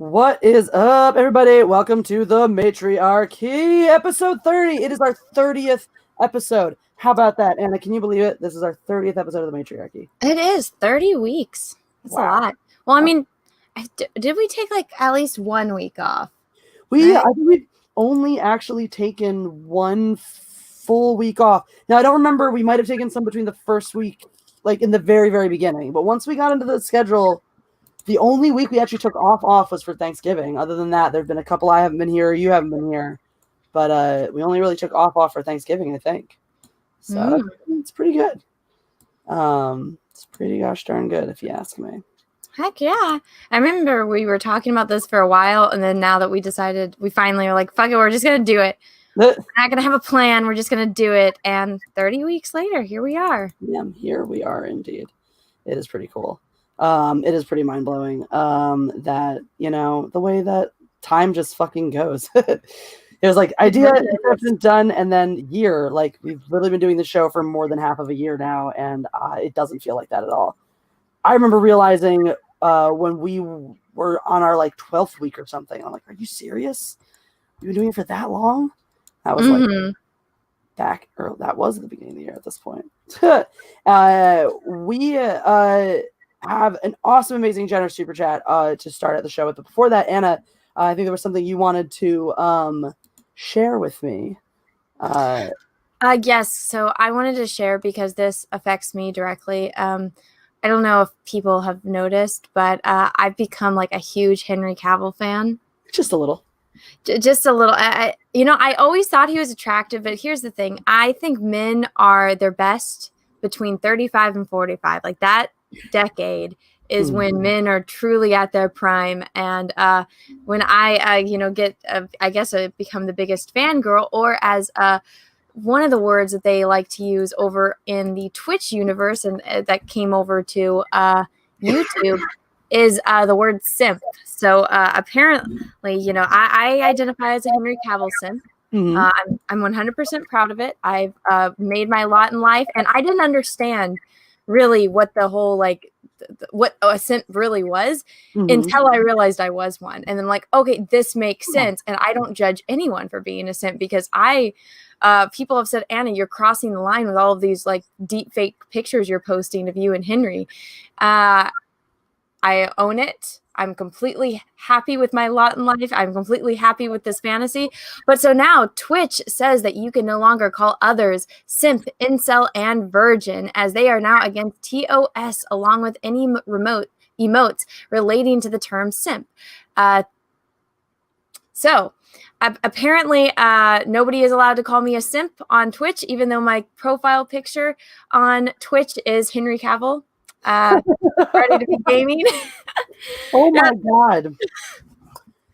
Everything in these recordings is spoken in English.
What is up, everybody? Welcome to the Matriarchy, episode 30. It is our 30th episode. How about that, Anna? Can you believe it? This is our 30th episode of the Matriarchy. It is 30 weeks. That's a lot. Well, I mean, did we take like at least 1 week off? I think we've only actually taken one full week off. Now, I don't remember. We might have taken some between the first week, like in the very, very beginning. But once we got into the schedule, the only week we actually took off was for Thanksgiving. Other than that, there have been a couple I haven't been here, or you haven't been here. But we only really took off for Thanksgiving, I think. So it's pretty good. It's pretty gosh darn good, if you ask me. Heck yeah. I remember we were talking about this for a while, and then now that we decided, we finally were like, fuck it, we're just going to do it. We're not going to have a plan. We're just going to do it. And 30 weeks later, here we are. Yeah, here we are indeed. It is pretty cool. It is pretty mind-blowing that, you know, the way that time just fucking goes. It was like idea, conception, done, and then year. Like, we've literally been doing the show for more than half of a year now, and it doesn't feel like that at all. I remember realizing when we were on our, like, 12th week or something, I'm like, are you serious? You've been doing it for that long? That was, like, back, or that was at the beginning of the year at this point. We have an awesome, amazing, generous super chat to start at the show with. But before that, Anna, I think there was something you wanted to share with me. Yes, so I wanted to share because this affects me directly. I don't know if people have noticed, but I've become like a huge Henry Cavill fan. Just a little. Just a little. I always thought he was attractive, but here's the thing. I think men are their best between 35 and 45. Like, that decade is when men are truly at their prime. And when I become the biggest fangirl, or as one of the words that they like to use over in the Twitch universe, and that came over to YouTube, is the word simp. So apparently, you know, I identify as a Henry Cavill simp. I'm 100% proud of it. I've made my lot in life, and I didn't understand really what the whole, like, what a simp really was until I realized I was one. And then, like, okay, this makes sense. And I don't judge anyone for being a simp, because people have said, Anna, you're crossing the line with all of these, like, deep fake pictures you're posting of you and Henry. I own it. I'm completely happy with my lot in life. I'm completely happy with this fantasy. But so now Twitch says that you can no longer call others simp, incel, and virgin, as they are now against TOS, along with any emotes relating to the term simp. So apparently nobody is allowed to call me a simp on Twitch, even though my profile picture on Twitch is Henry Cavill. Ready to be gaming. Oh my god.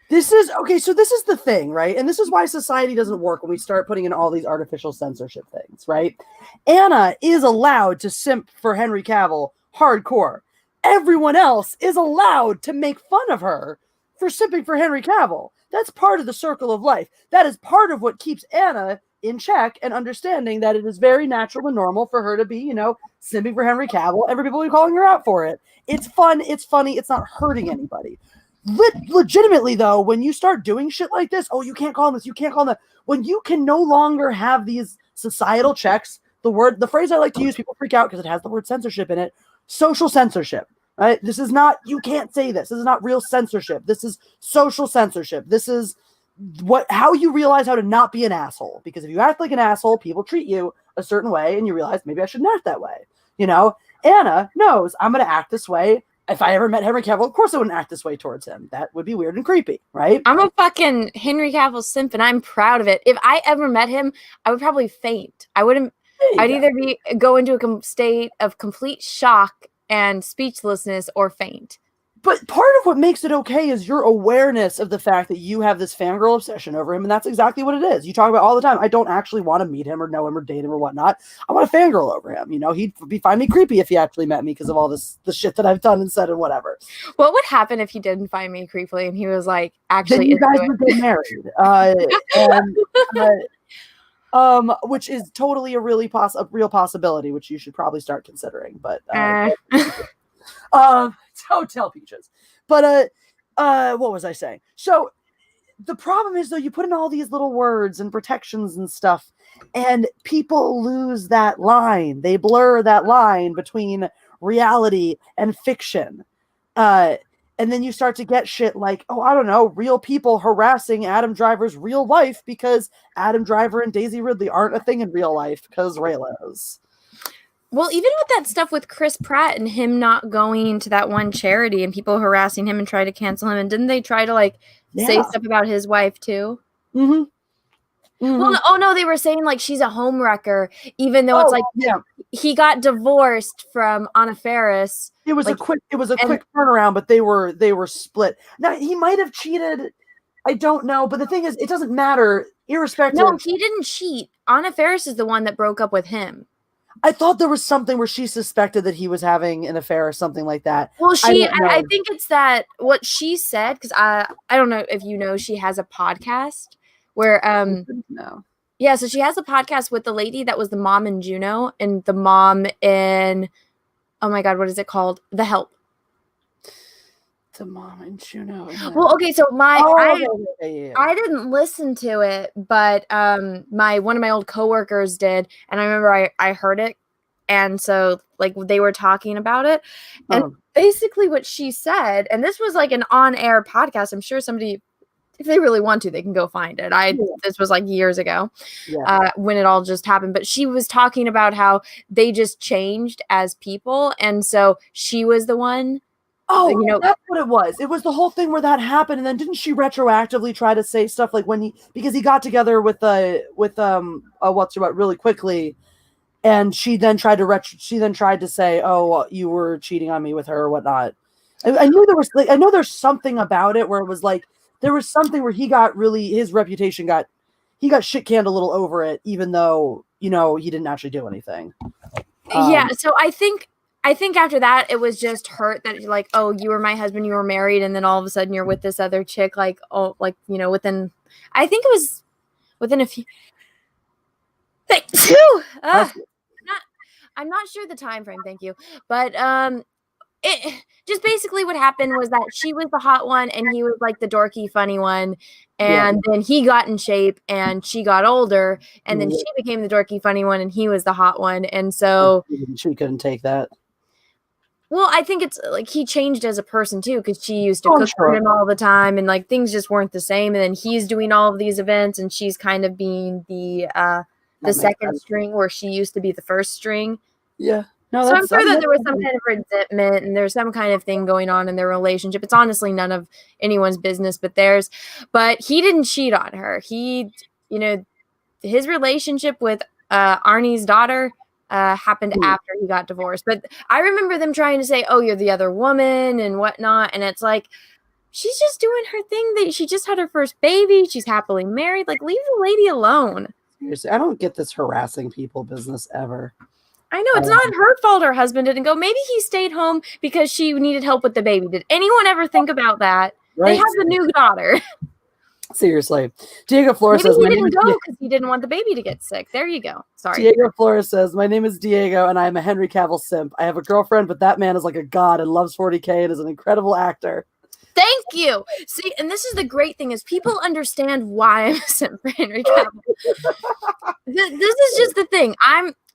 This is okay, so this is the thing, right? And this is why society doesn't work when we start putting in all these artificial censorship things, right? Anna is allowed to simp for Henry Cavill hardcore. Everyone else is allowed to make fun of her for simping for Henry Cavill. That's part of the circle of life. That is part of what keeps Anna in check and understanding that it is very natural and normal for her to be, you know, simping for Henry Cavill. Everybody will be calling her out for it. It's fun. It's funny. It's not hurting anybody. Legitimately, though, when you start doing shit like this, oh, you can't call him this, you can't call him that. When you can no longer have these societal checks, the phrase I like to use, people freak out because it has the word censorship in it. Social censorship. Right? This is not, you can't say this. This is not real censorship. This is social censorship. This is how you realize how to not be an asshole. Because if you act like an asshole, people treat you a certain way, and you realize maybe I shouldn't act that way. You know, Anna knows I'm going to act this way. If I ever met Henry Cavill, of course I wouldn't act this way towards him. That would be weird and creepy, right? I'm a fucking Henry Cavill simp, and I'm proud of it. If I ever met him, I would probably faint. I'd either go into a state of complete shock and speechlessness or faint. But part of what makes it okay is your awareness of the fact that you have this fangirl obsession over him, and that's exactly what it is. You talk about all the time, I don't actually want to meet him or know him or date him or whatnot. I want to fangirl over him. You know, he'd find me creepy if he actually met me because of all the shit that I've done and said and whatever. What would happen if he didn't find me creepily and he was like, actually, then you guys would get married. Which is totally a real possibility, which you should probably start considering. But don't tell Peaches. But what was I saying? So the problem is, though, you put in all these little words and protections and stuff, and people lose that line. They blur that line between reality and fiction. And then you start to get shit like, oh, I don't know, real people harassing Adam Driver's real wife because Adam Driver and Daisy Ridley aren't a thing in real life because Reylos. Well, even with that stuff with Chris Pratt and him not going to that one charity and people harassing him and try to cancel him, and didn't they try to like say stuff about his wife too? Mm-hmm. Mm-hmm. Well, no, they were saying like she's a homewrecker, even though it's like he got divorced from Anna Faris. It was a quick turnaround, but they were split. Now he might have cheated. I don't know, but the thing is, it doesn't matter. Irrespective. No, he didn't cheat. Anna Faris is the one that broke up with him. I thought there was something where she suspected that he was having an affair or something like that. Well, I think it's that what she said, because I don't know if you know, she has a podcast where no. Yeah, so she has a podcast with the lady that was the mom in Juno and the mom in, oh my God, what is it called? The Help. The mom in Juno. Well, okay, so I didn't listen to it, but one of my old coworkers did, and I remember I heard it, and so like they were talking about it, and basically what she said, and this was like an on-air podcast. I'm sure somebody, if they really want to, they can go find it. This was like years ago, when it all just happened. But she was talking about how they just changed as people, and so she was the one. Oh, that's what it was. It was the whole thing where that happened, and then didn't she retroactively try to say stuff like because he got together with what's her butt really quickly, and she then tried to say, oh, you were cheating on me with her or whatnot. I knew there was I know there's something about it where it was like there was something where his reputation got shit canned a little over it, even though he didn't actually do anything. So I think after that, it was just hurt that you're like, oh, you were my husband, you were married, and then all of a sudden you're with this other chick, like, oh, like, within, I think it was within a few. Thank you. I'm not sure the time frame. Thank you, but it just basically what happened was that she was the hot one and he was like the dorky, funny one, and then he got in shape and she got older, and then she became the dorky, funny one, and he was the hot one, and so she couldn't take that. Well, I think it's like he changed as a person too, because she used to cook for him all the time, and like things just weren't the same. And then he's doing all of these events, and she's kind of being the second string where she used to be the first string. Yeah. No, so I'm sure that there was some kind of resentment and there's some kind of thing going on in their relationship. It's honestly none of anyone's business but theirs. But he didn't cheat on her. He, his relationship with Arnie's daughter happened after he got divorced. But I remember them trying to say, oh, you're the other woman and whatnot. And it's like, she's just doing her thing. That she just had her first baby. She's happily married. Like, leave the lady alone. Seriously, I don't get this harassing people business ever. I know, it's not her fault her husband didn't go. Maybe he stayed home because she needed help with the baby. Did anyone ever think about that? Right. They have the new daughter. Seriously. Diego Flores says, he didn't go because he didn't want the baby to get sick. There you go. Sorry. Diego Flores says, my name is Diego and I'm a Henry Cavill simp. I have a girlfriend, but that man is like a god and loves 40K and is an incredible actor. Thank you. See, and this is the great thing is people understand why I'm a simp for Henry Cavill. This is just the thing.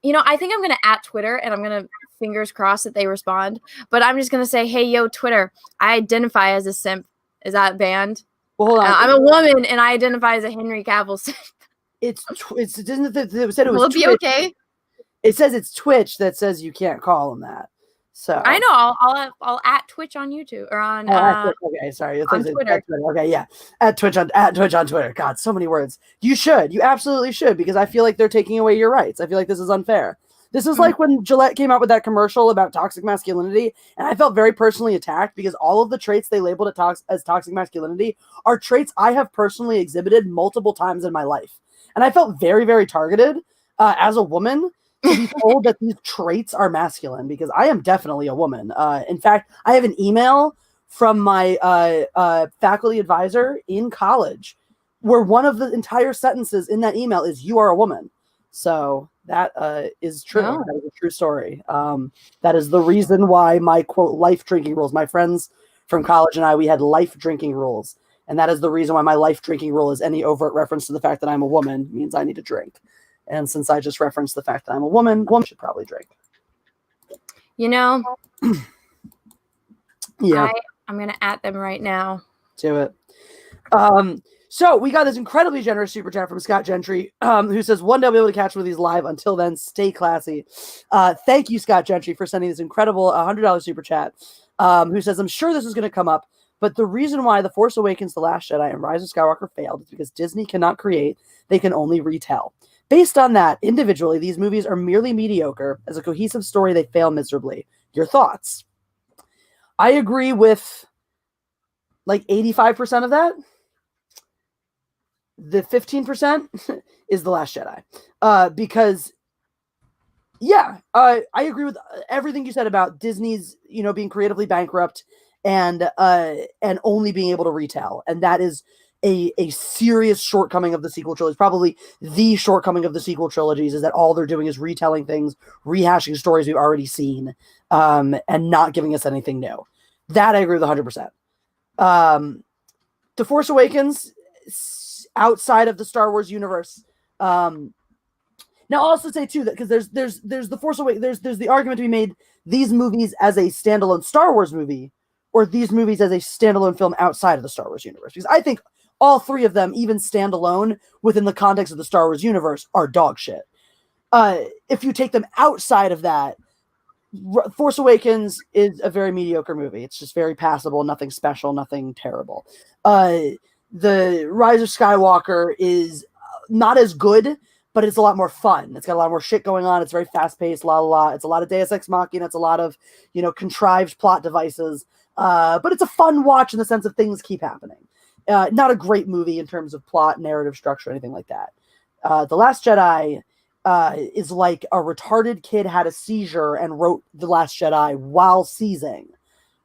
I think I'm going to at Twitter and I'm going to fingers crossed that they respond. But I'm just going to say, hey, yo, Twitter, I identify as a simp. Is that banned? Well, hold on. I'm a woman and I identify as a Henry Cavill simp. It doesn't it said it was Will it be Twitch. Okay? It says it's Twitch that says you can't call him that. So I know I'll at Twitch on YouTube or on okay, sorry. On Twitter. Okay, yeah. At Twitch on Twitter. God, so many words. You absolutely should, because I feel like they're taking away your rights. I feel like this is unfair. This is like when Gillette came out with that commercial about toxic masculinity, and I felt very personally attacked because all of the traits they labeled as toxic masculinity are traits I have personally exhibited multiple times in my life. And I felt very, very targeted as a woman to be told that these traits are masculine, because I am definitely a woman. In fact, I have an email from my faculty advisor in college where one of the entire sentences in that email is, you are a woman. So that is true. That is a true story. That is the reason why my, quote, life drinking rules, my friends from college and we had life drinking rules. And that is the reason why my life drinking rule is any overt reference to the fact that I'm a woman means I need to drink. And since I just referenced the fact that I'm a woman should probably drink. You know, yeah, I'm going to at them right now. Do it. So we got this incredibly generous super chat from Scott Gentry, who says, one day I'll be able to catch one of these live. Until then, stay classy. Thank you, Scott Gentry, for sending this incredible $100 super chat, who says, I'm sure this is going to come up, but the reason why The Force Awakens, The Last Jedi, and Rise of Skywalker failed is because Disney cannot create, they can only retell. Based on that, individually, these movies are merely mediocre. As a cohesive story, they fail miserably. Your thoughts? I agree with like 85% of that. The 15% is The Last Jedi. Because, yeah, I agree with everything you said about Disney's, being creatively bankrupt and only being able to retell. And that is a serious shortcoming of the sequel trilogy. Probably the shortcoming of the sequel trilogies is that all they're doing is retelling things, rehashing stories we've already seen, and not giving us anything new. That I agree with 100%. The Force Awakens, outside of the Star Wars universe. Now I'll also say too that because there's the Force Awakens, there's the argument to be made these movies as a standalone Star Wars movie, or these movies as a standalone film outside of the Star Wars universe. Because I think all three of them, even standalone within the context of the Star Wars universe, are dog shit. If you take them outside of that, Force Awakens is a very mediocre movie. It's just very passable, nothing special, nothing terrible. The Rise of Skywalker is not as good, but it's a lot more fun. It's got a lot more shit going on. It's very fast-paced, It's a lot of Deus Ex Machina. It's a lot of, contrived plot devices. But it's a fun watch in the sense of things keep happening. Not a great movie in terms of plot, narrative structure, anything like that. The Last Jedi is like a retarded kid had a seizure and wrote The Last Jedi while seizing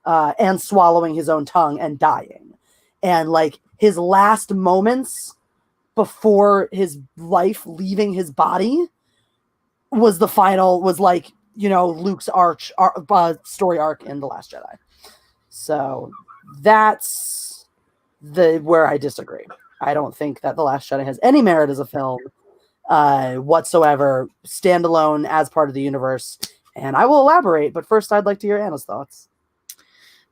and swallowing his own tongue and dying. And like his last moments before his life leaving his body was like, Luke's story arc in The Last Jedi. So that's where I disagree. I don't think that The Last Jedi has any merit as a film whatsoever, standalone as part of the universe. And I will elaborate, but first I'd like to hear Anna's thoughts.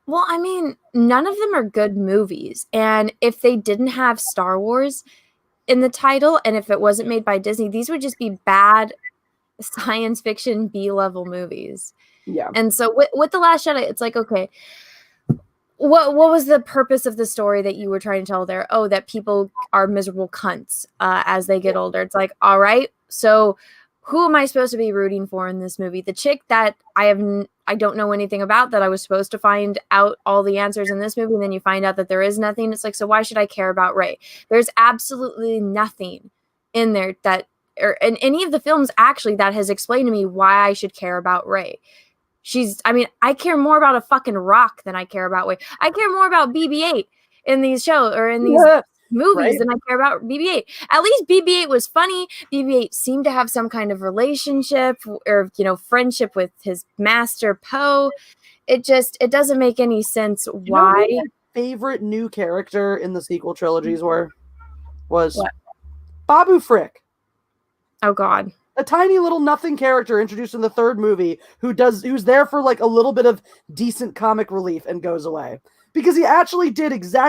Well, I mean, none of them are good movies. And if they didn't have Star Wars in the title, and if it wasn't made by Disney, these would just be bad science fiction B-level movies. Yeah. And so with The Last Jedi, it's like, okay, what was the purpose of the story that you were trying to tell there? Oh, that people are miserable cunts as they get older. It's like, all right, so who am I supposed to be rooting for in this movie? The chick that I don't know anything about, that I was supposed to find out all the answers in this movie, and then you find out that there is nothing. It's like, so why should I care about Rey? There's absolutely nothing in there or in any of the films actually that has explained to me why I should care about Rey. I care more about a fucking rock than I care about Rey. I care more about BB-8 in these shows or in these movies than I care about BB-8. At least BB-8 was funny. BB-8 seemed to have some kind of relationship or, friendship with his master Poe. It doesn't make any sense why. My favorite new character in the sequel trilogies was what? Babu Frick. Oh God. A tiny little nothing character introduced in the third movie who's there for like a little bit of decent comic relief and goes away. Because he actually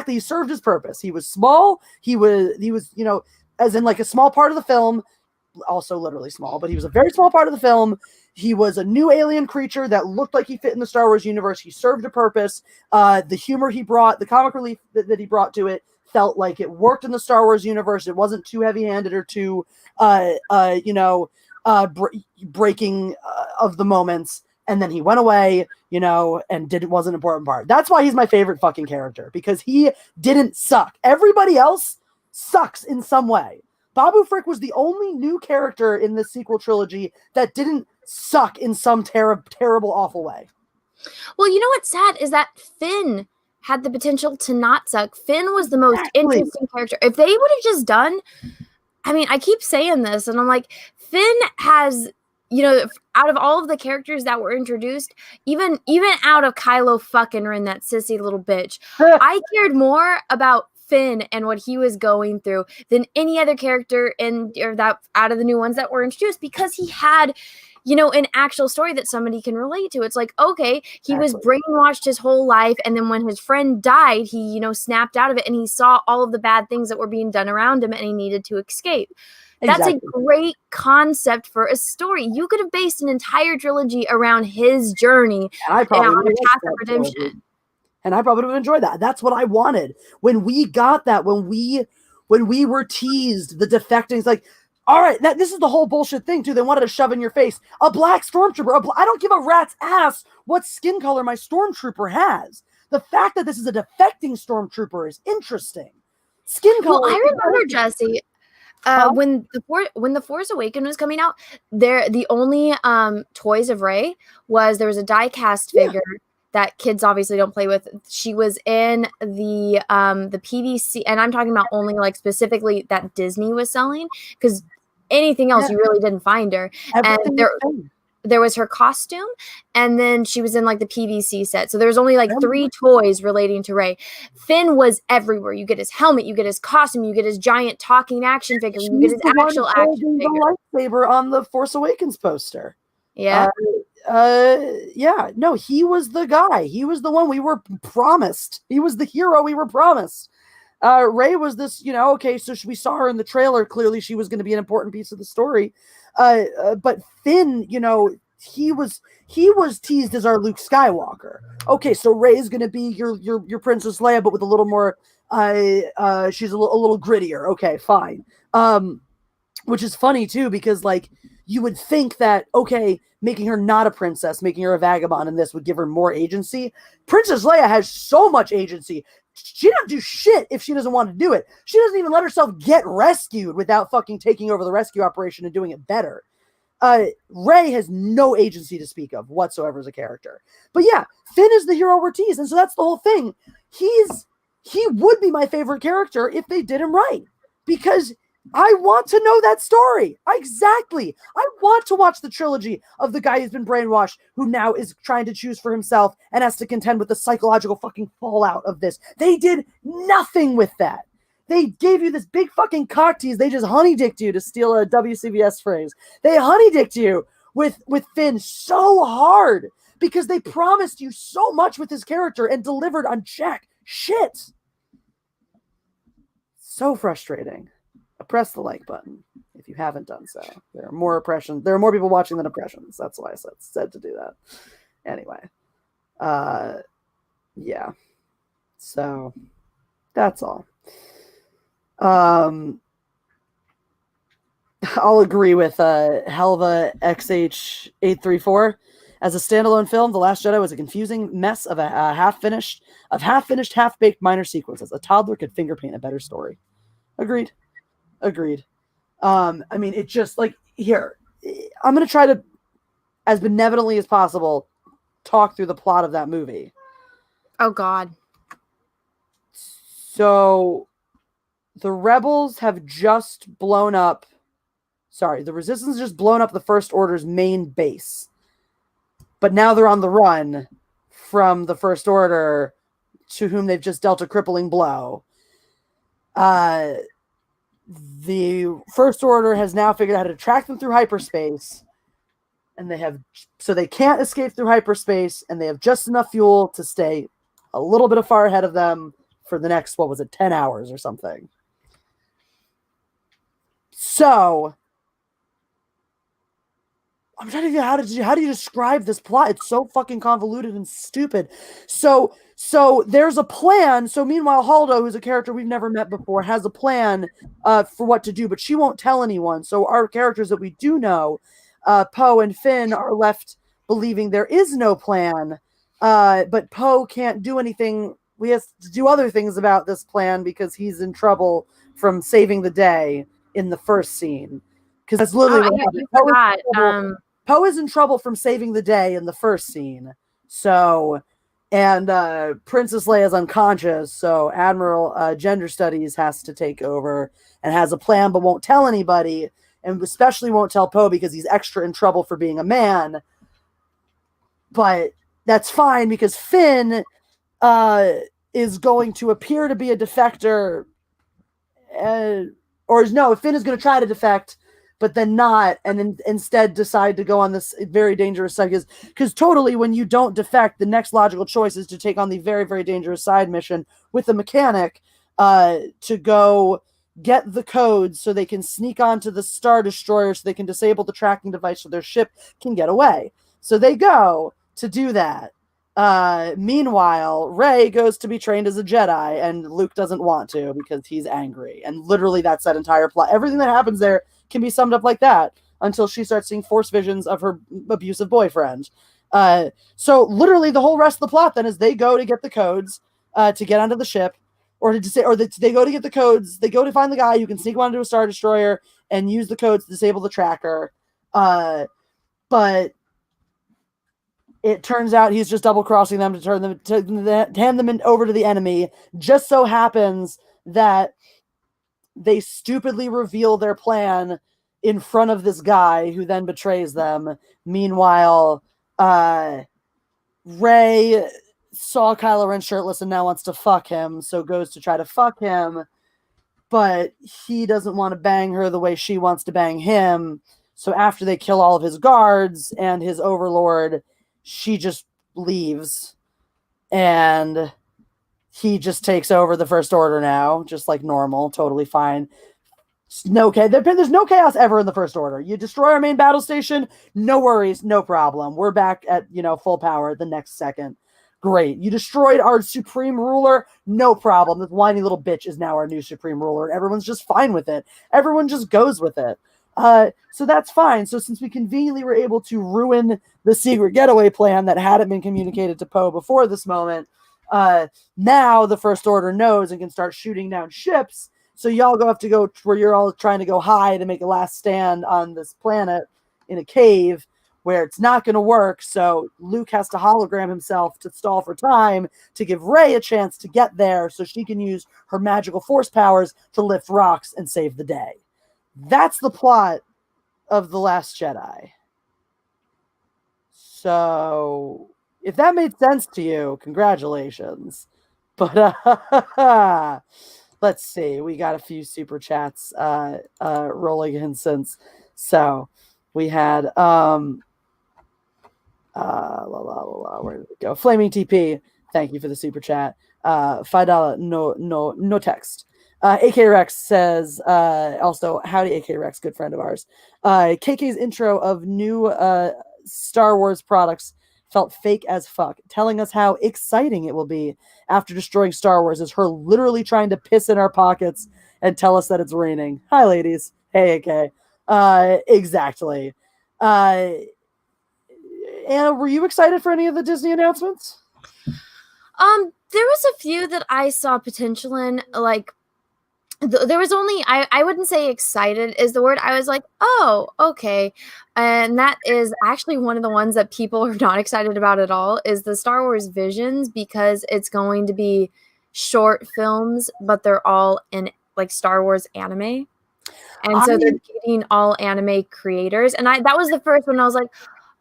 he served his purpose. He was small. He was, as in like a small part of the film, also literally small, but he was a very small part of the film. He was a new alien creature that looked like he fit in the Star Wars universe. He served a purpose. The humor he brought, the comic relief that he brought to it, felt like it worked in the Star Wars universe. It wasn't too heavy-handed or too, breaking of the moments. And then he went away, and wasn't an important part. That's why he's my favorite fucking character, because he didn't suck. Everybody else sucks in some way. Babu Frick was the only new character in this sequel trilogy that didn't suck in some terrible, awful way. Well, you know what's sad is that Finn had the potential to not suck. Finn was the most interesting character. If they would have just done, I keep saying this, and I'm like, Finn has you know, out of all of the characters that were introduced, even out of Kylo fucking Ren, that sissy little bitch, I cared more about Finn and what he was going through than any other character or that out of the new ones that were introduced, because he had, you know, an actual story that somebody can relate to. It's like, okay, he was brainwashed his whole life, and then when his friend died, he, you know, snapped out of it, and he saw all of the bad things that were being done around him, and he needed to escape. That's a great concept for a story. You could have based an entire trilogy around his journey on a path of redemption. And I probably would have enjoyed that. That's what I wanted. When we got that, when we were teased, the defecting, like, all right, this is the whole bullshit thing, too. They wanted to shove in your face a black stormtrooper. I don't give a rat's ass what skin color my stormtrooper has. The fact that this is a defecting stormtrooper is interesting. Skin color. Well, I remember, Jesse, when the Force Awakens was coming out, the only toys of Rey there was a die-cast figure that kids obviously don't play with. She was in the PVC, and I'm talking about only like specifically that Disney was selling, because anything else you really didn't find her. And there was her costume, and then she was in like the PVC set. So there was only like 3 toys relating to Rey. Finn was everywhere. You get his helmet, you get his costume, you get his giant talking action figure, you get his actual action figure. The lightsaber on the Force Awakens poster. Yeah. No, he was the guy. He was the one we were promised. He was the hero we were promised. Rey was this, you know, okay, so we saw her in the trailer. Clearly she was going to be an important piece of the story. But Finn, you know, he was teased as our Luke Skywalker. Okay, so Rey is going to be your Princess Leia, but with a little more, she's a little grittier. Okay, fine. Which is funny too, because like you would think that, okay, making her not a princess, making her a vagabond, and this would give her more agency. Princess Leia has so much agency. She doesn't do shit if she doesn't want to do it. She doesn't even let herself get rescued without fucking taking over the rescue operation and doing it better. Rey has no agency to speak of whatsoever as a character. But yeah, Finn is the hero we're teased, and so that's the whole thing. He would be my favorite character if they did him right, because I want to know that story. Exactly. I want to watch the trilogy of the guy who's been brainwashed, who now is trying to choose for himself and has to contend with the psychological fucking fallout of this. They did nothing with that. They gave you this big fucking cock tease. They just honey-dicked you, to steal a WCBS phrase. They honey-dicked you with Finn so hard because they promised you so much with his character and delivered on jack shit. So frustrating. Press the like button if you haven't done so. There are more oppressions. There are more people watching than oppressions. That's why I said to do that. Anyway, yeah. So that's all. I'll agree with Helva XH834. As a standalone film, The Last Jedi was a confusing mess of half-finished, half-baked minor sequences. A toddler could finger paint a better story. Agreed. I mean, it just, like, here, I'm going to try to, as benevolently as possible, talk through the plot of that movie. Oh, God. So, the rebels have just blown up, the resistance has just blown up the First Order's main base. But now they're on the run from the First Order, to whom they've just dealt a crippling blow. The First Order has now figured out how to track them through hyperspace, and they can't escape through hyperspace, and they have just enough fuel to stay a little bit far ahead of them for the next, 10 hours or something. So I'm trying to figure out how do you describe this plot? It's so fucking convoluted and stupid. So there's a plan. So meanwhile, Haldo, who's a character we've never met before, has a plan for what to do, but she won't tell anyone. So our characters that we do know, Poe and Finn, are left believing there is no plan. But Poe can't do anything. We have to do other things about this plan because he's in trouble from saving the day in the first scene. Because that's literally what happened. Poe is in trouble from saving the day in the first scene. So, and Princess Leia's unconscious. So Admiral Gender Studies has to take over and has a plan, but won't tell anybody. and especially won't tell Poe because he's extra in trouble for being a man. But that's fine because Finn is going to appear to be a defector, Finn is going to try to defect, but then not, and then instead decide to go on this very dangerous side. Because totally, when you don't defect, the next logical choice is to take on the very, very dangerous side mission with a mechanic to go get the codes so they can sneak onto the Star Destroyer so they can disable the tracking device so their ship can get away. So they go to do that. Meanwhile, Rey goes to be trained as a Jedi, and Luke doesn't want to because he's angry. And literally, that's that entire plot. Everything that happens there can be summed up like that until she starts seeing force visions of her abusive boyfriend. So literally, the whole rest of the plot then is they go to get the codes to get onto the ship, they go to get the codes. They go to find the guy who can sneak onto a Star Destroyer and use the codes to disable the tracker. But it turns out he's just double-crossing them to hand them over to the enemy. Just so happens that they stupidly reveal their plan in front of this guy who then betrays them. Meanwhile, Rey saw Kylo Ren shirtless and now wants to fuck him, so goes to try to fuck him, but he doesn't want to bang her the way she wants to bang him. So after they kill all of his guards and his overlord, she just leaves, and he just takes over the First Order now, just like normal, totally fine. There's no chaos ever in the First Order. You destroy our main battle station, no worries, no problem. We're back at full power the next second. Great. You destroyed our supreme ruler, no problem. This whiny little bitch is now our new supreme ruler, and everyone's just fine with it. Everyone just goes with it. So that's fine. So since we conveniently were able to ruin the secret getaway plan that hadn't been communicated to Poe before this moment, now the First Order knows and can start shooting down ships. So y'all have to go where you're all trying to go hide and make a last stand on this planet in a cave where it's not going to work. So Luke has to hologram himself to stall for time to give Rey a chance to get there so she can use her magical force powers to lift rocks and save the day. That's the plot of The Last Jedi. So if that made sense to you, congratulations. But let's see. We got a few super chats rolling in since. So we had where did it go? Flaming TP. Thank you for the super chat. $5 no text. AK Rex says, also, howdy AK Rex, good friend of ours. KK's intro of new Star Wars products felt fake as fuck. Telling us how exciting it will be after destroying Star Wars is her literally trying to piss in our pockets and tell us that it's raining. Hi, ladies. Hey, AK. Exactly. Anna, were you excited for any of the Disney announcements? There was a few that I saw potential in, like, there was only, I wouldn't say excited is the word. I was like, oh, okay. And that is actually one of the ones that people are not excited about at all is the Star Wars Visions, because it's going to be short films, but they're all in like Star Wars anime. And so they're getting all anime creators. And that was the first one I was like,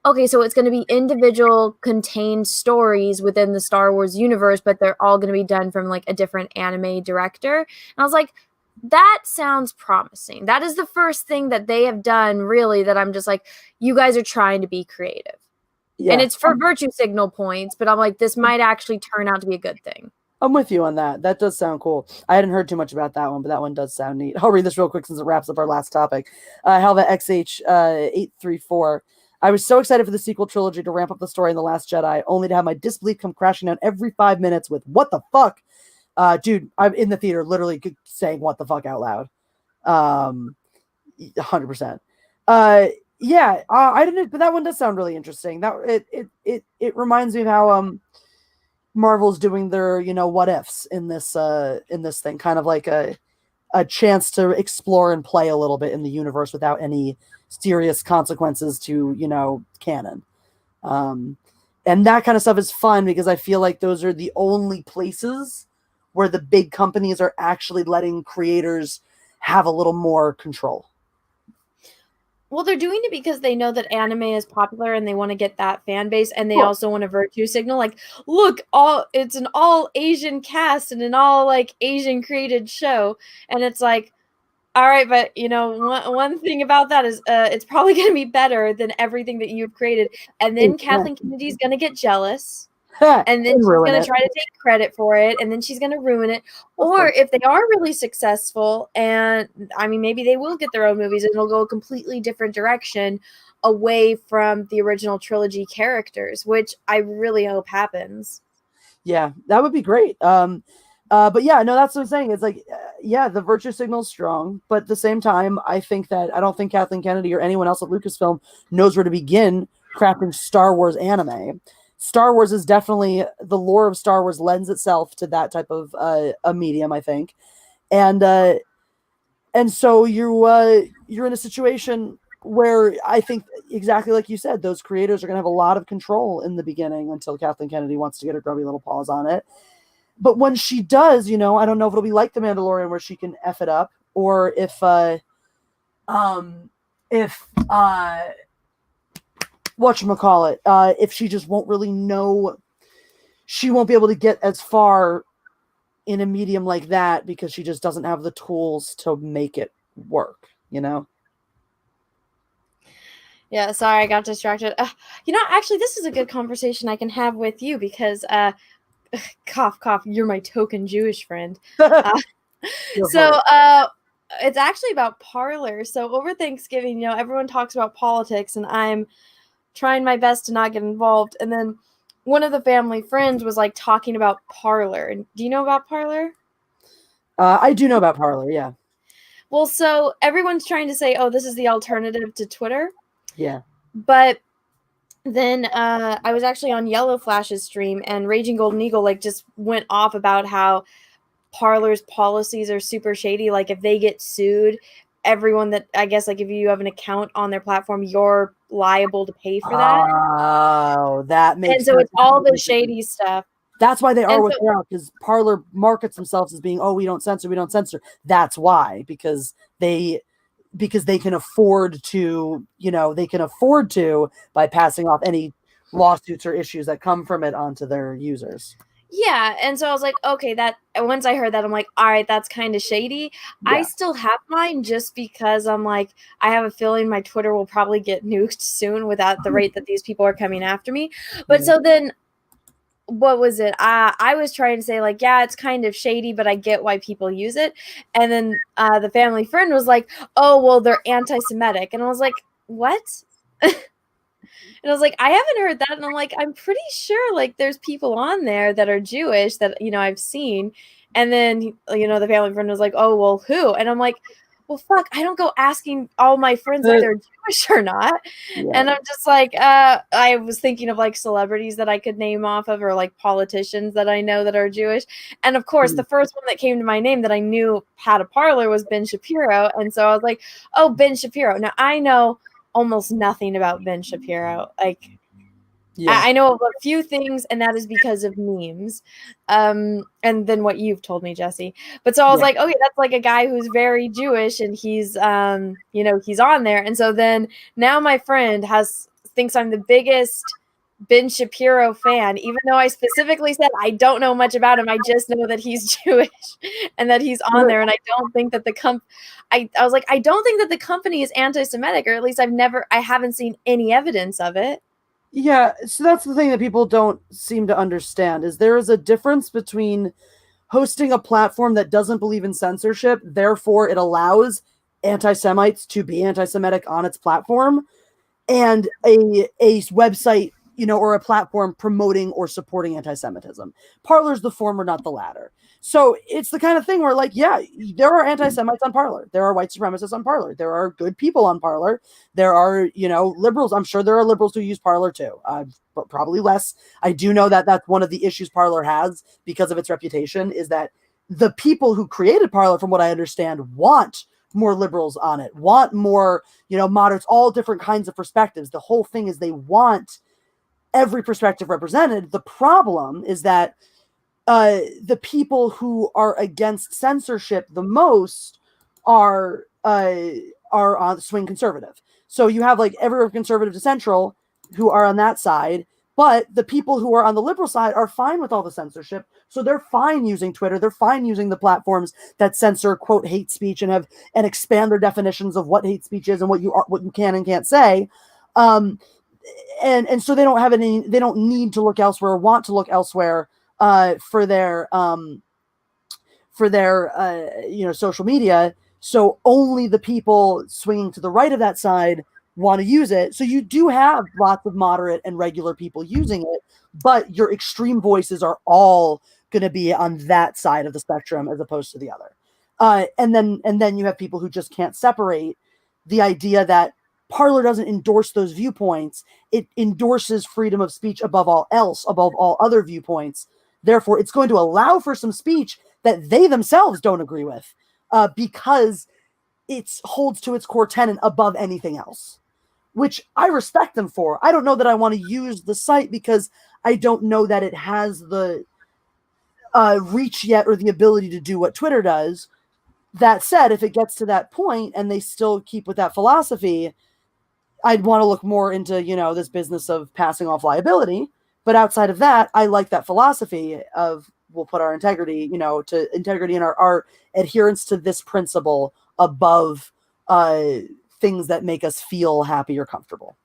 okay, so it's going to be individual contained stories within the Star Wars universe, but they're all going to be done from like a different anime director. And I was like, that sounds promising. That is the first thing that they have done, really, that I'm just like, you guys are trying to be creative. Yeah. And it's for virtue signal points, but I'm like, this might actually turn out to be a good thing. I'm with you on that. That does sound cool. I hadn't heard too much about that one, but that one does sound neat. I'll read this real quick since it wraps up our last topic. Helva XH 834. I was so excited for the sequel trilogy to ramp up the story in The Last Jedi, only to have my disbelief come crashing down every 5 minutes with, what the fuck? Dude, I'm in the theater literally saying what the fuck out loud. 100%. Yeah, I didn't, but that one does sound really interesting. That it reminds me of how Marvel's doing their, what ifs in this thing, kind of like a chance to explore and play a little bit in the universe without any serious consequences to, canon. And that kind of stuff is fun because I feel like those are the only places where the big companies are actually letting creators have a little more control. Well, they're doing it because they know that anime is popular and they want to get that fan base, and they Cool. also want to virtue signal, like, look, it's an all Asian cast and an all like Asian created show, and it's like, all right, but one thing about that is it's probably going to be better than everything that you've created, and then Kathleen Kennedy's going to get jealous. And then she's going to try to take credit for it, and then she's going to ruin it. Or if they are really successful, and I mean, maybe they will get their own movies and it'll go a completely different direction away from the original trilogy characters, which I really hope happens. Yeah, that would be great. But yeah, no, that's what I'm saying. It's like, yeah, the virtue signal is strong, but at the same time, I don't think Kathleen Kennedy or anyone else at Lucasfilm knows where to begin crafting Star Wars anime. Star Wars is definitely, the lore of Star Wars lends itself to that type of a medium, I think, and so you're in a situation where I think, exactly like you said, those creators are going to have a lot of control in the beginning until Kathleen Kennedy wants to get her grubby little paws on it. But when she does, I don't know if it'll be like The Mandalorian where she can F it up, or if whatchamacallit, if she just won't really know, she won't be able to get as far in a medium like that because she just doesn't have the tools to make it work, Yeah, sorry, I got distracted. Actually, this is a good conversation I can have with you because cough, cough, you're my token Jewish friend. It's actually about Parler. So over Thanksgiving, everyone talks about politics, and I'm trying my best to not get involved. And then one of the family friends was like talking about Parler. And do you know about Parler? I do know about Parler, yeah. Well, so everyone's trying to say, oh, this is the alternative to Twitter. Yeah. But then I was actually on Yellow Flash's stream, and Raging Golden Eagle like just went off about how Parler's policies are super shady. Like if they get sued, everyone that, I guess, like if you have an account on their platform, you're liable to pay for that. Oh, that makes sense. And so it's all the shady stuff. That's why they are what they are, because Parler markets themselves as being, oh, we don't censor. That's why, because they can afford to, by passing off any lawsuits or issues that come from it onto their users. Yeah, and so I was like, okay, that once I heard that, I'm like, all right, that's kind of shady. Yeah. I still have mine just because I'm like, I have a feeling my Twitter will probably get nuked soon without the rate that these people are coming after me. But so then, what was it? I was trying to say like, yeah, it's kind of shady, but I get why people use it. And then the family friend was like, oh, well, they're anti-Semitic. And I was like, what? And I was like, I haven't heard that. And I'm like, I'm pretty sure like there's people on there that are Jewish that, I've seen. And then, the family friend was like, oh, well, who? And I'm like, well, fuck, I don't go asking all my friends if they're Jewish or not. Yeah. And I'm just like, I was thinking of like celebrities that I could name off of, or like politicians that I know that are Jewish. And of course, the first one that came to my name that I knew had a Parler was Ben Shapiro. And so I was like, oh, Ben Shapiro. Now I know almost nothing about Ben Shapiro. Like, yeah. I know a few things, and that is because of memes. And then what you've told me, Jesse. But so I was like, okay, that's like a guy who's very Jewish, and he's, he's on there. And so then now my friend thinks I'm the biggest Ben Shapiro fan, even though I specifically said I don't know much about him. I just know that he's Jewish and that he's on there. And I don't think that I was like, I don't think that the company is anti-Semitic, or at least I haven't seen any evidence of it. Yeah, so that's the thing that people don't seem to understand, is there is a difference between hosting a platform that doesn't believe in censorship, therefore it allows anti-Semites to be anti-Semitic on its platform, and a website, or a platform promoting or supporting anti-Semitism. Parler's the former, not the latter. So it's the kind of thing where, like, yeah, there are anti-Semites on Parler. There are white supremacists on Parler. There are good people on Parler. There are, liberals. I'm sure there are liberals who use Parler too, but probably less. I do know that that's one of the issues Parler has because of its reputation, is that the people who created Parler, from what I understand, want more liberals on it, want more, moderates, all different kinds of perspectives. The whole thing is they want every perspective represented. The problem is that the people who are against censorship the most are are on swing conservative. So you have like everywhere conservative to central who are on that side, but the people who are on the liberal side are fine with all the censorship. So they're fine using Twitter. They're fine using the platforms that censor quote hate speech and expand their definitions of what hate speech is and what you can and can't say. And so they don't need to look elsewhere or want to look elsewhere for their social media. So only the people swinging to the right of that side want to use it. So you do have lots of moderate and regular people using it, but your extreme voices are all going to be on that side of the spectrum as opposed to the other. And then you have people who just can't separate the idea that Parler doesn't endorse those viewpoints. It endorses freedom of speech above all else, above all other viewpoints. Therefore, it's going to allow for some speech that they themselves don't agree with, because it holds to its core tenet above anything else, which I respect them for. I don't know that I want to use the site because I don't know that it has the reach yet or the ability to do what Twitter does. That said, if it gets to that point and they still keep with that philosophy, I'd want to look more into, this business of passing off liability. But outside of that, I like that philosophy of we'll put our integrity, to integrity and our adherence to this principle above things that make us feel happy or comfortable.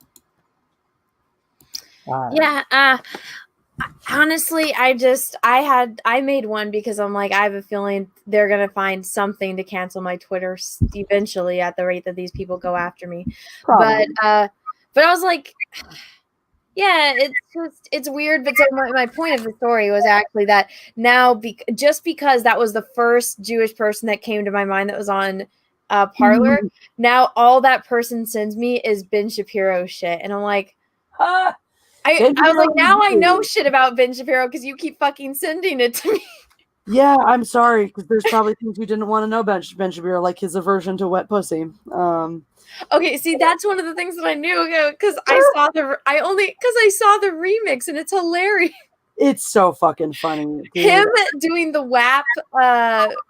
Honestly, I made one because I'm like, I have a feeling they're going to find something to cancel my Twitter eventually at the rate that these people go after me. Probably. But I was like, yeah, it's weird. But so my point of the story was actually that now, just because that was the first Jewish person that came to my mind that was on Parler, now all that person sends me is Ben Shapiro shit. And I'm like, I was like, now I know shit about Ben Shapiro because you keep fucking sending it to me. Yeah, I'm sorry, because there's probably things you didn't want to know about Ben Shapiro, like his aversion to wet pussy. Okay, see, that's one of the things that I knew because I saw the remix and it's hilarious. It's so fucking funny. Dude. Him doing the WAP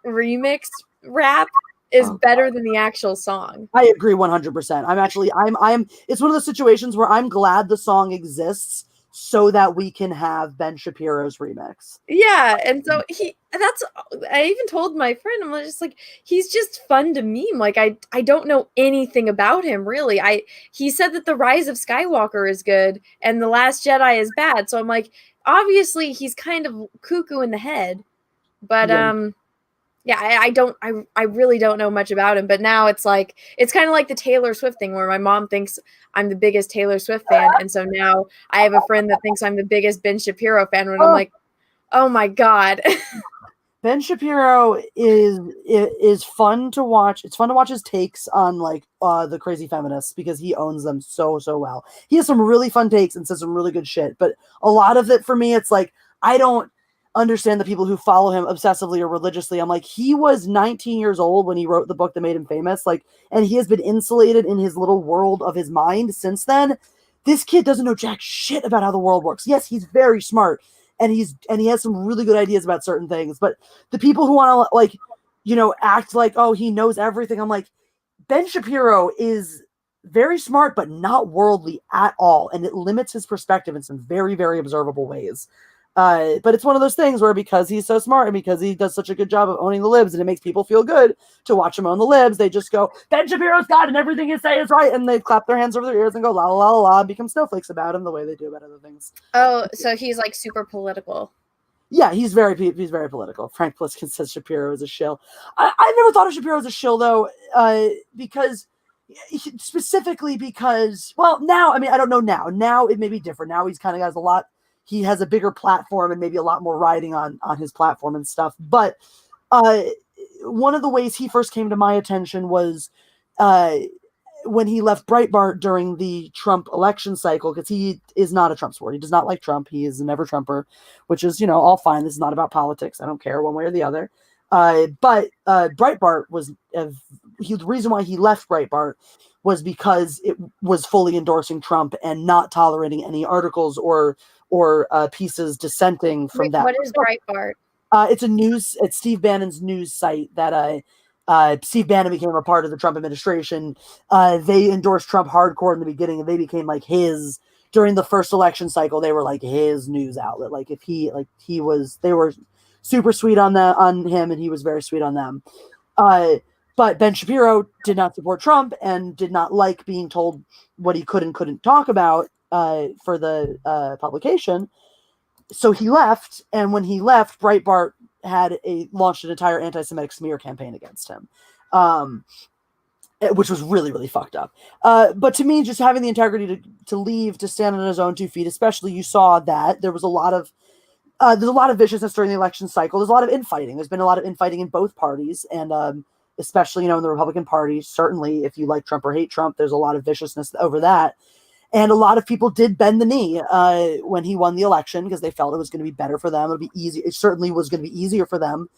remix rap is better than the actual song. I agree 100%. I'm it's one of those situations where I'm glad the song exists so that we can have Ben Shapiro's remix. Yeah, and so I even told my friend, I'm just like, he's just fun to meme. Like I don't know anything about him really. He said that The Rise of Skywalker is good and The Last Jedi is bad. So I'm like, obviously he's kind of cuckoo in the head. But I really don't know much about him, but now it's kind of like the Taylor Swift thing where my mom thinks I'm the biggest Taylor Swift fan. And so now I have a friend that thinks I'm the biggest Ben Shapiro fan when I'm like, oh my God. Ben Shapiro is fun to watch. It's fun to watch his takes on the crazy feminists because he owns them so well. He has some really fun takes and says some really good shit, but a lot of it for me, it's like, I don't understand the people who follow him obsessively or religiously. I'm like, he was 19 years old when he wrote the book that made him famous, and he has been insulated in his little world of his mind since then. This kid doesn't know jack shit about how the world works. Yes, he's very smart and he has some really good ideas about certain things, but the people who want to act like, oh, he knows everything, I'm like, Ben Shapiro is very smart but not worldly at all, and it limits his perspective in some very, very observable ways. But it's one of those things where because he's so smart and because he does such a good job of owning the libs and it makes people feel good to watch him own the libs, they just go, Ben Shapiro's God and everything he says is right, and they clap their hands over their ears and go la la la la, and become snowflakes about him the way they do about other things. Oh, so he's like super political. Yeah, he's very political. Frank Pliskin says Shapiro is a shill. I never thought of Shapiro as a shill though, specifically because, well, now, I mean, I don't know now. Now it may be different. Now he's kind of has a lot. He has a bigger platform and maybe a lot more riding on his platform and stuff. But one of the ways he first came to my attention was when he left Breitbart during the Trump election cycle, because he is not a Trump supporter. He does not like Trump. He is a never Trumper, which is, all fine. This is not about politics. I don't care one way or the other. But Breitbart was the reason why he left Breitbart was because it was fully endorsing Trump and not tolerating any articles or pieces dissenting from that. What is Breitbart? It's Steve Bannon's news site that Steve Bannon became a part of the Trump administration. They endorsed Trump hardcore in the beginning, and they became like his during the first election cycle. They were like his news outlet. Like if he was, they were super sweet on him, and he was very sweet on them. But Ben Shapiro did not support Trump and did not like being told what he could and couldn't talk about for the publication. So he left, and when he left, Breitbart launched an entire anti-Semitic smear campaign against him, which was really, really fucked up. But to me, just having the integrity to leave, to stand on his own 2 feet, especially, you saw that there was a lot of viciousness during the election cycle. There's a lot of infighting. There's been a lot of infighting in both parties, and especially, in the Republican Party. Certainly, if you like Trump or hate Trump, there's a lot of viciousness over that. And a lot of people did bend the knee when he won the election because they felt it was going to be better for them. It'll be easy. It certainly was going to be easier for them.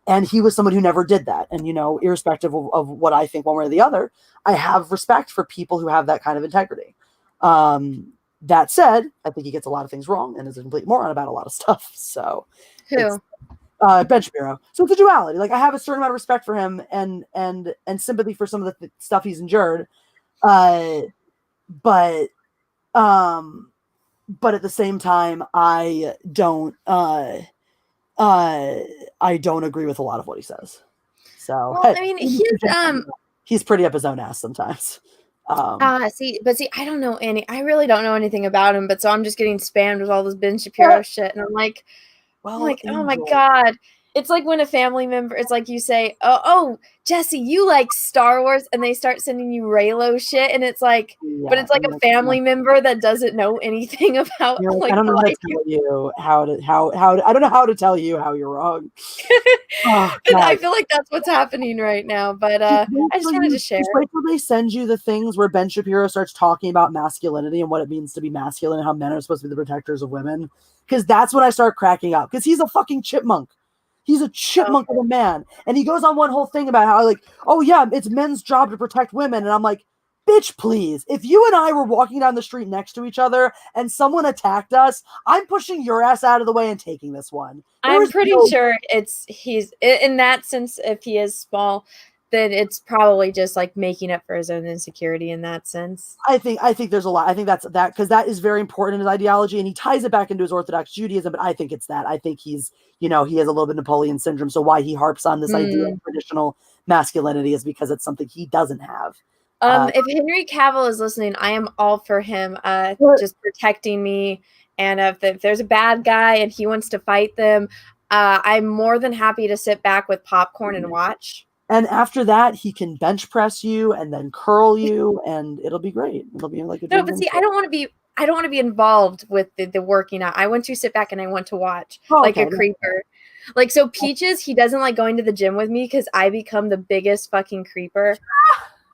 And he was someone who never did that. And, irrespective of what I think one way or the other, I have respect for people who have that kind of integrity. That said, I think he gets a lot of things wrong and is a complete moron about a lot of stuff. So, who? Ben Shapiro. So it's a duality. Like, I have a certain amount of respect for him and sympathy for some of the stuff he's endured. But at the same time, I don't agree with a lot of what he says. So, well, I mean, he's pretty up his own ass sometimes. See, I don't know I really don't know anything about him, but so I'm just getting spammed with all this Ben Shapiro shit, and I'm like, oh my God. It's like when a family member, it's like you say, oh, Jesse, you like Star Wars, and they start sending you Reylo shit, and it's like, but it's like a family member that doesn't know anything about. Like, I don't know how to tell you how I don't know how to tell you how you're wrong. I feel like that's what's happening right now, but I just wanted to share. Just wait till they send you the things where Ben Shapiro starts talking about masculinity and what it means to be masculine and how men are supposed to be the protectors of women, because that's when I start cracking up, because he's a fucking chipmunk. He's a chipmunk of a man. And he goes on one whole thing about how, like, oh yeah, it's men's job to protect women. And I'm like, bitch, please. If you and I were walking down the street next to each other and someone attacked us, I'm pushing your ass out of the way and taking this one. I'm pretty sure he's in that sense, if he is small, then it's probably just like making up for his own insecurity in that sense. I think there's a lot. I think that's that, because that is very important in his ideology, and he ties it back into his Orthodox Judaism. But I think it's that. I think he's, he has a little bit of Napoleon syndrome. So why he harps on this idea of traditional masculinity is because it's something he doesn't have. If Henry Cavill is listening, I am all for him just protecting me. And if there's a bad guy and he wants to fight them, I'm more than happy to sit back with popcorn and watch. And after that, he can bench press you and then curl you, and it'll be great. It'll be like a no, but see, I don't want to be involved with the working out. I want to sit back and I want to watch a creeper. Like, so Peaches, he doesn't like going to the gym with me because I become the biggest fucking creeper.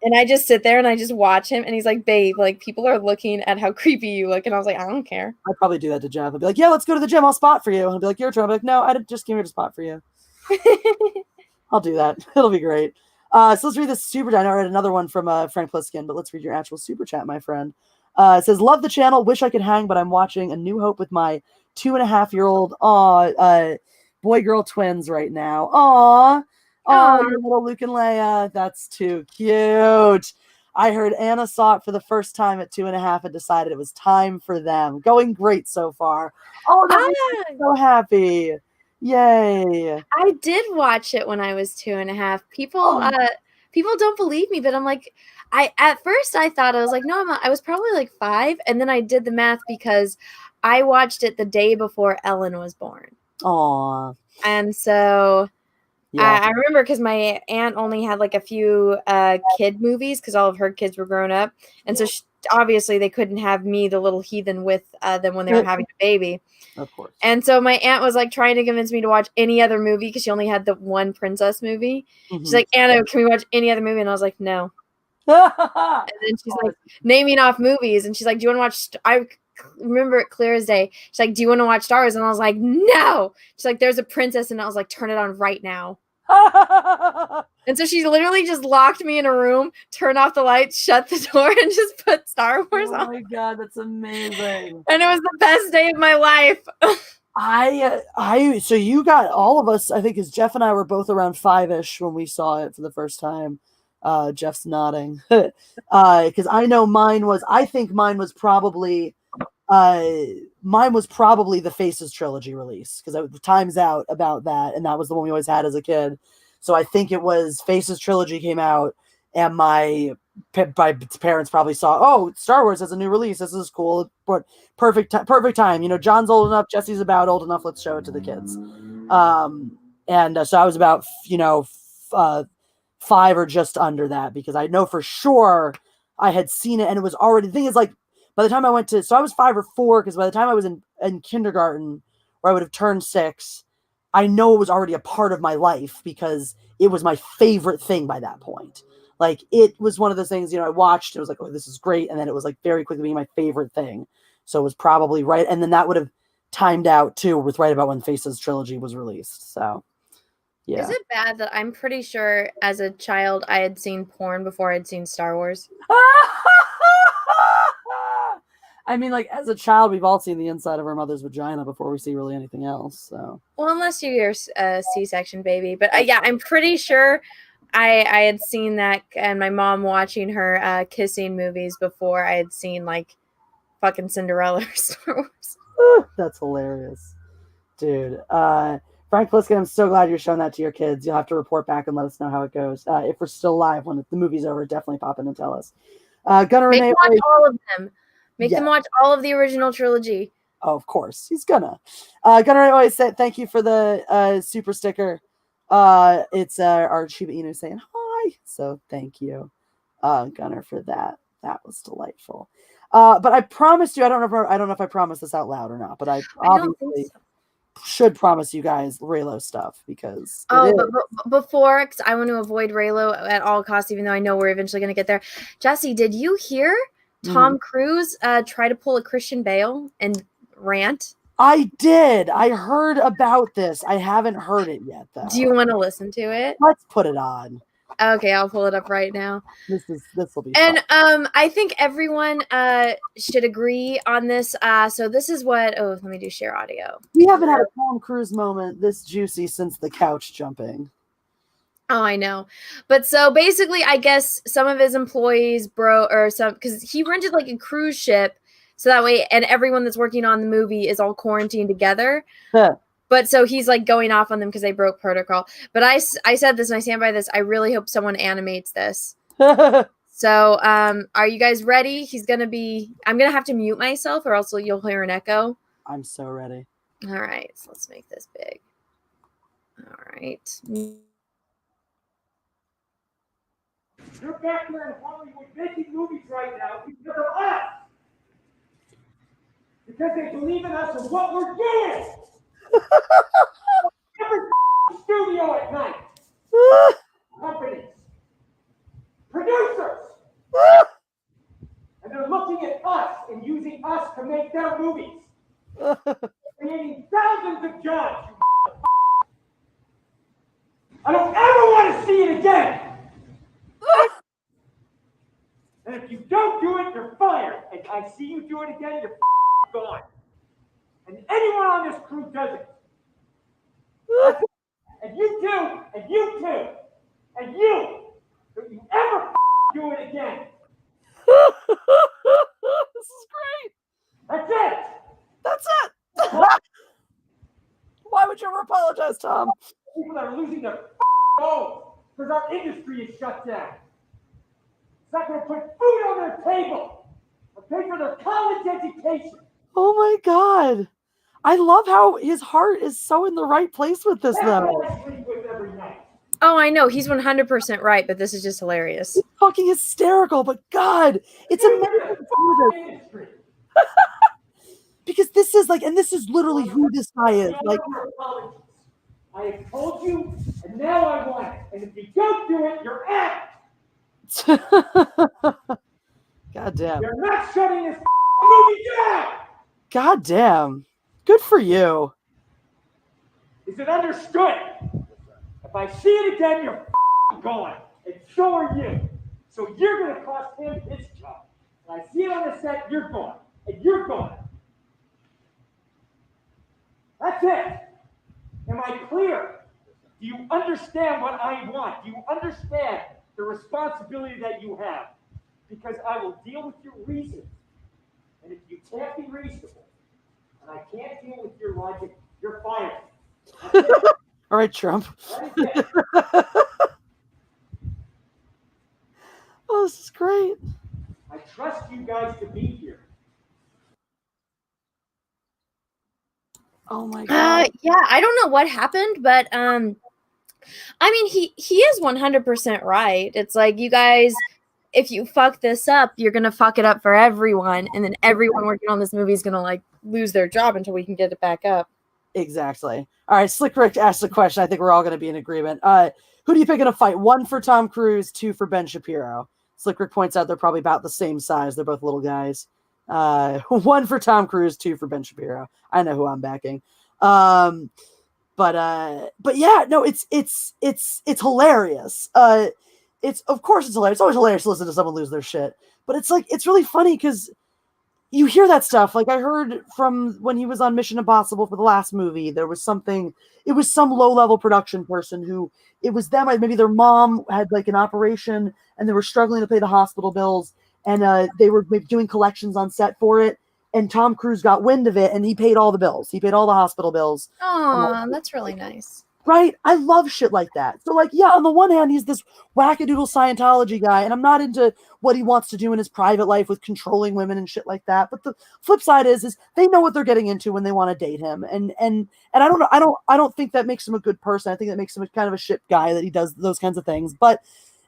And I just sit there and I just watch him, and he's like, babe, like, people are looking at how creepy you look. And I was like, I don't care. I'd probably do that to Jeff. I'd be like, yeah, let's go to the gym. I'll spot for you. And he'll be like, you're a I'll be like, no, I just came here to spot for you. I'll do that. It'll be great. So let's read this super chat. I read another one from Frank Pliskin, but let's read your actual super chat, my friend. It says, love the channel. Wish I could hang, but I'm watching A New Hope with my 2.5-year-old boy-girl twins right now. Your little Luke and Leia. That's too cute. I heard Anna saw it for the first time at 2.5 and decided it was time for them. Going great so far. Oh, that makes me so happy. Yay. I did watch it when I was 2.5. People don't believe me, but I'm like, at first I thought, I was like, no, I was probably like 5. And then I did the math because I watched it the day before Ellen was born. Aw. And so I remember because my aunt only had like a few kid movies because all of her kids were grown up. And so obviously they couldn't have me, the little heathen, with them when they were having a baby. Of course. And so my aunt was like trying to convince me to watch any other movie because she only had the one princess movie. Mm-hmm. She's like, Anna, can we watch any other movie? And I was like, no. And then she's like naming off movies. And she's like, do you want to watch? I remember it clear as day. She's like, do you want to watch Star Wars? And I was like, no. She's like, there's a princess. And I was like, turn it on right now. And so she literally just locked me in a room, turned off the lights, shut the door, and just put Star Wars on. Oh my God, that's amazing. And it was the best day of my life. So you got all of us, I think, as Jeff and I were both around 5-ish when we saw it for the first time. Jeff's nodding. Because I know I think mine was probably the Faces trilogy release, because Time's Out about that, and that was the one we always had as a kid. So I think it was Faces trilogy came out, and my parents probably saw, oh, Star Wars has a new release. This is cool. But perfect time. You know, John's old enough, Jesse's about old enough. Let's show it to the kids. And so I was about 5 or just under that, because I know for sure I had seen it, and it was already. The thing is, like, by the time I went to, so I was 5 or 4, because by the time I was in kindergarten, where I would have turned 6, I know it was already a part of my life, because it was my favorite thing by that point. Like, it was one of those things, I watched, it was like, oh, this is great. And then it was like very quickly being my favorite thing. So it was probably right. And then that would have timed out too, with right about when Faces trilogy was released. So, yeah. Is it bad that I'm pretty sure as a child I had seen porn before I'd seen Star Wars? I mean, like, as a child, we've all seen the inside of our mother's vagina before we see really anything else. So, well, unless you're a C-section baby, but yeah, I'm pretty sure I had seen that, and my mom watching her kissing movies before I had seen like fucking Cinderella or Star Wars. That's hilarious, dude. Frank Pliskin, I'm so glad you're showing that to your kids. You'll have to report back and let us know how it goes. If we're still live when the movie's over, definitely pop in and tell us. Gunnar Make Renee, them watch all of them. Make them watch all of the original trilogy. Oh, of course, he's gonna. Gunnar always said thank you for the super sticker. It's our Shiba Inu saying hi, so thank you, Gunnar, for that. That was delightful. But I promised you, I don't know if I promised this out loud or not, but I obviously should promise you guys Reylo stuff, because but before, because I want to avoid Reylo at all costs, even though I know we're eventually going to get there. Jesse, did you hear Tom Cruise try to pull a Christian Bale and rant? I did. I heard about this. I haven't heard it yet, though. Do you want to listen to it? Let's put it on. Okay, I'll pull it up right now. This will be fun. And I think everyone should agree on this. So this is what. Oh, let me do share audio. We haven't had a Tom Cruise moment this juicy since the couch jumping. Oh, I know. But so basically, I guess some of his employees because he rented like a cruise ship, so that way, and everyone that's working on the movie is all quarantined together. Huh. But so he's like going off on them because they broke protocol. But I said this and I stand by this. I really hope someone animates this. So are you guys ready? I'm going to have to mute myself, or else you'll hear an echo. I'm so ready. All right. So let's make this big. All right. You're back there in Hollywood making movies right now because of us. Because they believe in us and what we're doing. Every studio at night. Companies. Producers. And they're looking at us and using us to make their movies. Creating thousands of jobs. I don't ever want to see it again. And if you don't do it, you're fired. And I see you do it again, you're gone. And anyone on this crew does it. And you too, and you too, and you. Don't you ever do it again. This is great. That's it. That's it. Why would you ever apologize, Tom? People that are losing their homes because our industry is shut down. It's not going to put food on their table or pay for their college education. Oh my God. I love how his heart is so in the right place with this, though. That's what I sleep with every night. Oh, I know. He's 100% right, but this is just hilarious. It's fucking hysterical, but God, it's amazing to do this. Because this is like, and this is literally who this guy is. Like, I have told you, and now I want it. And if you don't do it, you're out. God damn. You're not shutting this movie down. God damn. Good for you. Is it understood? If I see it again, you're gone. And so are you. So you're going to cost him his job. When I see it on the set, you're gone. And you're gone. That's it. Am I clear? Do you understand what I want? Do you understand the responsibility that you have? Because I will deal with your reasons. And if you can't be reasonable, and I can't deal with your logic, you're fired. All right, Trump. That is it. Oh, this is great. I trust you guys to be here. Oh my god. Yeah, I don't know what happened, but I mean, he is 100% right. It's like, you guys, if you fuck this up, you're gonna fuck it up for everyone, and then everyone working on this movie is gonna like lose their job until we can get it back up. Exactly. All right, Slick Rick asked the question. I think we're all going to be in agreement. Who do you pick in a fight? 1 for Tom Cruise, 2 for Ben Shapiro. Slick Rick points out they're probably about the same size. They're both little guys. 1 for Tom Cruise, 2 for Ben Shapiro. I know who I'm backing. But yeah, no, it's hilarious. Of course it's hilarious. It's always hilarious to listen to someone lose their shit. But it's like, it's really funny because you hear that stuff. Like, I heard from when he was on Mission Impossible for the last movie, there was something, it was some low-level production person who, it was them, maybe their mom had like an operation and they were struggling to pay the hospital bills, and they were doing collections on set for it, and Tom Cruise got wind of it and he paid all the bills. He paid all the hospital bills. Oh, that's really nice. Right? I love shit like that. So, like, yeah, on the one hand, he's this wackadoodle Scientology guy, and I'm not into what he wants to do in his private life with controlling women and shit like that. But the flip side is they know what they're getting into when they want to date him. And I don't know, I don't think that makes him a good person. I think that makes him a kind of a shit guy that he does those kinds of things. But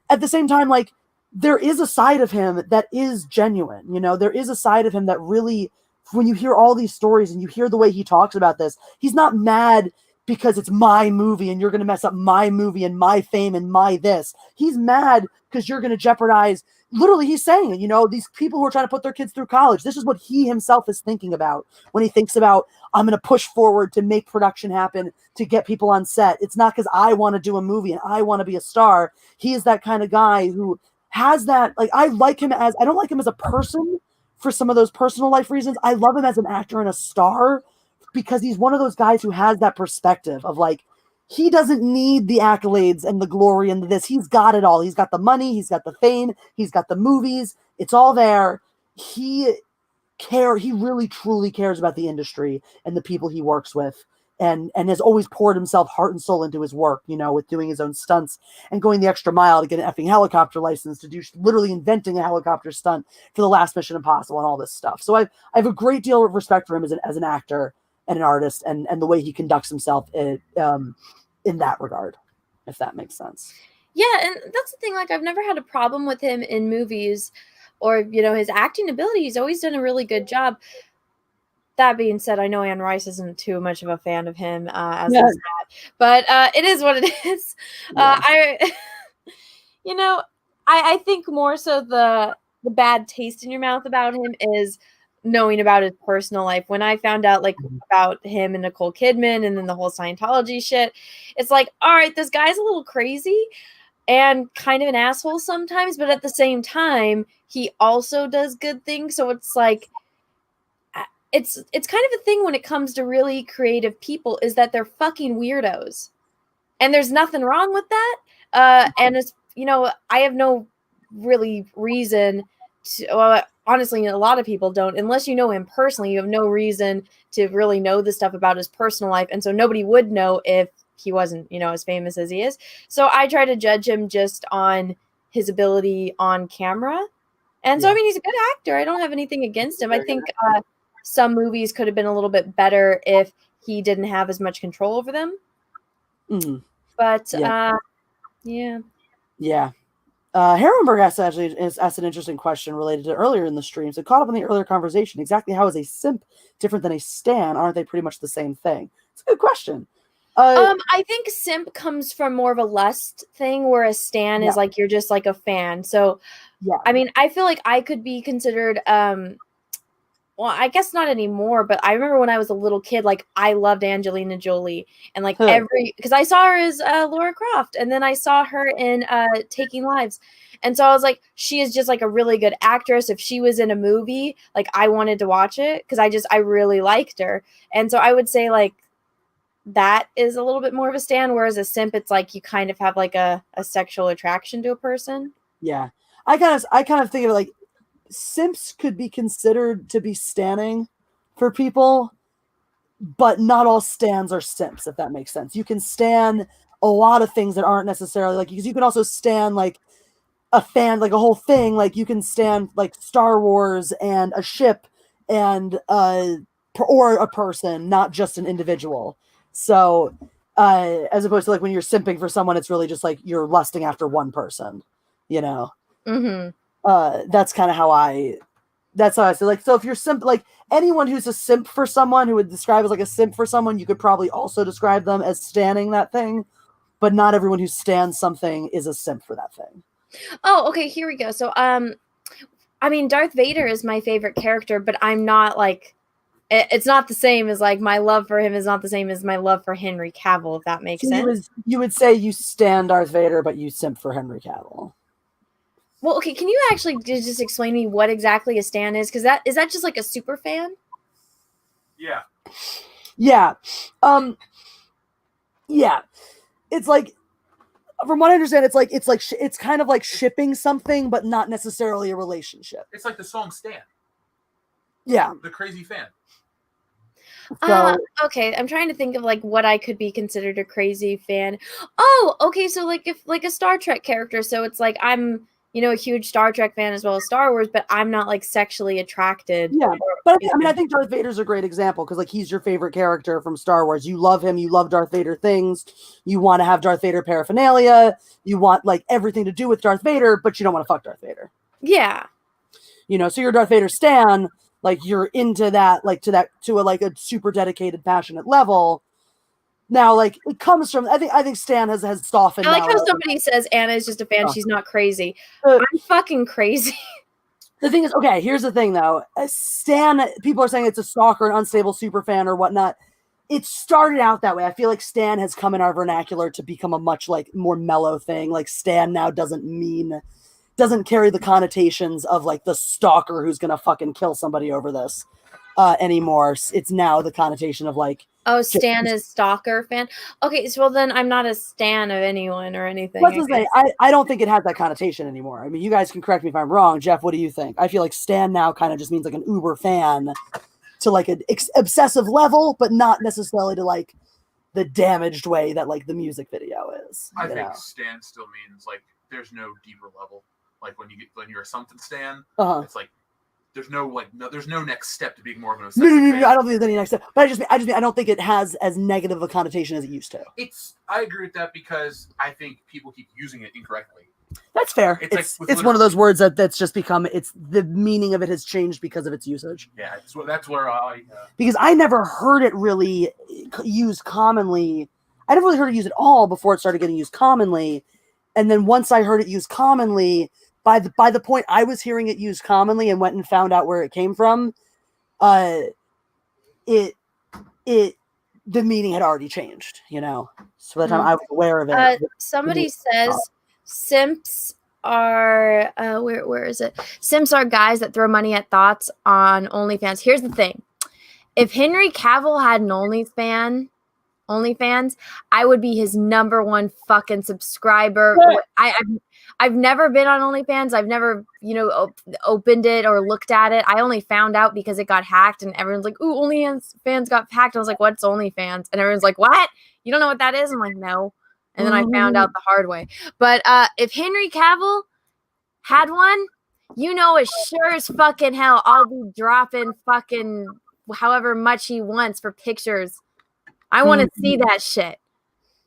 at the same time, like, there is a side of him that is genuine. You know, there is a side of him that really, when you hear all these stories and you hear the way he talks about this, he's not mad because it's my movie and you're going to mess up my movie and my fame and my this. He's mad because you're going to jeopardize, literally he's saying it, you know, these people who are trying to put their kids through college. This is what he himself is thinking about when he thinks about, I'm going to push forward to make production happen, to get people on set. It's not because I want to do a movie and I want to be a star. He is that kind of guy who has that, like, I don't like him as a person for some of those personal life reasons. I love him as an actor and a star, because he's one of those guys who has that perspective of like, he doesn't need the accolades and the glory and this. He's got it all. He's got the money. He's got the fame. He's got the movies. It's all there. He really truly cares about the industry and the people he works with, and has always poured himself heart and soul into his work, you know, with doing his own stunts and going the extra mile to get an effing helicopter license, to do literally inventing a helicopter stunt for the last Mission Impossible and all this stuff. So I have a great deal of respect for him as an actor and an artist, and the way he conducts himself in that regard, if that makes sense. Yeah, and that's the thing. Like, I've never had a problem with him in movies, or, you know, his acting ability. He's always done a really good job. That being said, I know Anne Rice isn't too much of a fan of him as his dad, but it is what it is. Yeah. I think more so the bad taste in your mouth about him is knowing about his personal life. When I found out like about him and Nicole Kidman and then the whole Scientology shit, it's like, all right, this guy's a little crazy and kind of an asshole sometimes, but at the same time, he also does good things. So it's like, it's kind of a thing when it comes to really creative people, is that they're fucking weirdos, and there's nothing wrong with that. And it's, you know, I have no really reason to, honestly, a lot of people don't, unless you know him personally, you have no reason to really know the stuff about his personal life. And so nobody would know if he wasn't, you know, as famous as he is. So I try to judge him just on his ability on camera. And so, I mean, he's a good actor. I don't have anything against him. I think some movies could have been a little bit better if he didn't have as much control over them. Mm-hmm. But yeah. Herrenberg asked an interesting question related to earlier in the stream. So, caught up in the earlier conversation, exactly how is a simp different than a stan? Aren't they pretty much the same thing? It's a good question. I think simp comes from more of a lust thing, where a stan is like, you're just like a fan. So, I mean, I feel like I could be considered, well, I guess not anymore, but I remember when I was a little kid, like, I loved Angelina Jolie, and like because I saw her as Laura Croft, and then I saw her in Taking Lives. And so I was like, she is just like a really good actress. If she was in a movie, like, I wanted to watch it because I really liked her. And so I would say, like, that is a little bit more of a stan, whereas a simp, it's like you kind of have like a sexual attraction to a person. Yeah. I kind of think of it like simps could be considered to be standing for people, but not all stans are simps, if that makes sense. You can stan a lot of things that aren't necessarily like, because you can also stan like a fan, like a whole thing. Like you can stan like Star Wars and a ship and or a person, not just an individual. So as opposed to like when you're simping for someone, it's really just like you're lusting after one person, you know. That's kind of how I say, like, so if you're simp, like anyone who's a simp for someone, who would describe as like a simp for someone, you could probably also describe them as standing that thing, but not everyone who stands something is a simp for that thing. Oh, okay, here we go. So I mean, Darth Vader is my favorite character, but I'm not like, it's not the same as like my love for him is not the same as my love for Henry Cavill, if that makes sense. You would say you stand Darth Vader, but you simp for Henry Cavill. Well, okay, can you actually just explain to me what exactly a stan is? Because is that just like a super fan? Yeah. Yeah. Yeah. It's like, from what I understand, it's kind of like shipping something, but not necessarily a relationship. It's like the song Stan. Yeah. The crazy fan. So, okay, I'm trying to think of like what I could be considered a crazy fan. Oh, okay, so like if like a Star Trek character, so it's like I'm, you know, a huge Star Trek fan as well as Star Wars, but I'm not like sexually attracted. Yeah, but I mean, I think Darth Vader's a great example because like he's your favorite character from Star Wars. You love him. You love Darth Vader things. You want to have Darth Vader paraphernalia. You want like everything to do with Darth Vader, but you don't want to fuck Darth Vader. Yeah. You know, so you're Darth Vader stan. Like you're into that, like to a super dedicated, passionate level. Now, like it comes from, I think Stan has softened. I like how somebody says Anna is just a fan. She's not crazy. I'm fucking crazy. The thing is, okay, here's the thing though. Stan, people are saying it's a stalker, an unstable super fan or whatnot. It started out that way. I feel like Stan has come in our vernacular to become a much like more mellow thing. Like Stan now doesn't carry the connotations of like the stalker who's gonna fucking kill somebody over this anymore. It's now the connotation of like, oh, Stan is stalker fan. Okay, so well then I'm not a stan of anyone or anything. I don't think it has that connotation anymore. I mean, you guys can correct me if I'm wrong. Jeff, what do you think? I feel like stan now kind of just means like an uber fan to like an obsessive level, but not necessarily to like the damaged way that like the music video is. I think stan still means like there's no deeper level. Like when you're a something stan, it's like there's no next step to being more of an obsessive fan. No, I don't think there's any next step. But I don't think it has as negative a connotation as it used to. I agree with that because I think people keep using it incorrectly. That's fair. It's one of those words that's just become, it's the meaning of it has changed because of its usage. Yeah, that's where I because I never heard it really used commonly. I never really heard it used at all before it started getting used commonly. And then once I heard it used commonly, by the point I was hearing it used commonly and went and found out where it came from, the meaning had already changed, you know. So by the time I was aware of it. Somebody says simps are where is it? Simps are guys that throw money at thoughts on OnlyFans. Here's the thing. If Henry Cavill had an OnlyFans, I would be his number one fucking subscriber. I've never been on OnlyFans. I've never, opened it or looked at it. I only found out because it got hacked and everyone's like, ooh, OnlyFans got hacked. I was like, what's OnlyFans? And everyone's like, what? You don't know what that is? I'm like, no. And then I found out the hard way. But if Henry Cavill had one, as sure as fucking hell, I'll be dropping fucking however much he wants for pictures. I want to see that shit.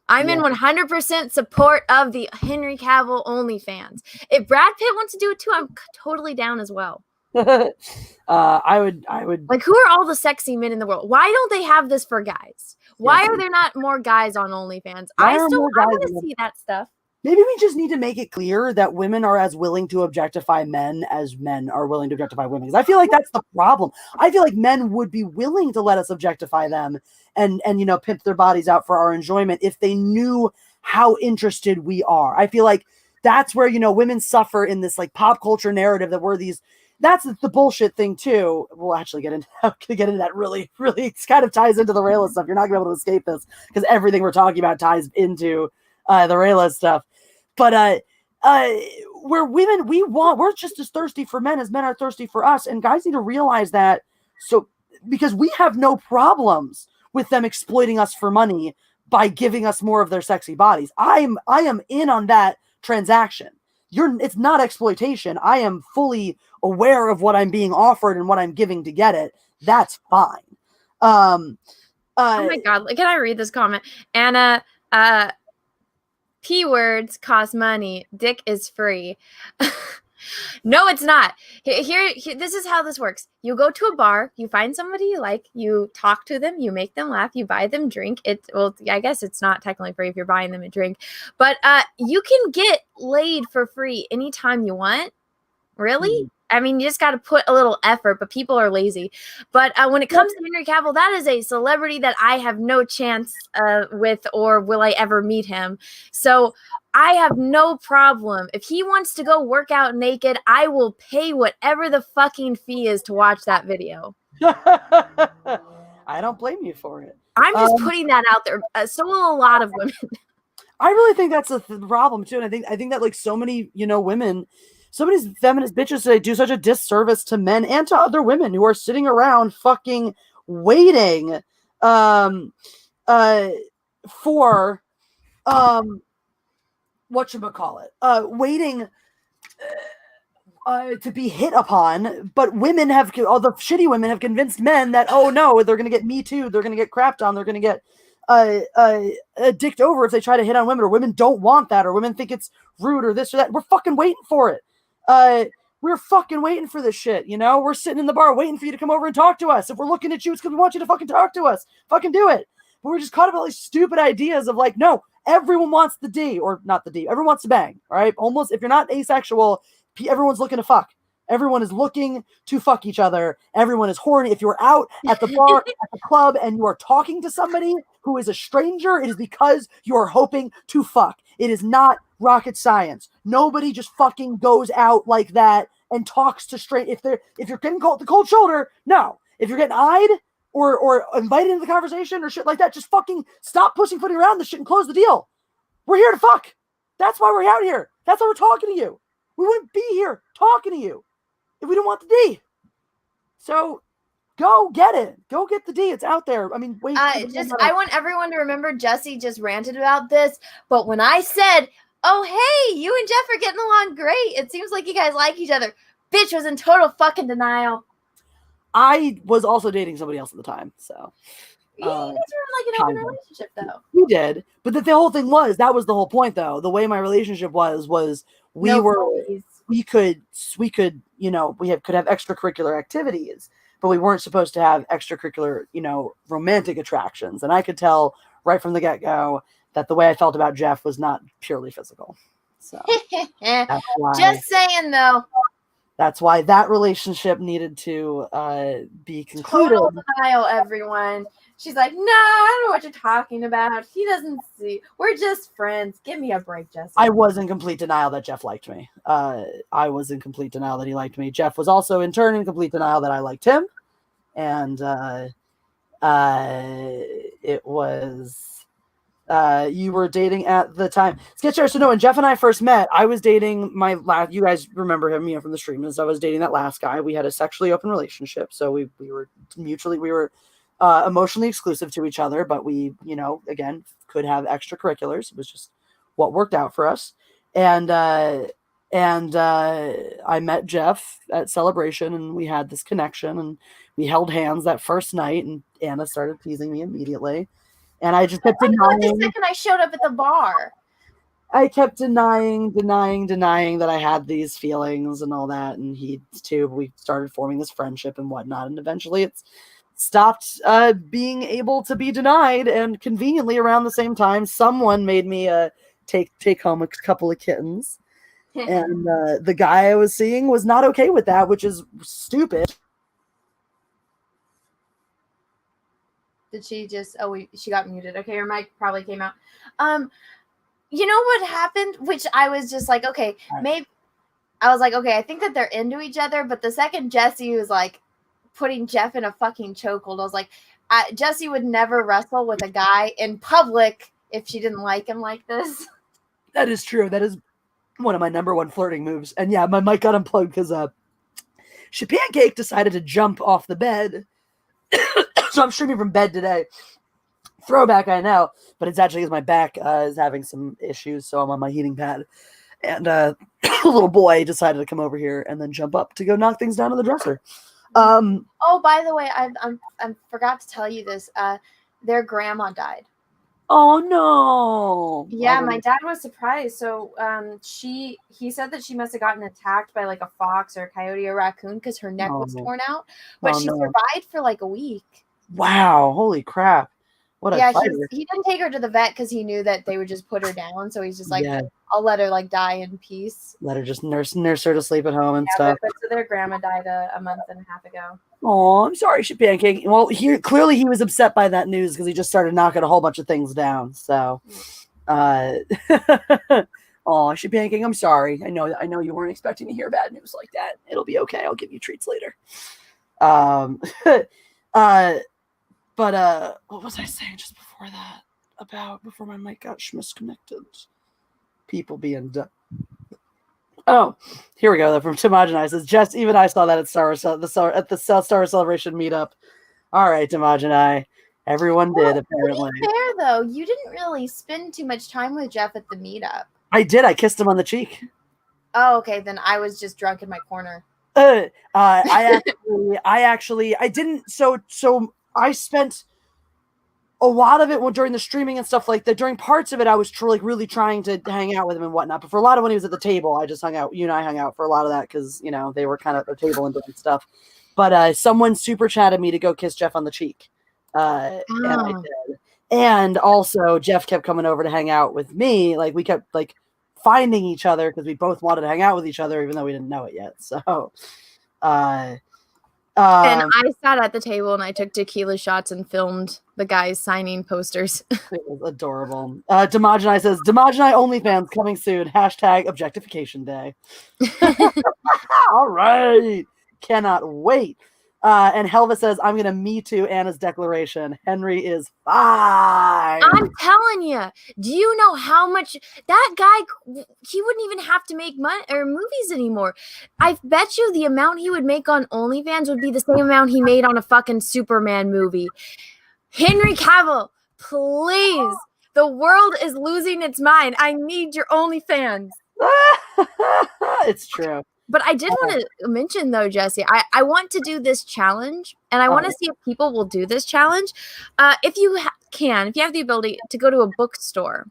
I'm in 100% support of the Henry Cavill OnlyFans. If Brad Pitt wants to do it too, I'm totally down as well. I would like, who are all the sexy men in the world? Why don't they have this for guys? Why are there not more guys on OnlyFans? I want to see that stuff. Maybe we just need to make it clear that women are as willing to objectify men as men are willing to objectify women. Because I feel like that's the problem. I feel like men would be willing to let us objectify them and pimp their bodies out for our enjoyment if they knew how interested we are. I feel like that's where, women suffer in this like pop culture narrative that we're these that's the bullshit thing too. We'll actually get into that really, really. It kind of ties into the Reylo stuff. You're not gonna be able to escape this because everything we're talking about ties into the Reylo stuff. But where women, we're just as thirsty for men as men are thirsty for us, and guys need to realize that. So because we have no problems with them exploiting us for money by giving us more of their sexy bodies. I am in on that transaction. It's not exploitation. I am fully aware of what I'm being offered and what I'm giving to get it. That's fine. Oh my God. Can I read this comment? Anna, P words cost money. Dick is free. No, it's not. Here, this is how this works. You go to a bar, you find somebody you like, you talk to them, you make them laugh, you buy them drink. Well, I guess it's not technically free if you're buying them a drink, but you can get laid for free anytime you want. Really? I mean, you just got to put a little effort, but people are lazy. But when it comes to Henry Cavill, that is a celebrity that I have no chance with, or will I ever meet him. So I have no problem. If he wants to go work out naked, I will pay whatever the fucking fee is to watch that video. I don't blame you for it. I'm just putting that out there. So will a lot of women. I really think that's the problem too. And I think that like so many, women, so many feminist bitches, they do such a disservice to men and to other women who are sitting around fucking waiting for waiting to be hit upon, but all the shitty women have convinced men that, oh no, they're gonna get Me Too, they're gonna get crapped on, they're gonna get dicked over if they try to hit on women, or women don't want that, or women think it's rude, or this or that. We're fucking waiting for it. We're fucking waiting for this shit, We're sitting in the bar waiting for you to come over and talk to us. If we're looking at you, it's because we want you to fucking talk to us. Fucking do it. But we're just caught up in all these stupid ideas of like, no, everyone wants the D, or not the D. Everyone wants to bang, all right? Almost, if you're not asexual, everyone's looking to fuck. Everyone is looking to fuck each other. Everyone is horny. If you're out at the bar, at the club, and you are talking to somebody who is a stranger, it is because you are hoping to fuck. It is not rocket science. Nobody just fucking goes out like that and talks to straight. If you're getting the cold shoulder, no. If you're getting eyed or invited into the conversation or shit like that, just fucking stop pussyfooting around this shit and close the deal. We're here to fuck. That's why we're out here. That's why we're talking to you. We wouldn't be here talking to you if we didn't want the D. So go get it. Go get the D. It's out there. I mean, wait. I want everyone to remember Jesse just ranted about this, but when I said, oh, hey, you and Jeff are getting along great, it seems like you guys like each other, bitch was in total fucking denial. I was also dating somebody else at the time, so. You guys were in like an open relationship, though. We did, but the whole thing was, that was the whole point, though. The way my relationship was we could have extracurricular activities, but we weren't supposed to have extracurricular, romantic attractions. And I could tell right from the get-go that the way I felt about Jeff was not purely physical. So that's why, just saying, though. That's why that relationship needed to be concluded. Total denial, everyone. She's like, no, I don't know what you're talking about. He doesn't see. We're just friends. Give me a break, Jesse. I was in complete denial that Jeff liked me. I was in complete denial that he liked me. Jeff was also, in turn, in complete denial that I liked him. And it was... you were dating at the time. Sketcher. So no, when Jeff and I first met, I was dating my last, you guys remember him, from the stream. And so I was dating that last guy. We had a sexually open relationship. So we were emotionally exclusive to each other, but we, again, could have extracurriculars. It was just what worked out for us. And I met Jeff at Celebration, and we had this connection, and we held hands that first night, and Anna started teasing me immediately. And I just kept denying. The second I showed up at the bar, I kept denying that I had these feelings and all that. And he too. We started forming this friendship and whatnot. And eventually, it's stopped being able to be denied. And conveniently, around the same time, someone made me take home a couple of kittens. And the guy I was seeing was not okay with that, which is stupid. Did she just, she got muted. Okay, her mic probably came out. You know what happened? Which I was just like, okay, maybe I was like, okay, I think that they're into each other. But the second Jesse was like putting Jeff in a fucking chokehold, I was like, Jesse would never wrestle with a guy in public if she didn't like him like this. That is true. That is one of my number one flirting moves. And yeah, my mic got unplugged because Pancake decided to jump off the bed. So I'm streaming from bed today. Throwback, I know, but it's actually because my back is having some issues, so I'm on my heating pad. And a little boy decided to come over here and then jump up to go knock things down on the dresser. Oh, by the way, I forgot to tell you this. Their grandma died. Oh no! Yeah, my dad was surprised. So he said that she must have gotten attacked by like a fox or a coyote or a raccoon because her neck was torn out, but she survived for like a week. Wow! Holy crap! What a fighter! He didn't take her to the vet because he knew that they would just put her down. So he's just like, I'll let her like die in peace. Let her just nurse her to sleep at home and stuff. But so their grandma died a month and a half ago. Oh, I'm sorry, Pancake. Well, clearly he was upset by that news because he just started knocking a whole bunch of things down. So, oh, Pancake, I'm sorry. I know you weren't expecting to hear bad news like that. It'll be okay. I'll give you treats later. But what was I saying just before that? Before my mic got misconnected? People being dumb. Oh, here we go. From Timajani says, Jess, even I saw that at the South Star Celebration meetup. All right, Timajani. Everyone did, apparently. To be fair, though, you didn't really spend too much time with Jeff at the meetup. I did. I kissed him on the cheek. Oh, okay. Then I was just drunk in my corner. I didn't. So I spent a lot of it during the streaming and stuff like that. During parts of it, I was really trying to hang out with him and whatnot. But for a lot of when he was at the table, I just hung out. You and I hung out for a lot of that because, they were kind of at the table and different stuff. But someone super chatted me to go kiss Jeff on the cheek. And I did. And also, Jeff kept coming over to hang out with me. Like, we kept, finding each other because we both wanted to hang out with each other, even though we didn't know it yet. So, and I sat at the table and I took tequila shots and filmed the guys signing posters. It was adorable. Demajani says, Demajani OnlyFans coming soon. # objectification day. All right. Cannot wait. And Helva says, I'm going to Me Too Anna's declaration. Henry is fine. I'm telling you. Do you know how much that guy, he wouldn't even have to make money or movies anymore. I bet you the amount he would make on OnlyFans would be the same amount he made on a fucking Superman movie. Henry Cavill, please. The world is losing its mind. I need your OnlyFans. It's true. But I did want to mention, though, Jesse, I want to do this challenge, and I want to see if people will do this challenge. If you if you have the ability to go to a bookstore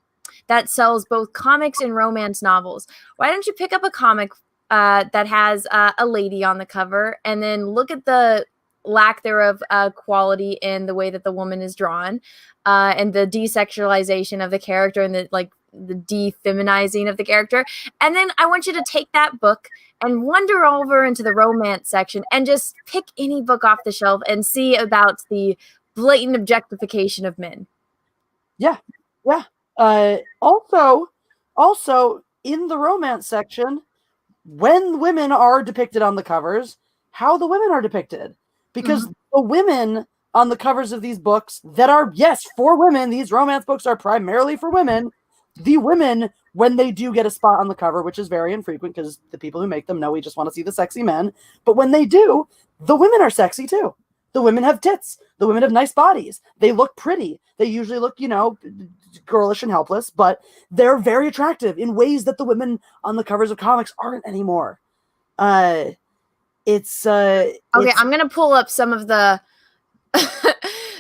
that sells both comics and romance novels, why don't you pick up a comic that has a lady on the cover and then look at the lack thereof quality in the way that the woman is drawn and the desexualization of the character and the defeminizing of the character. And then I want you to take that book and wander over into the romance section and just pick any book off the shelf and see about the blatant objectification of men. Yeah. Also in the romance section, when women are depicted on the covers, how the women are depicted. Because the women on the covers of these books that are, yes, for women, these romance books are primarily for women. The women, when they do get a spot on the cover, which is very infrequent because the people who make them know we just want to see the sexy men. But when they do, the women are sexy too. The women have tits. The women have nice bodies. They look pretty. They usually look, girlish and helpless, but they're very attractive in ways that the women on the covers of comics aren't anymore. I'm going to pull up some of the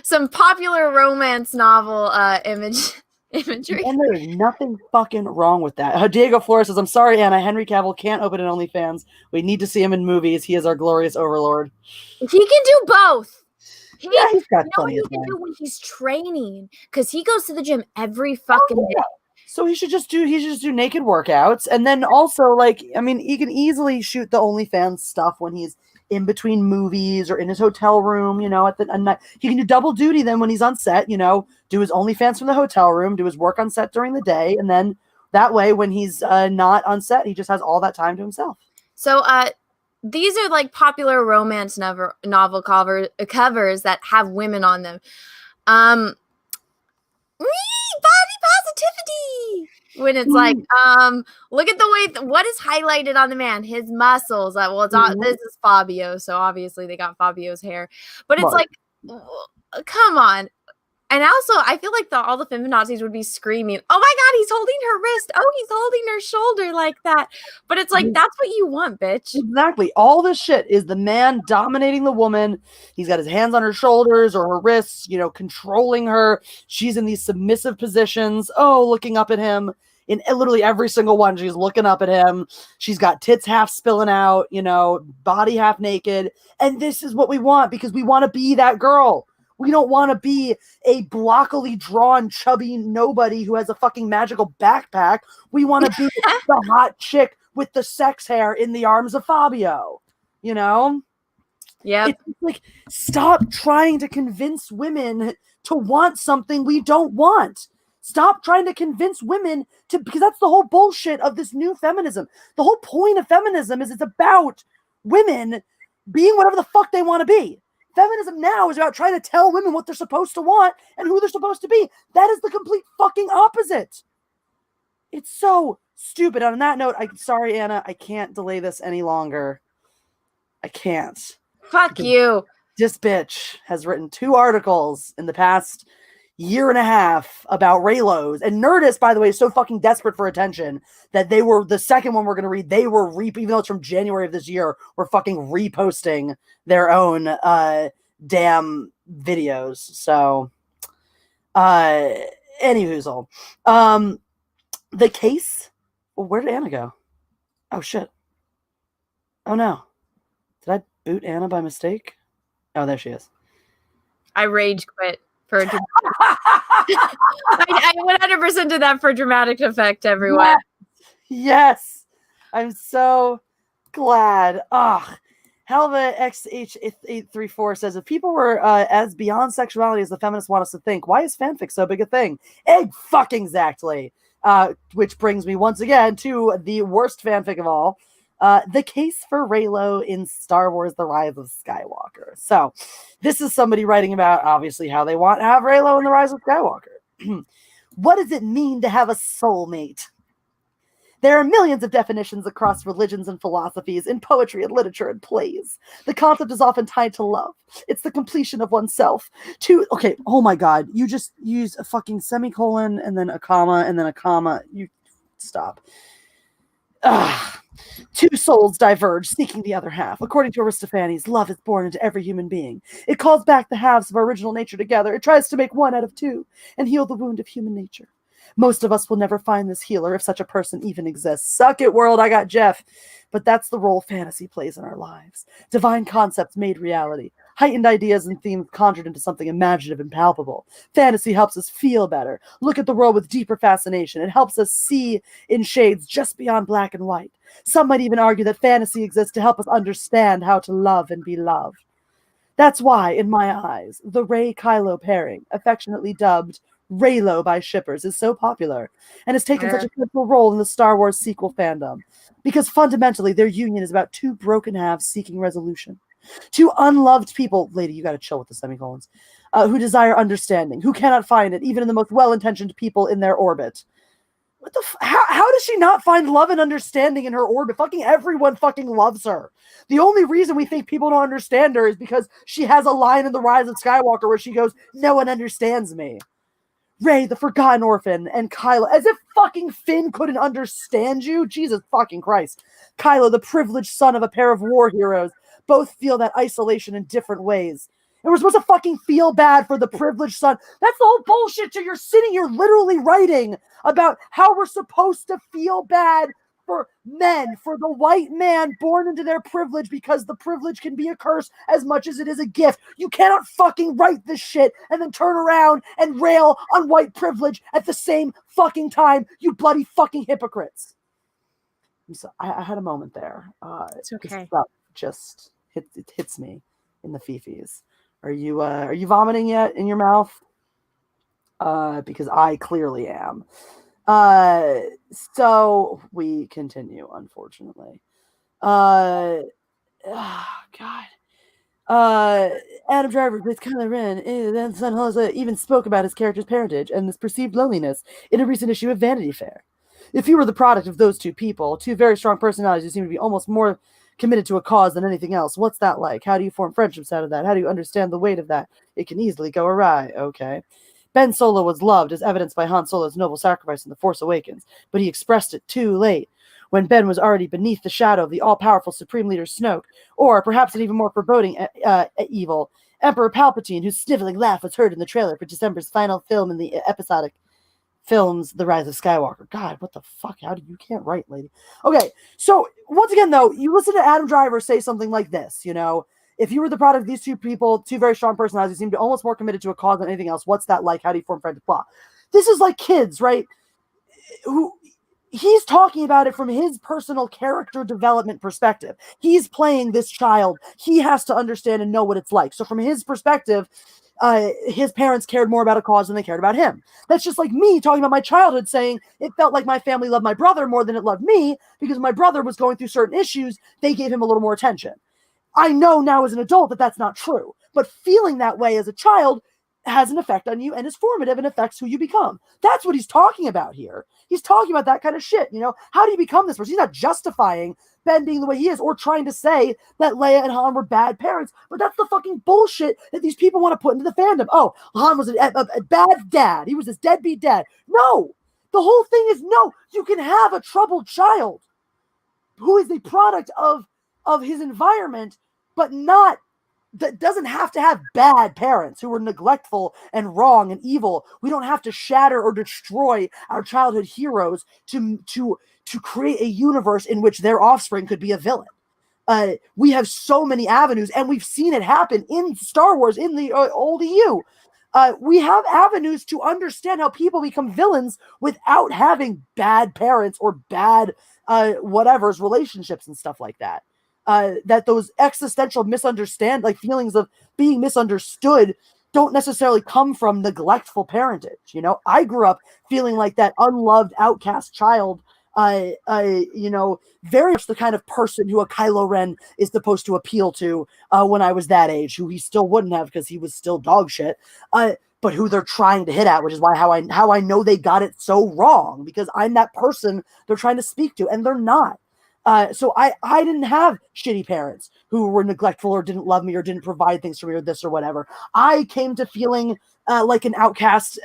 some popular romance novel imagery. And there is nothing fucking wrong with that. Diego Flores says, I'm sorry, Anna. Henry Cavill can't open an OnlyFans. We need to see him in movies. He is our glorious overlord. He can do both. He's got plenty of time. He can do when he's training because he goes to the gym every fucking day. So he should just do naked workouts. And then also, he can easily shoot the OnlyFans stuff when he's in between movies or in his hotel room, at night. He can do double duty then when he's on set, do his OnlyFans from the hotel room, do his work on set during the day. And then that way, when he's not on set, he just has all that time to himself. So these are like popular romance novel covers that have women on them. Body positivity. When it's like, look at the way what is highlighted on the man, his muscles. Well, it's this is Fabio, so obviously they got Fabio's hair, but it's like, come on. And also, I feel like all the feminazis would be screaming, "Oh my God, he's holding her wrist! Oh, he's holding her shoulder like that!" But it's like that's what you want, bitch. Exactly. All this shit is the man dominating the woman. He's got his hands on her shoulders or her wrists, you know, controlling her. She's in these submissive positions. Oh, looking up at him. In literally every single one, she's looking up at him. She's got tits half spilling out, you know, body half naked. And this is what we want because we want to be that girl. We don't want to be a blockily drawn, chubby nobody who has a fucking magical backpack. We want to be the hot chick with the sex hair in the arms of Fabio. You know? Yeah. It's like, stop trying to convince women to want something we don't want. Stop trying to convince women to, because that's the whole bullshit of this new feminism. The whole point of feminism is it's about women being whatever the fuck they want to be. Feminism now is about trying to tell women what they're supposed to want and who they're supposed to be. That is the complete fucking opposite. It's so stupid. On that note, sorry, Anna, I can't delay this any longer. I can't. Fuck you. This bitch has written 2 articles in the past year and a half about Reylos. And Nerdist, by the way, is so fucking desperate for attention that they were, the second one we're going to read, they were, even though it's from January of this year, we're fucking reposting their own damn videos. So, anyhoozle. The case, well, where did Anna go? Oh, shit. Oh, no. Did I boot Anna by mistake? Oh, there she is. I rage quit. For I 100% did that for dramatic effect, everyone. Yes. I'm so glad. Helva XH834 says, if people were as beyond sexuality as the feminists want us to think, why is fanfic so big a thing? Fucking exactly. Which brings me once again to the worst fanfic of all. The case for Reylo in Star Wars The Rise of Skywalker. So this is somebody writing about, obviously, how they want to have Reylo in The Rise of Skywalker. What does it mean to have a soulmate? There are millions of definitions across religions and philosophies, in poetry and literature and plays. The concept is often tied to love. It's the completion of oneself. Okay, oh my God. You just use a fucking semicolon and then a comma and then a comma. You stop. Two souls diverge, seeking the other half. According to Aristophanes, love is born into every human being. It calls back the halves of our original nature together. It tries to make one out of two and heal the wound of human nature. Most of us will never find this healer if such a person even exists. Suck it, world, I got Jeff. But that's the role fantasy plays in our lives. Divine concepts made reality. Heightened ideas and themes conjured into something imaginative and palpable. Fantasy helps us feel better, look at the world with deeper fascination. It helps us see in shades just beyond black and white. Some might even argue that fantasy exists to help us understand how to love and be loved. That's why, in my eyes, the Rey-Kylo pairing, affectionately dubbed Reylo by shippers, is so popular and has taken such a critical role in the Star Wars sequel fandom. Because fundamentally, their union is about two broken halves seeking resolution. Two unloved people, lady, you got to chill with the semicolons, who desire understanding, who cannot find it, even in the most well-intentioned people in their orbit. What the how does she not find love and understanding in her orbit? Fucking everyone fucking loves her. The only reason we think people don't understand her is because she has a line in The Rise of Skywalker where she goes, "No one understands me." Rey, the forgotten orphan, and Kylo, as if fucking Finn couldn't understand you. Jesus fucking Christ. Kylo, the privileged son of a pair of war heroes, both feel that isolation in different ways. And we're supposed to fucking feel bad for the privileged son. That's the whole bullshit. So you're sitting here literally writing about how we're supposed to feel bad for men, for the white man born into their privilege, because the privilege can be a curse as much as it is a gift. You cannot fucking write this shit and then turn around and rail on white privilege at the same fucking time, you bloody fucking hypocrites. So I had a moment there. It's okay. Just hits me in the fifis. Are you vomiting yet in your mouth? Because I clearly am. So we continue, unfortunately. God. Adam Driver plays Kylo Ren, and Son Jose even spoke about his character's parentage and this perceived loneliness in a recent issue of Vanity Fair. If you were the product of those two people, two very strong personalities who seem to be almost more committed to a cause than anything else, what's that like? How do you form friendships out of that? How do you understand the weight of that? It can easily go awry. Okay. Ben Solo was loved, as evidenced by Han Solo's noble sacrifice in The Force Awakens, but he expressed it too late, when Ben was already beneath the shadow of the all-powerful Supreme Leader Snoke, or perhaps an even more foreboding evil, Emperor Palpatine, whose sniveling laugh was heard in the trailer for December's final film in the episodic films, The Rise of Skywalker. God, what the fuck? You can't write, lady. Okay, so once again, though, you listen to Adam Driver say something like this, if you were the product of these two people, two very strong personalities who seem to be almost more committed to a cause than anything else, what's that like? How do you form friendships? Blah. This is like kids, right? He's talking about it from his personal character development perspective. He's playing this child. He has to understand and know what it's like. So from his perspective, his parents cared more about a cause than they cared about him. That's just like me talking about my childhood, saying it felt like my family loved my brother more than it loved me because my brother was going through certain issues. They gave him a little more attention. I know now as an adult that that's not true, but feeling that way as a child has an effect on you and is formative and affects who you become. That's what he's talking about here. He's talking about that kind of shit, How do you become this person? He's not justifying Ben being the way he is or trying to say that Leia and Han were bad parents, but that's the fucking bullshit that these people want to put into the fandom. Oh, Han was a bad dad. He was this deadbeat dad. No, the whole thing is no, you can have a troubled child who is the product of his environment, but that doesn't have to have bad parents who were neglectful and wrong and evil. We don't have to shatter or destroy our childhood heroes to create a universe in which their offspring could be a villain. We have so many avenues, and we've seen it happen in Star Wars, in the old EU. We have avenues to understand how people become villains without having bad parents or bad relationships and stuff like that. That those existential feelings of being misunderstood don't necessarily come from neglectful parentage. I grew up feeling like that unloved outcast child, very much the kind of person who a Kylo Ren is supposed to appeal to when I was that age, who he still wouldn't have because he was still dog shit, but who they're trying to hit at, which is why how I know they got it so wrong, because I'm that person they're trying to speak to, and they're not. So I didn't have shitty parents who were neglectful or didn't love me or didn't provide things for me or this or whatever. I came to feeling like an outcast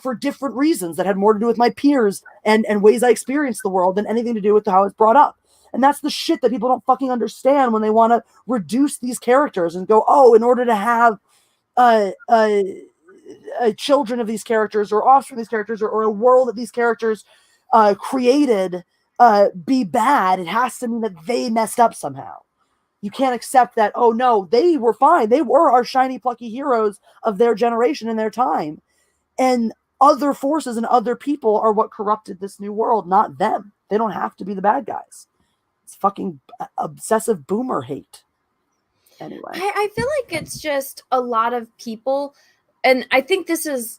for different reasons that had more to do with my peers and ways I experienced the world than anything to do with how I was brought up. And that's the shit that people don't fucking understand when they want to reduce these characters and go, oh, in order to have children of these characters or offspring of these characters or a world that these characters created be bad, it has to mean that they messed up somehow. You can't accept that, oh no, they were fine. They were our shiny, plucky heroes of their generation and their time. And other forces and other people are what corrupted this new world, not them. They don't have to be the bad guys. It's fucking obsessive boomer hate. Anyway. I feel like it's just a lot of people, and I think this is...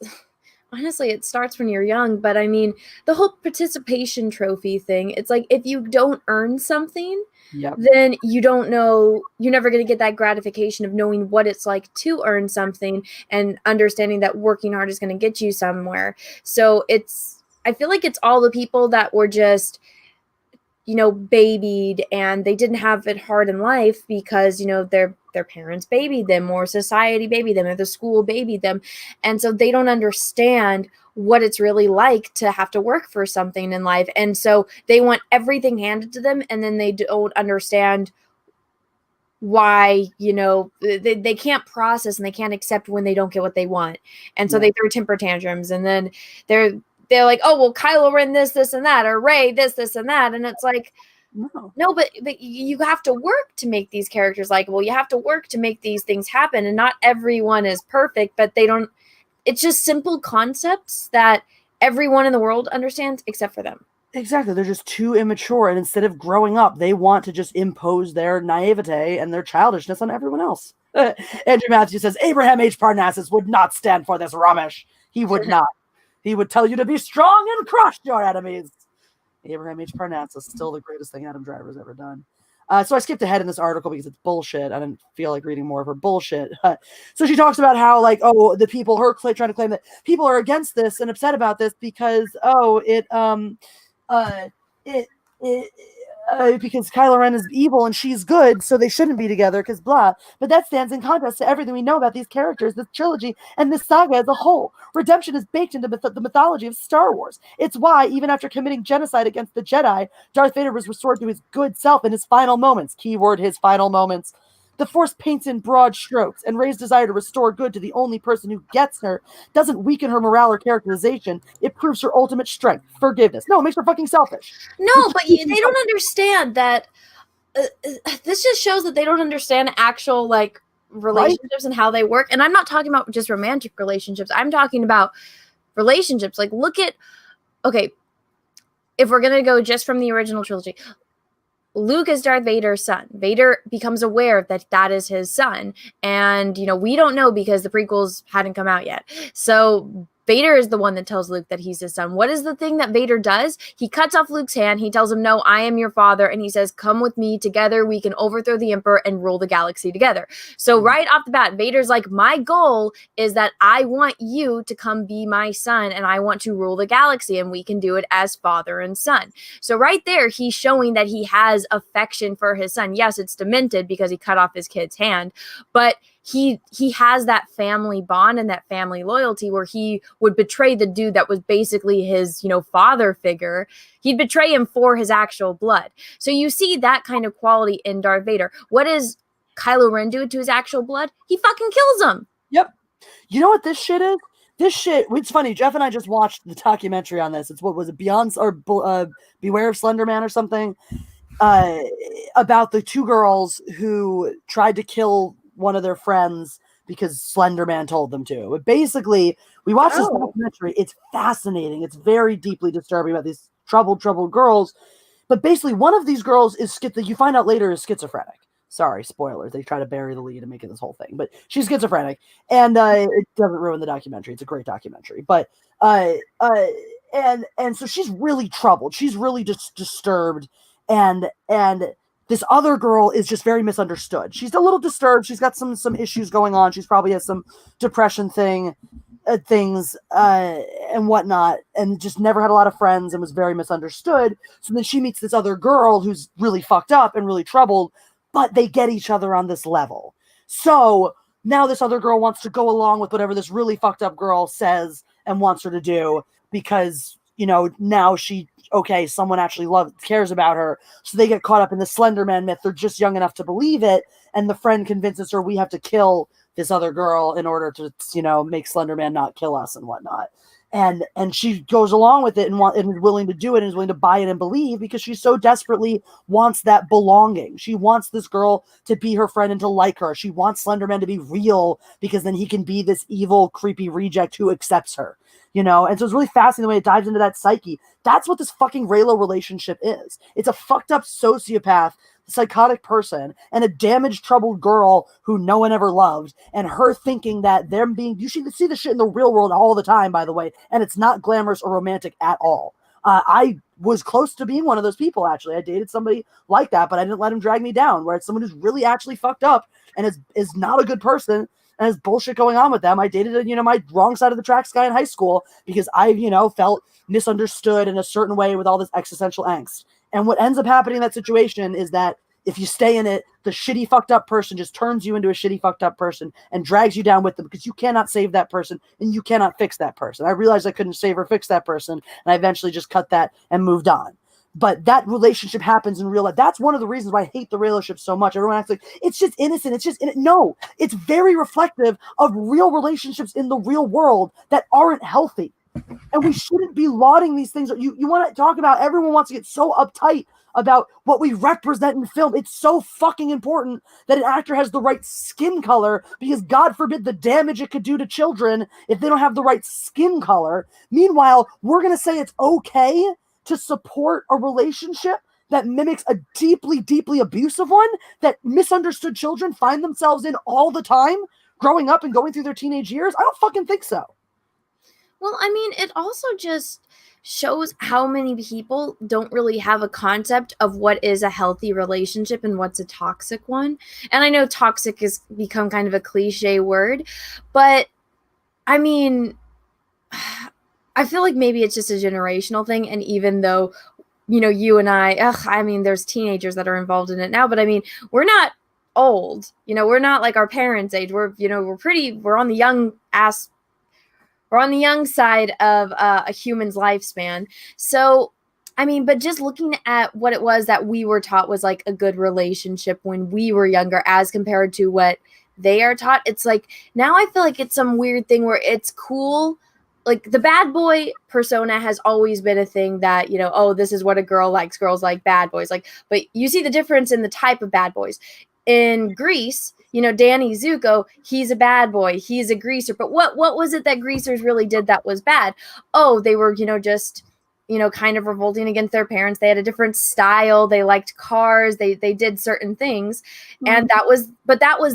Honestly, it starts when you're young, but I mean, the whole participation trophy thing, it's like if you don't earn something, then you don't know, you're never going to get that gratification of knowing what it's like to earn something and understanding that working hard is going to get you somewhere. So I feel like it's all the people that were just, babied and they didn't have it hard in life because, their parents babied them or society babied them or the school babied them. And so they don't understand what it's really like to have to work for something in life. And so they want everything handed to them. And then they don't understand why, they can't process and they can't accept when they don't get what they want. And so they throw temper tantrums, and then they're like, oh, well, Kylo Ren this, and that, or Rey this, and that. And it's like, no, but you have to work to make these characters likable. You have to work to make these things happen. And not everyone is perfect, but it's just simple concepts that everyone in the world understands except for them. Exactly. They're just too immature. And instead of growing up, they want to just impose their naivete and their childishness on everyone else. Andrew Matthews says, Abraham H. Parnassus would not stand for this rubbish. He would not. He would tell you to be strong and crush your enemies. Abraham H. Parnassus, still the greatest thing Adam Driver's ever done. So I skipped ahead in this article because it's bullshit. I didn't feel like reading more of her bullshit. So she talks about how, like, the people, trying to claim that people are against this and upset about this because, because Kylo Ren is evil and she's good, so they shouldn't be together because blah. But that stands in contrast to everything we know about these characters, this trilogy, and this saga as a whole. Redemption is baked into the mythology of Star Wars. It's why, even after committing genocide against the Jedi, Darth Vader was restored to his good self in his final moments. Keyword, his final moments. The Force paints in broad strokes, and Rey's desire to restore good to the only person who gets her doesn't weaken her morale or characterization. It proves her ultimate strength, forgiveness. No, it makes her fucking selfish. No, but they don't understand that. This just shows that they don't understand actual, like, relationships and how they work. And I'm not talking about just romantic relationships. I'm talking about relationships. Like, look at, okay, if we're going to go just from the original trilogy, Luke is Darth Vader's son. Vader becomes aware that that is his son. And, we don't know because the prequels hadn't come out yet. So Vader is the one that tells Luke that he's his son. What is the thing that Vader does? He cuts off Luke's hand. He tells him, no, I am your father. And he says, come with me. Together we can overthrow the Emperor and rule the galaxy together. So right off the bat, Vader's like, my goal is that I want you to come be my son and I want to rule the galaxy and we can do it as father and son. So right there, he's showing that he has affection for his son. Yes, it's demented because he cut off his kid's hand, but he has that family bond and that family loyalty where he would betray the dude that was basically his, father figure. He'd betray him for his actual blood. So you see that kind of quality in Darth Vader. What does Kylo Ren do to his actual blood? He fucking kills him. Yep. You know what this shit is? This shit, it's funny. Jeff and I just watched the documentary on this. It's what was it, Beyond or Beware of Slender Man or something, about the two girls who tried to kill one of their friends because Slender Man told them to. But basically, we watched this documentary. It's fascinating. It's very deeply disturbing about these troubled girls. But basically, one of these girls is you find out later is schizophrenic. Sorry, spoilers. They try to bury the lead and make it this whole thing. But she's schizophrenic. And it doesn't ruin the documentary. It's a great documentary. But and so she's really troubled. She's really just disturbed. And this other girl is just very misunderstood. She's a little disturbed. She's got some issues going on. She's probably has some depression things and whatnot, and just never had a lot of friends and was very misunderstood. So then she meets this other girl who's really fucked up and really troubled, but they get each other on this level. So now this other girl wants to go along with whatever this really fucked up girl says and wants her to do because, now someone actually cares about her. So they get caught up in the Slender Man myth. They're just young enough to believe it. And the friend convinces her we have to kill this other girl in order to, make Slender Man not kill us and whatnot. And she goes along with it and is willing to do it and is willing to buy it and believe because she so desperately wants that belonging. She wants this girl to be her friend and to like her. She wants Slender Man to be real because then he can be this evil, creepy reject who accepts her. And so it's really fascinating the way it dives into that psyche. That's what this fucking Reylo relationship is. It's a fucked up sociopath, psychotic person, and a damaged, troubled girl who no one ever loved, and her thinking that you should see the shit in the real world all the time, by the way, and it's not glamorous or romantic at all. I was close to being one of those people, actually. I dated somebody like that, but I didn't let him drag me down, where it's someone who's really actually fucked up and is not a good person, and has bullshit going on with them. I dated my wrong side of the tracks guy in high school because I, felt misunderstood in a certain way with all this existential angst. And what ends up happening in that situation is that if you stay in it, the shitty fucked up person just turns you into a shitty fucked up person and drags you down with them because you cannot save that person and you cannot fix that person. I realized I couldn't save or fix that person, and I eventually just cut that and moved on. But that relationship happens in real life. That's one of the reasons why I hate the relationship so much. Everyone acts like it's just innocent. No, it's very reflective of real relationships in the real world that aren't healthy. And we shouldn't be lauding these things. You want to talk about, everyone wants to get so uptight about what we represent in film. It's so fucking important that an actor has the right skin color because God forbid the damage it could do to children if they don't have the right skin color. Meanwhile, we're going to say it's okay to support a relationship that mimics a deeply, deeply abusive one that misunderstood children find themselves in all the time, growing up and going through their teenage years? I don't fucking think so. Well, I mean, it also just shows how many people don't really have a concept of what is a healthy relationship and what's a toxic one. And I know toxic has become kind of a cliche word, but I mean, I feel like maybe it's just a generational thing. And even though, you and I mean, there's teenagers that are involved in it now, but I mean, we're not old, we're not like our parents' age. We're on the young side of a human's lifespan. So, I mean, but just looking at what it was that we were taught was like a good relationship when we were younger as compared to what they are taught, it's like now I feel like it's some weird thing where it's cool. Like the bad boy persona has always been a thing that, this is what a girl likes. Girls like bad boys. But you see the difference in the type of bad boys. In Grease, Danny Zuko, he's a bad boy. He's a greaser. But what was it that greasers really did that was bad? Oh, they were, just, kind of revolting against their parents. They had a different style. They liked cars. They did certain things. And that was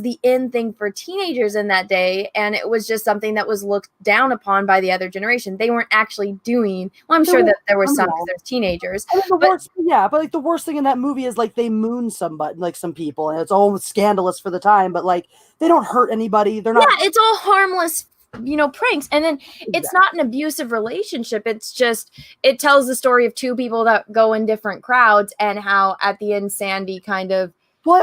the in thing for teenagers in that day. And it was just something that was looked down upon by the other generation. They weren't actually doing, well, I'm sure that there were some because there's teenagers. I mean, but like the worst thing in that movie is like they moon somebody, like some people, and it's all scandalous for the time, but like they don't hurt anybody. They're not. Yeah, it's all harmless, pranks. And then it's not an abusive relationship. It's just, it tells the story of two people that go in different crowds and how at the end Sandy kind of. Well,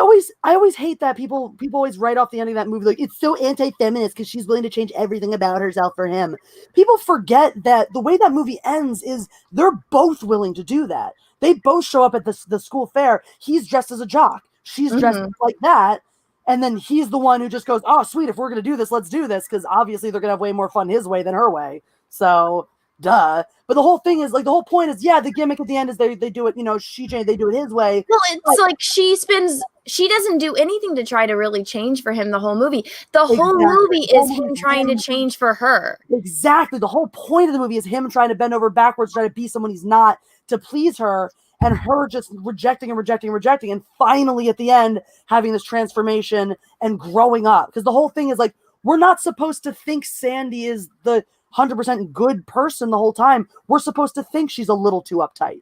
I always hate that people always write off the ending of that movie like it's so anti-feminist because she's willing to change everything about herself for him. People forget that the way that movie ends is they're both willing to do that. They both show up at the school fair. He's dressed as a jock. She's dressed like that. And then he's the one who just goes, oh, sweet, if we're going to do this, let's do this. Because obviously they're going to have way more fun his way than her way. So, duh. But the whole thing is, like, the whole point is, yeah, the gimmick at the end is they do it, they do it his way. Well, it's like she doesn't do anything to try to really change for him the whole movie. The whole movie is him trying to change for her. Exactly. The whole point of the movie is him trying to bend over backwards, trying to be someone he's not to please her. And her just rejecting, and finally at the end having this transformation and growing up. Because the whole thing is like, we're not supposed to think Sandy is the 100% good person the whole time. We're supposed to think she's a little too uptight,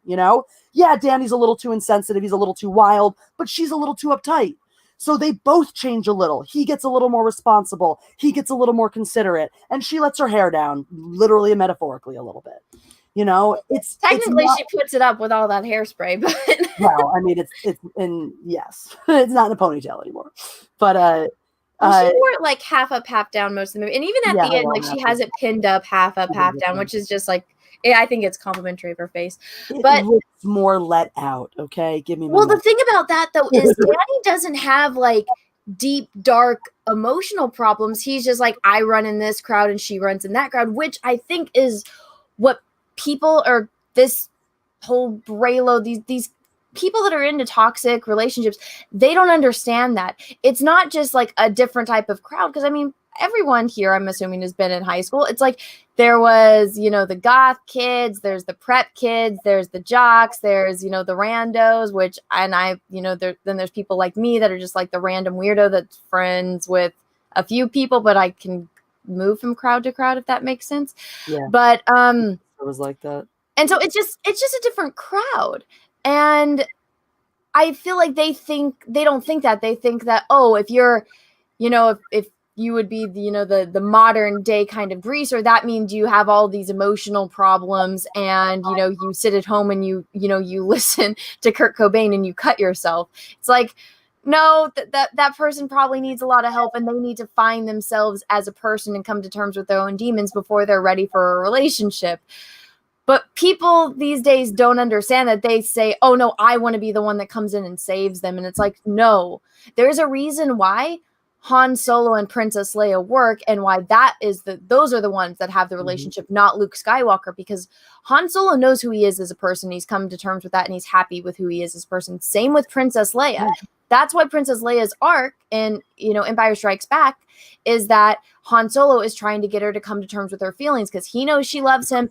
Yeah, Danny's a little too insensitive. He's a little too wild, but she's a little too uptight. So they both change a little. He gets a little more responsible. He gets a little more considerate. And she lets her hair down, literally and metaphorically a little bit. It's technically she puts it up with all that hairspray, but well, I mean, it's yes, it's not in a ponytail anymore. But she wore it like half up, half down most of the movie, and even at the end, like she has it pinned up, half up, half down, which is just like I think it's complimentary of her face. But it looks more let out. Okay, give me. Well, the thing about that though is Danny doesn't have like deep, dark emotional problems. He's just like, I run in this crowd and she runs in that crowd, which I think is what people are this whole Reylo, these people that are into toxic relationships, they don't understand that it's not just like a different type of crowd. Because I mean, everyone here, I'm assuming, has been in high school. It's like there was, the goth kids, there's the prep kids, there's the jocks, there's, the randos, then there's people like me that are just like the random weirdo that's friends with a few people, but I can move from crowd to crowd, if that makes sense. Yeah. But it was like that. And so it's just a different crowd. And I feel like they don't think that. They think that, oh, if you're, if you would be the modern day kind of greaser, that means you have all these emotional problems and, you sit at home and you listen to Kurt Cobain and you cut yourself. It's like, no, that person probably needs a lot of help and they need to find themselves as a person and come to terms with their own demons before they're ready for a relationship. But people these days don't understand that. They say, oh no, I want to be the one that comes in and saves them. And it's like, no, there's a reason why Han Solo and Princess Leia work and why those are the ones that have the relationship, not Luke Skywalker, because Han Solo knows who he is as a person. He's come to terms with that and he's happy with who he is as a person. Same with Princess Leia. That's why Princess Leia's arc in, Empire Strikes Back is that Han Solo is trying to get her to come to terms with her feelings because he knows she loves him.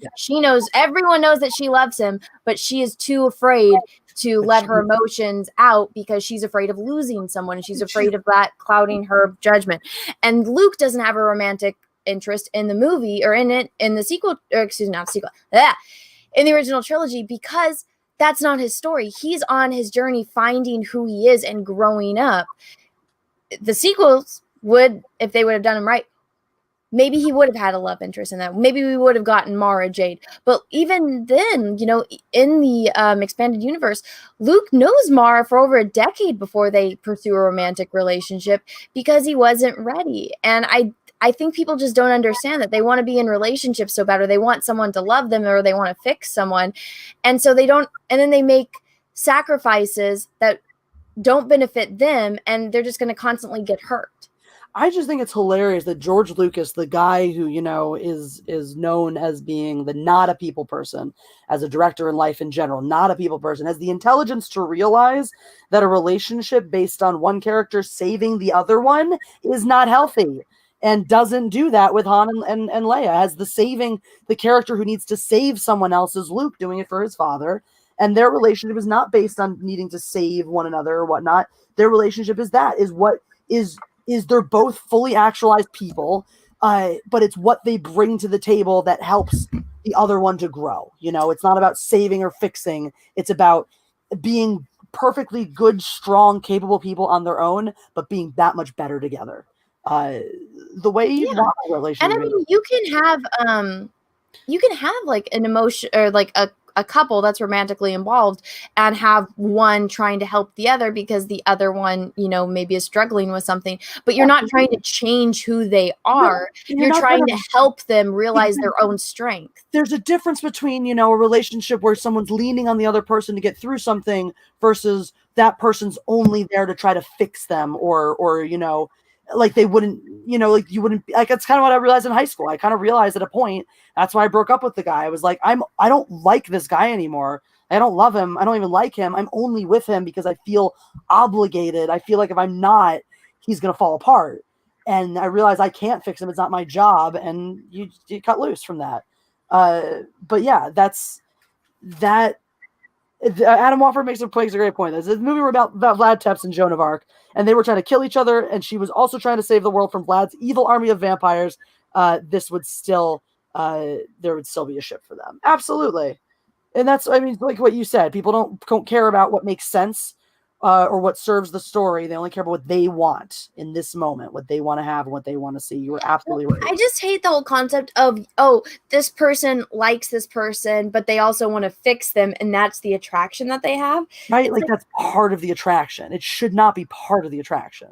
Everyone knows that she loves him, but she is too afraid to let her emotions out because she's afraid of losing someone. And she's afraid of that clouding her judgment. And Luke doesn't have a romantic interest in the movie or in the sequel, or excuse me, not sequel. in the original trilogy, because that's not his story. He's on his journey finding who he is and growing up. The sequels would, if they would have done him right, maybe he would have had a love interest in that. Maybe we would have gotten Mara Jade. But even then, you know, in the expanded universe, Luke knows Mara for over a decade before they pursue a romantic relationship because he wasn't ready. And I think people just don't understand that. They want to be in relationships so bad, or they want someone to love them, or they want to fix someone. And so they don't, and then they make sacrifices that don't benefit them, and they're just going to constantly get hurt. I just think it's hilarious that George Lucas, the guy who, you know, is known as being the not a people person, as a director in life in general, not a people person, has the intelligence to realize that a relationship based on one character saving the other one is not healthy, and doesn't do that with Han and Leia. Has the character who needs to save someone else is Luke, doing it for his father. And their relationship is not based on needing to save one another or whatnot. Their relationship is they're both fully actualized people, but it's what they bring to the table that helps the other one to grow. You know, it's not about saving or fixing. It's about being perfectly good, strong, capable people on their own, but being that much better together. The way you want a relationship. And I mean, you can have like an emotion, or like a couple that's romantically involved, and have one trying to help the other because the other one, you know, maybe is struggling with something, but you're not trying to change who they are. You're trying to help them realize their own strength. There's a difference between, you know, a relationship where someone's leaning on the other person to get through something versus that person's only there to try to fix them, or, you know, like they wouldn't, you know, like you wouldn't, like, it's kind of what I realized in high school. I kind of realized at a point, that's why I broke up with the guy. I was like, I don't like this guy anymore. I don't love him. I don't even like him. I'm only with him because I feel obligated. I feel like if I'm not, he's going to fall apart. And I realized I can't fix him. It's not my job. And you cut loose from that. But yeah, that's that. Adam Wofford makes a great point. This movie were about Vlad Tepes and Joan of Arc, and they were trying to kill each other, and she was also trying to save the world from Vlad's evil army of vampires. This would still, there would still be a ship for them. Absolutely. And that's, I mean, like what you said, people don't care about what makes sense or what serves the story. They only care about what they want in this moment, what they want to have, and what they want to see. You were absolutely right. I just hate the whole concept of, oh, this person likes this person, but they also want to fix them, and that's the attraction that they have. Right? Like that's part of the attraction. It should not be part of the attraction.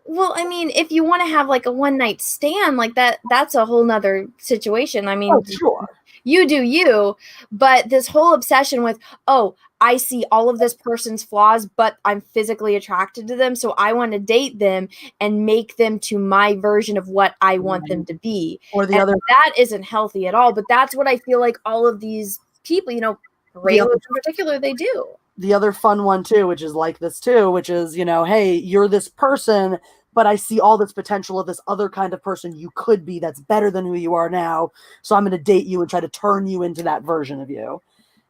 Well, I mean, if you want to have like a one-night stand like that's a whole nother situation. I mean, sure. You do you, but this whole obsession with, oh, I see all of this person's flaws, but I'm physically attracted to them, so I want to date them and make them to my version of what I want them to be. Or the other, that isn't healthy at all, but that's what I feel like all of these people, you know, Reylos in particular, they do. The other fun one too, which is like this too, which is, you know, hey, you're this person, but I see all this potential of this other kind of person you could be that's better than who you are now. So I'm going to date you and try to turn you into that version of you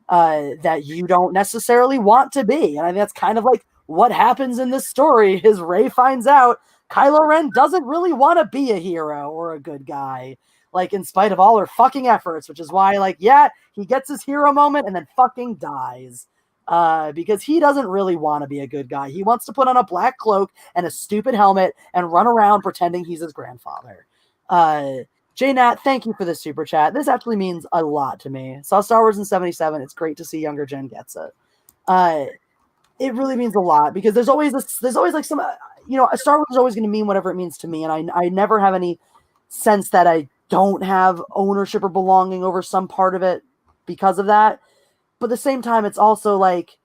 that you don't necessarily want to be. And I think that's kind of like what happens in this story is Rey finds out Kylo Ren doesn't really want to be a hero or a good guy, like in spite of all her fucking efforts, which is why, like, yeah, he gets his hero moment and then fucking dies. Because he doesn't really want to be a good guy. He wants to put on a black cloak and a stupid helmet and run around pretending he's his grandfather. J-Nat, thank you for the super chat. This actually means a lot to me. Saw Star Wars in 77. It's great to see younger Jen gets it. It really means a lot because there's always like some, you know, Star Wars is always going to mean whatever it means to me. And I never have any sense that I don't have ownership or belonging over some part of it because of that. But at the same time, it's also like,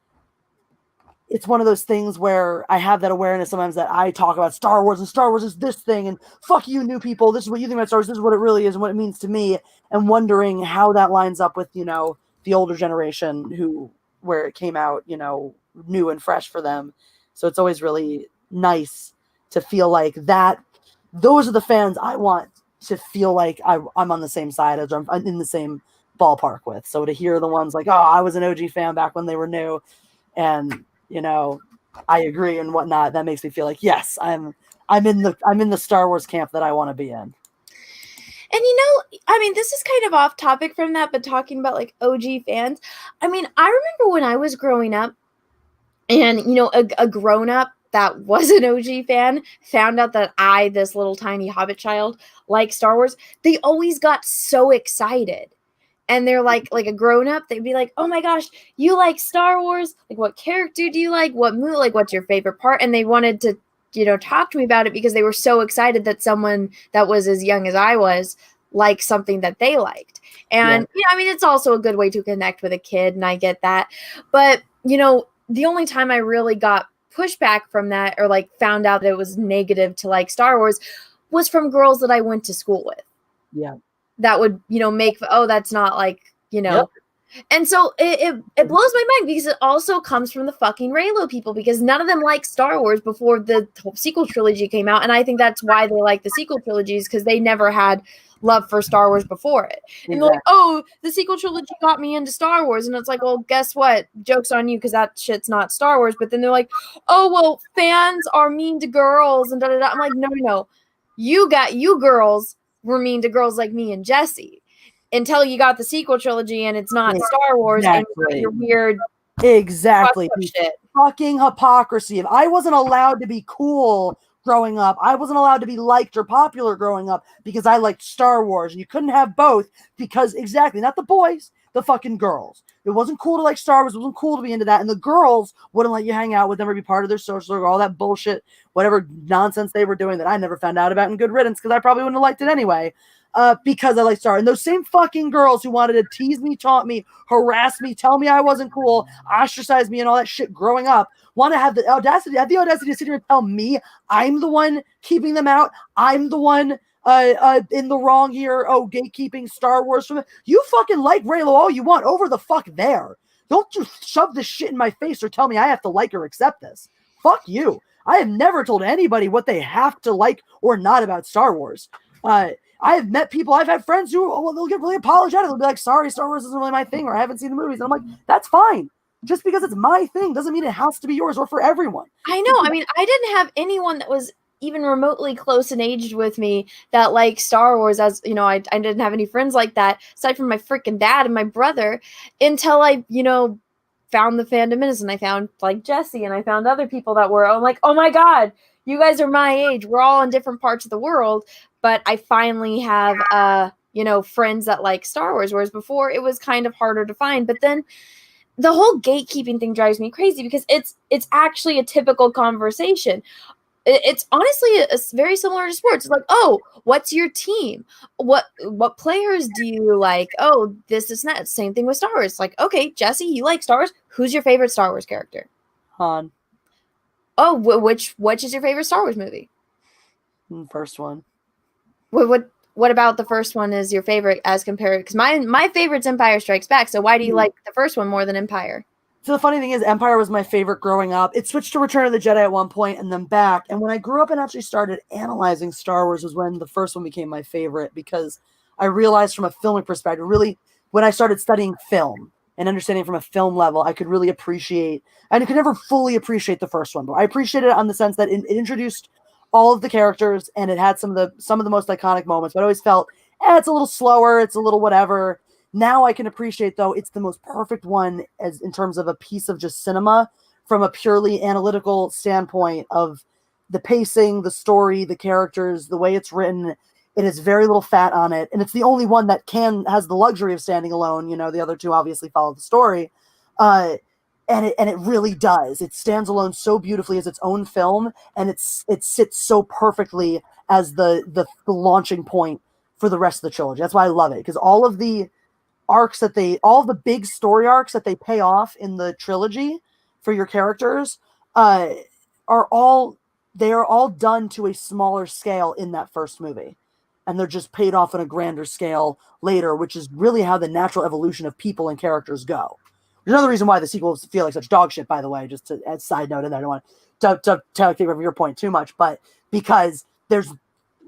it's one of those things where I have that awareness sometimes that I talk about Star Wars and Star Wars is this thing and fuck you new people. This is what you think about Star Wars. This is what it really is and what it means to me. And wondering how that lines up with, you know, the older generation where it came out, you know, new and fresh for them. So it's always really nice to feel like that. Those are the fans I want to feel like I'm on the same side as, I'm in the same ballpark with. So to hear the ones like, oh, I was an OG fan back when they were new and, you know, I agree and whatnot, that makes me feel like, yes, I'm in the Star Wars camp that I want to be in. And I mean, this is kind of off topic from that, but talking about like OG fans, I mean, I remember when I was growing up and, a grown up that was an OG fan found out that I, this little tiny Hobbit child, like Star Wars, they always got so excited. And they're like a grown up, they'd be like, oh my gosh, you like Star Wars? Like, what character do you like? What movie? Like, what's your favorite part? And they wanted to, talk to me about it because they were so excited that someone that was as young as I was liked something that they liked. And, I mean, it's also a good way to connect with a kid, and I get that. But, the only time I really got pushback from that or like found out that it was negative to like Star Wars was from girls that I went to school with. Yeah. That would, make, that's not like, Yep. And so it blows my mind because it also comes from the fucking Reylo people, because none of them liked Star Wars before the sequel trilogy came out. And I think that's why they like the sequel trilogies, because they never had love for Star Wars before it. And they're like, oh, the sequel trilogy got me into Star Wars. And it's like, well, guess what? Joke's on you, because that shit's not Star Wars. But then they're like, oh, well, fans are mean to girls and da-da-da. I'm like, no. You girls were mean to girls like me and Jesse until you got the sequel trilogy and it's not Star Wars and you're weird. Exactly. Fucking hypocrisy. If I wasn't allowed to be cool growing up, I wasn't allowed to be liked or popular growing up because I liked Star Wars, and you couldn't have both because not the boys, the fucking girls. It wasn't cool to like Star Wars. It wasn't cool to be into that. And the girls wouldn't let you hang out with them or be part of their social or all that bullshit, whatever nonsense they were doing that I never found out about, in good riddance, because I probably wouldn't have liked it anyway. Because I like Star Wars. And those same fucking girls who wanted to tease me, taunt me, harass me, tell me I wasn't cool, ostracize me and all that shit growing up, want to have the audacity to sit here and tell me I'm the one keeping them out. I'm the one in the wrong here. Oh, gatekeeping Star Wars from it. You fucking like Reylo all you want, over the fuck there. Don't you shove this shit in my face or tell me I have to like or accept this. Fuck you. I have never told anybody what they have to like or not about Star Wars. I have met people, I've had friends who, they'll get really apologetic. They'll be like, sorry, Star Wars isn't really my thing, or I haven't seen the movies. And I'm like, that's fine. Just because it's my thing doesn't mean it has to be yours or for everyone. I know. I mean, I didn't have anyone that was even remotely close in age with me that liked Star Wars, as, I didn't have any friends like that, aside from my freaking dad and my brother, until I, found the Fandom and I found like Jesse and I found other people that were, I'm like, oh my God, you guys are my age. We're all in different parts of the world. But I finally have, friends that like Star Wars, whereas before it was kind of harder to find. But then the whole gatekeeping thing drives me crazy because it's actually a typical conversation. It's honestly a very similar to sports. It's like, oh, what's your team? What players do you like? Oh, this is not. Same thing with Star Wars. It's like, okay, Jesse, you like Star Wars. Who's your favorite Star Wars character? Han. Oh, which is your favorite Star Wars movie? First one. What about the first one is your favorite as compared? Because my favorite's Empire Strikes Back. So why do you like the first one more than Empire? So the funny thing is, Empire was my favorite growing up. It switched to Return of the Jedi at one point and then back. And when I grew up and actually started analyzing Star Wars was when the first one became my favorite, because I realized from a filmic perspective, really, when I started studying film and understanding from a film level, I could really appreciate, and I could never fully appreciate the first one, but I appreciated it on the sense that it introduced all of the characters and it had some of the most iconic moments, but I always felt, it's a little slower, it's a little whatever. Now I can appreciate, though, it's the most perfect one as in terms of a piece of just cinema from a purely analytical standpoint of the pacing, the story, the characters, the way it's written. It has very little fat on it, and it's the only one that has the luxury of standing alone. The other two obviously follow the story, and it really does. It stands alone so beautifully as its own film, and it sits so perfectly as the launching point for the rest of the trilogy. That's why I love it, because all of the arcs all the big story arcs that they pay off in the trilogy for your characters are all done to a smaller scale in that first movie, and they're just paid off on a grander scale later, which is really how the natural evolution of people and characters go. There's another reason why the sequels feel like such dog shit, by the way, just to add side note in there. I don't want to take over your point too much, but because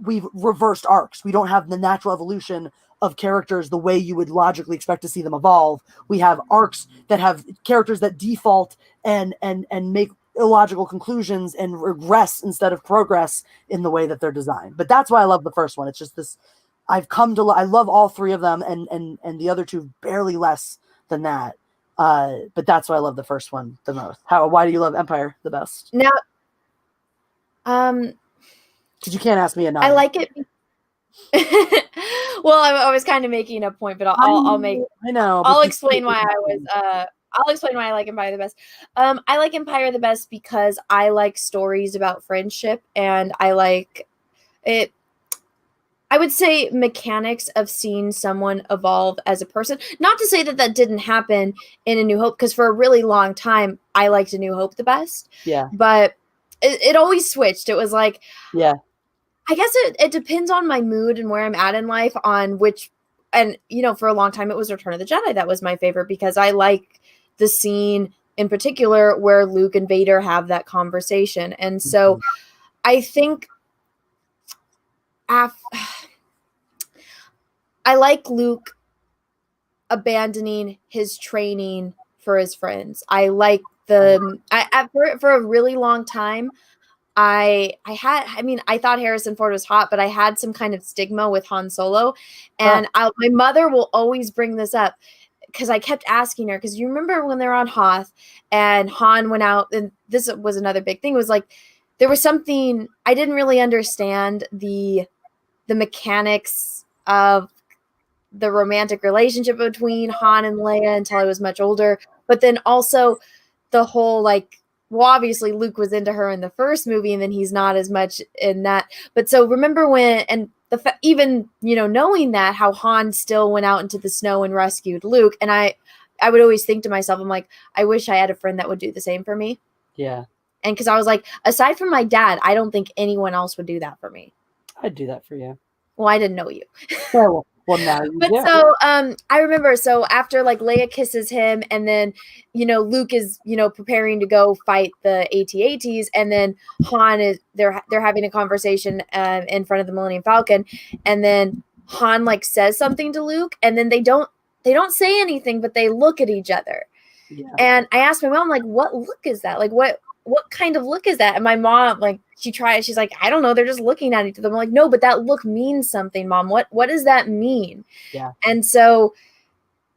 we've reversed arcs. We don't have the natural evolution of characters the way you would logically expect to see them evolve. We have arcs that have characters that default and make illogical conclusions and regress instead of progress in the way that they're designed. But that's why I love the first one. It's just this I've come to I love all three of them, and the other two barely less than that. But that's why I love the first one the most. Why do you love Empire the best? Now, because you can't ask me enough. I like it. Well, I was kind of making a point, but I'll make. I know. I'll explain why I was. I'll explain why I like Empire the best. I like Empire the best because I like stories about friendship, and I like it. I would say mechanics of seeing someone evolve as a person. Not to say that that didn't happen in A New Hope, because for a really long time, I liked A New Hope the best. Yeah. But it always switched. It was like, yeah. I guess it depends on my mood and where I'm at in life on which, and, you know, for a long time, it was Return of the Jedi. That was my favorite because I like the scene in particular where Luke and Vader have that conversation. And so I think I like Luke abandoning his training for his friends. I like for a really long time, I thought Harrison Ford was hot, but I had some kind of stigma with Han Solo. And my mother will always bring this up because I kept asking her, because you remember when they were on Hoth and Han went out, and this was another big thing, was like, there was something, I didn't really understand the mechanics of the romantic relationship between Han and Leia until I was much older. But then also the whole, like, well, obviously Luke was into her in the first movie, and then he's not as much in that. But so remember when, and even, you know, knowing that, how Han still went out into the snow and rescued Luke. And I would always think to myself, I'm like, I wish I had a friend that would do the same for me. Yeah. And because I was like, aside from my dad, I don't think anyone else would do that for me. I'd do that for you. Well, I didn't know you. Well, now you but do. So I remember, so after like Leia kisses him, and then, you know, Luke is, you know, preparing to go fight the AT-ATs, and then Han is they're having a conversation in front of the Millennium Falcon, and then Han like says something to Luke, and then they don't say anything, but they look at each other. Yeah. And I asked my mom, like, what look is that? Like, what kind of look is that? And my mom, like, she's like, I don't know. They're just looking at each other. I'm like, no, but that look means something, Mom. What does that mean? Yeah. And so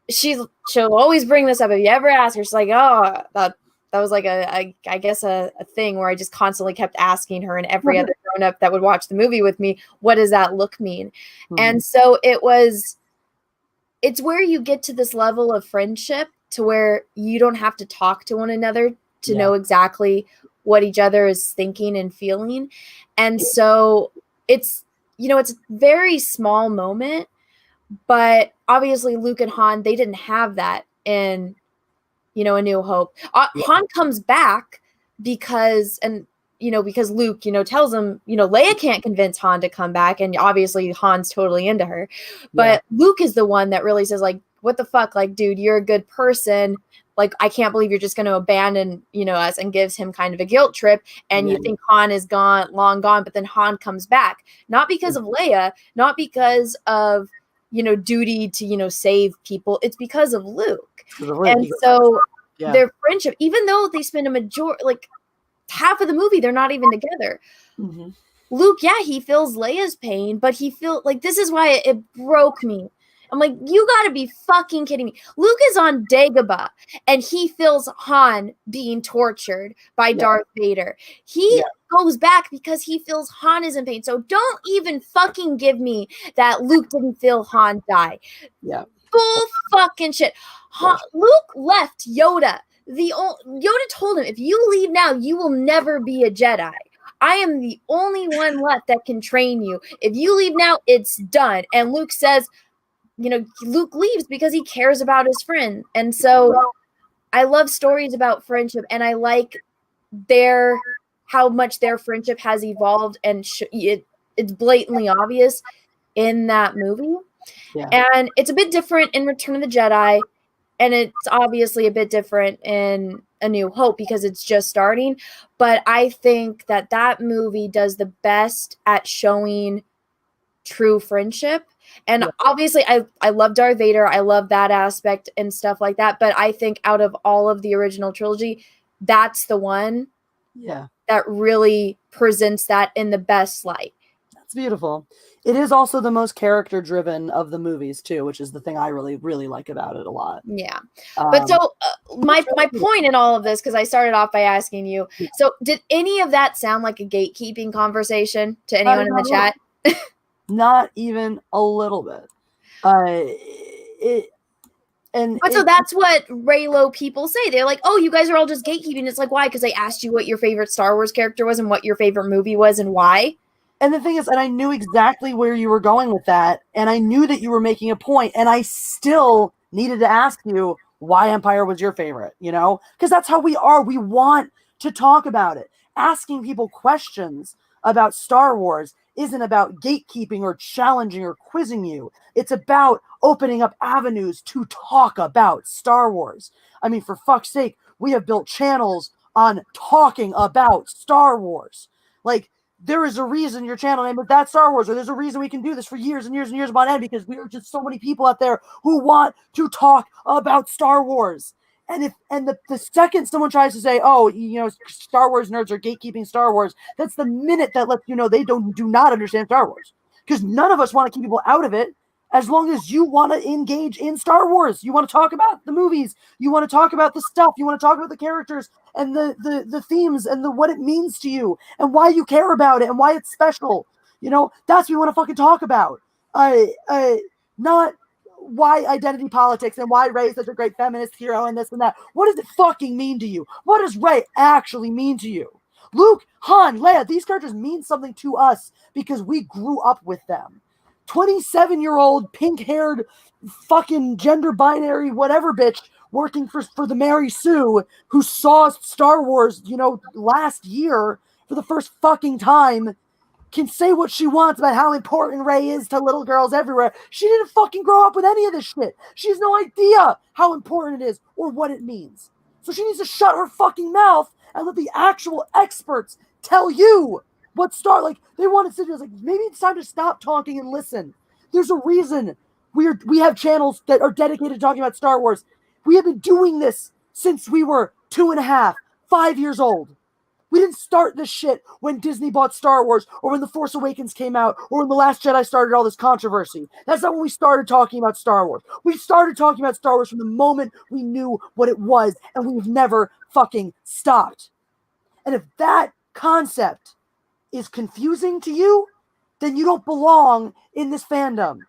she'll always bring this up. If you ever ask her, she's like, oh, that was like I guess a thing where I just constantly kept asking her and every other grown up that would watch the movie with me, what does that look mean? Mm-hmm. And so it's where you get to this level of friendship to where you don't have to talk to one another to know exactly what each other is thinking and feeling. And so it's, you know, it's a very small moment, but obviously Luke and Han, they didn't have that in, you know, A New Hope. Han comes back because Luke, you know, tells him, you know, Leia can't convince Han to come back. And obviously Han's totally into her, but Luke is the one that really says, like, what the fuck? Like, dude, you're a good person. Like, I can't believe you're just going to abandon, you know, us, and gives him kind of a guilt trip. And you think Han is long gone, but then Han comes back, not because of Leia, not because of, you know, duty to, you know, save people. It's because of Luke. And so their friendship, even though they spend like half of the movie, they're not even together. Mm-hmm. Luke, he feels Leia's pain, but he feels like, this is why it broke me. I'm like, you gotta be fucking kidding me. Luke is on Dagobah and he feels Han being tortured by Darth Vader. He goes back because he feels Han is in pain. So don't even fucking give me that Luke didn't feel Han die. Yeah. Bull fucking shit. Luke left Yoda. Yoda told him, if you leave now, you will never be a Jedi. I am the only one left that can train you. If you leave now, it's done. And Luke says, you know, Luke leaves because he cares about his friend. And so I love stories about friendship, and I like how much their friendship has evolved, and it's blatantly obvious in that movie. Yeah. And it's a bit different in Return of the Jedi, and it's obviously a bit different in A New Hope because it's just starting. But I think that movie does the best at showing true friendship. And obviously I love Darth Vader. I love that aspect and stuff like that. But I think out of all of the original trilogy, that's the one that really presents that in the best light. It's beautiful. It is also the most character driven of the movies too, which is the thing I really, really like about it a lot. Yeah. But so my point in all of this, because I started off by asking you, so did any of that sound like a gatekeeping conversation to anyone in the chat? Not even a little bit. So that's what Reylo people say. They're like, oh, you guys are all just gatekeeping. It's like, why? Because I asked you what your favorite Star Wars character was and what your favorite movie was and why. And the thing is, and I knew exactly where you were going with that, and I knew that you were making a point, and I still needed to ask you why Empire was your favorite, Because that's how we are. We want to talk about it. Asking people questions about Star Wars isn't about gatekeeping or challenging or quizzing you. It's about opening up avenues to talk about Star Wars. I mean, for fuck's sake, we have built channels on talking about Star Wars. Like, there is a reason your channel name is That Star Wars, or there's a reason we can do this for years and years and years upon end, because we are just so many people out there who want to talk about Star Wars. And the second someone tries to say, oh, Star Wars nerds are gatekeeping Star Wars, that's the minute that lets you know they do not understand Star Wars. Because none of us want to keep people out of it. As long as you want to engage in Star Wars, you want to talk about the movies, you want to talk about the stuff, you want to talk about the characters and the themes and what it means to you and why you care about it and why it's special. That's what we want to fucking talk about. Not why identity politics and why Rey is such a great feminist hero and this and that. What does it fucking mean to you? What does Rey actually mean to you? Luke, Han, Leia, these characters mean something to us because we grew up with them. 27-year-old pink-haired fucking gender binary whatever bitch working for the Mary Sue who saw Star Wars, last year for the first fucking time can say what she wants about how important Rey is to little girls everywhere. She didn't fucking grow up with any of this shit. She has no idea how important it is or what it means. So she needs to shut her fucking mouth and let the actual experts tell you what they want to sit there like, maybe it's time to stop talking and listen. There's a reason we have channels that are dedicated to talking about Star Wars. We have been doing this since we were 2.5, 5 years old. We didn't start this shit when Disney bought Star Wars or when The Force Awakens came out or when The Last Jedi started all this controversy. That's not when we started talking about Star Wars. We started talking about Star Wars from the moment we knew what it was, and we've never fucking stopped. And if that concept is confusing to you, then you don't belong in this fandom.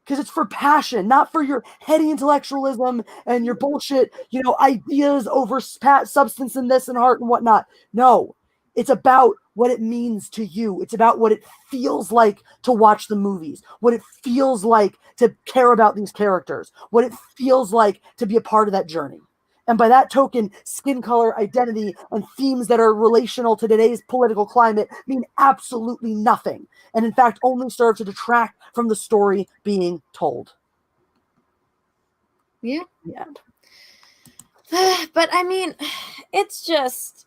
Because it's for passion, not for your heady intellectualism and your bullshit, ideas over substance and this and heart and whatnot. No, it's about what it means to you. It's about what it feels like to watch the movies, what it feels like to care about these characters, what it feels like to be a part of that journey. And by that token, skin color, identity, and themes that are relational to today's political climate mean absolutely nothing. And in fact, only serve to detract from the story being told. Yeah. Yeah. But I mean, it's just,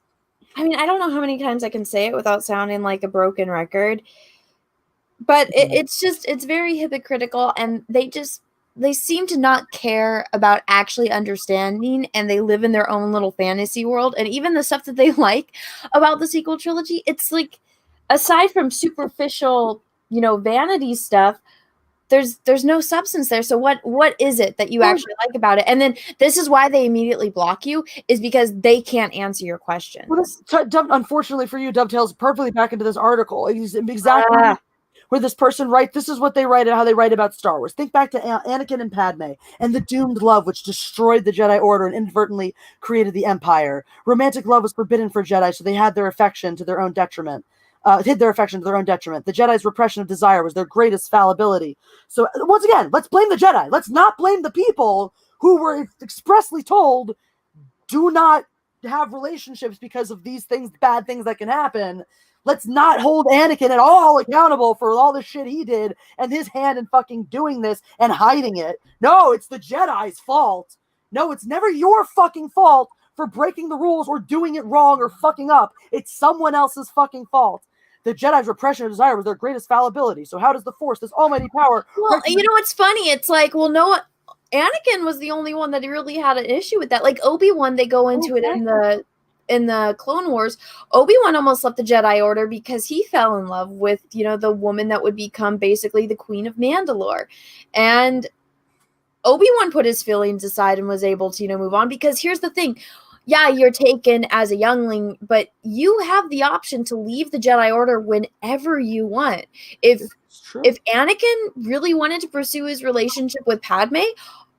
I don't know how many times I can say it without sounding like a broken record. But it's very hypocritical, and they seem to not care about actually understanding, and they live in their own little fantasy world. And even the stuff that they like about the sequel trilogy, it's like, aside from superficial, vanity stuff, there's no substance there. So what is it that you actually like about it? And then this is why they immediately block you, is because they can't answer your questions. Well, unfortunately for you, dovetails perfectly back into this article. Exactly. Where this person writes, this is what they write and how they write about Star Wars. Think back to Anakin and Padme and the doomed love which destroyed the Jedi Order and inadvertently created the Empire. Romantic love was forbidden for Jedi, so they had their affection to their own detriment. Hid their affection to their own detriment. The Jedi's repression of desire was their greatest fallibility. So once again, let's blame the Jedi. Let's not blame the people who were expressly told, do not have relationships because of these things, bad things that can happen. Let's not hold Anakin at all accountable for all the shit he did and his hand in fucking doing this and hiding it. No, it's the Jedi's fault. No, it's never your fucking fault for breaking the rules or doing it wrong or fucking up. It's someone else's fucking fault. The Jedi's repression of desire was their greatest fallibility. So how does the Force, this almighty power... Well, what's funny? It's like, well, no, Anakin was the only one that really had an issue with that. Like Obi-Wan, they go into it the Clone Wars, Obi-Wan almost left the Jedi Order because he fell in love with, the woman that would become basically the Queen of Mandalore. And Obi-Wan put his feelings aside and was able to, move on, because here's the thing. Yeah, you're taken as a youngling, but you have the option to leave the Jedi Order whenever you want. If Anakin really wanted to pursue his relationship with Padme,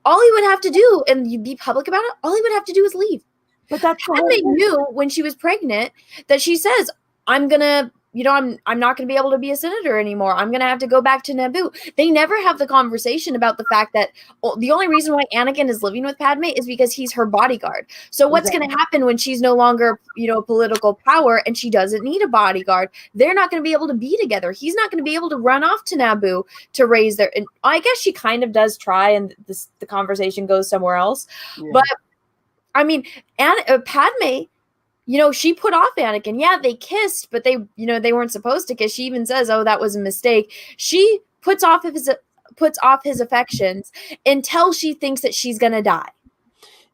all he would have to do, and you'd be public about it, all he would have to do is leave. But that's Padme knew when she was pregnant that she says, I'm gonna, I'm not gonna be able to be a senator anymore. I'm gonna have to go back to Naboo. They never have the conversation about the fact that the only reason why Anakin is living with Padme is because he's her bodyguard. So what's gonna happen when she's no longer, political power and she doesn't need a bodyguard? They're not gonna be able to be together. He's not gonna be able to run off to Naboo to raise their. And I guess she kind of does try, and the conversation goes somewhere else. Yeah. But I mean, Padme, she put off Anakin. Yeah, they kissed, but they weren't supposed to kiss. She even says, "Oh, that was a mistake." She puts off his affections until she thinks that she's gonna die.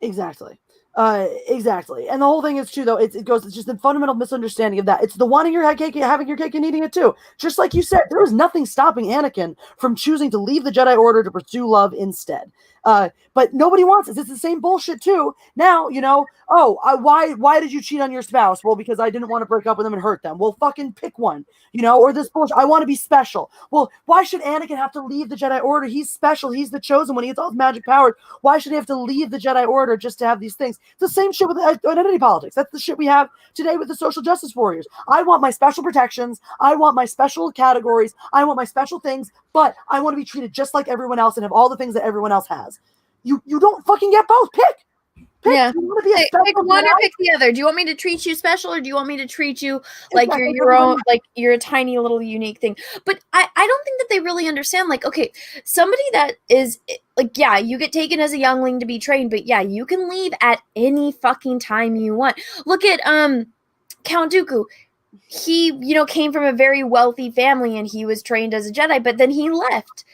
Exactly. Exactly. And the whole thing is too, though, it's just a fundamental misunderstanding of that. It's the wanting your cake, having your cake and eating it too. Just like you said, there was nothing stopping Anakin from choosing to leave the Jedi Order to pursue love instead. But nobody wants this. It's the same bullshit too. Now, why did you cheat on your spouse? Well, because I didn't want to break up with them and hurt them. Well, fucking pick one, or this bullshit. I want to be special. Well, why should Anakin have to leave the Jedi Order? He's special. He's the chosen one. He gets all his magic powers. Why should he have to leave the Jedi Order just to have these things? It's the same shit with identity politics. That's the shit we have today with the social justice warriors. I want my special protections. I want my special categories. I want my special things, but I want to be treated just like everyone else and have all the things that everyone else has. You don't fucking get both. Pick. Yeah. You want to be a pick one or pick the other. Do you want me to treat you special, or do you want me to treat you like you're your own, like you're a tiny little unique thing? But I don't think that they really understand. Like, okay, somebody that is like, yeah, you get taken as a youngling to be trained, but yeah, you can leave at any fucking time you want. Look at Count Dooku. He, came from a very wealthy family and he was trained as a Jedi, but then he left.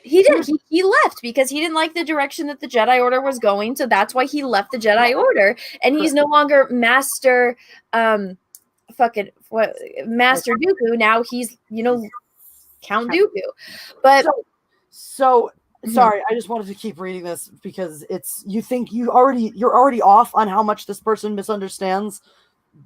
He did. He left because he didn't like the direction that the Jedi Order was going. So that's why he left the Jedi Order. And he's no longer Master Master Dooku. Now he's, Count Dooku. But sorry, I just wanted to keep reading this because you think you're already off on how much this person misunderstands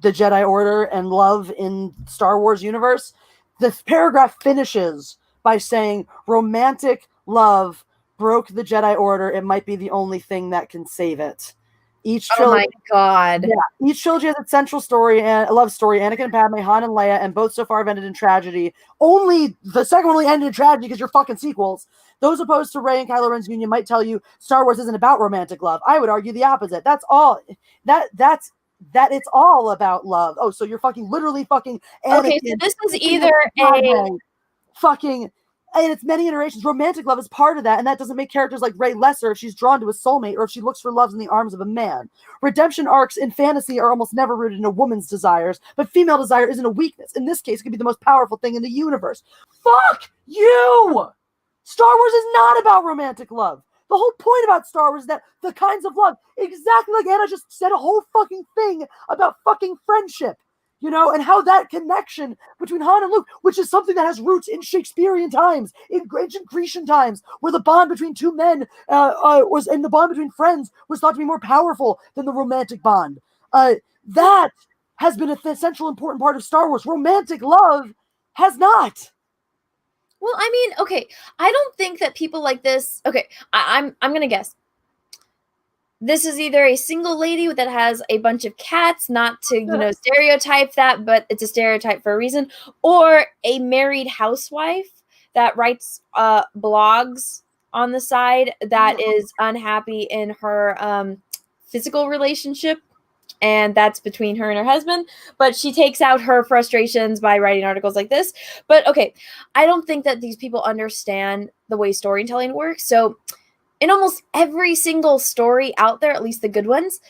the Jedi Order and love in Star Wars universe. The paragraph finishes by saying romantic love broke the Jedi Order. It might be the only thing that can save it. Each trilogy, oh my God. Yeah, each trilogy has its central story and a love story. Anakin and Padme, Han and Leia, and both so far have ended in tragedy. Only the second one only ended in tragedy because you're fucking sequels. Those opposed to Rey and Kylo Ren's union might tell you Star Wars isn't about romantic love. I would argue the opposite. That's all. That's it's all about love. Oh, so you're fucking literally fucking Anakin. Okay, so this is either a fucking, and it's many iterations. Romantic love is part of that, and that doesn't make characters like Rey lesser if she's drawn to a soulmate or if she looks for loves in the arms of a man. Redemption arcs in fantasy are almost never rooted in a woman's desires, but female desire isn't a weakness. In this case, it could be the most powerful thing in the universe. Fuck you! Star Wars is not about romantic love. The whole point about Star Wars is that the kinds of love, exactly like Anna just said a whole fucking thing about fucking friendship, and how that connection between Han and Luke, which is something that has roots in Shakespearean times, in ancient Grecian times, where the bond between two men and the bond between friends was thought to be more powerful than the romantic bond. That has been a central important part of Star Wars. Romantic love has not. Well, I mean, okay, I don't think that people like this. Okay, I'm gonna guess. This is either a single lady that has a bunch of cats, not to stereotype that, but it's a stereotype for a reason, or a married housewife that writes blogs on the side that is unhappy in her physical relationship. And that's between her and her husband. But she takes out her frustrations by writing articles like this. But okay, I don't think that these people understand the way storytelling works. So in almost every single story out there, at least the good ones,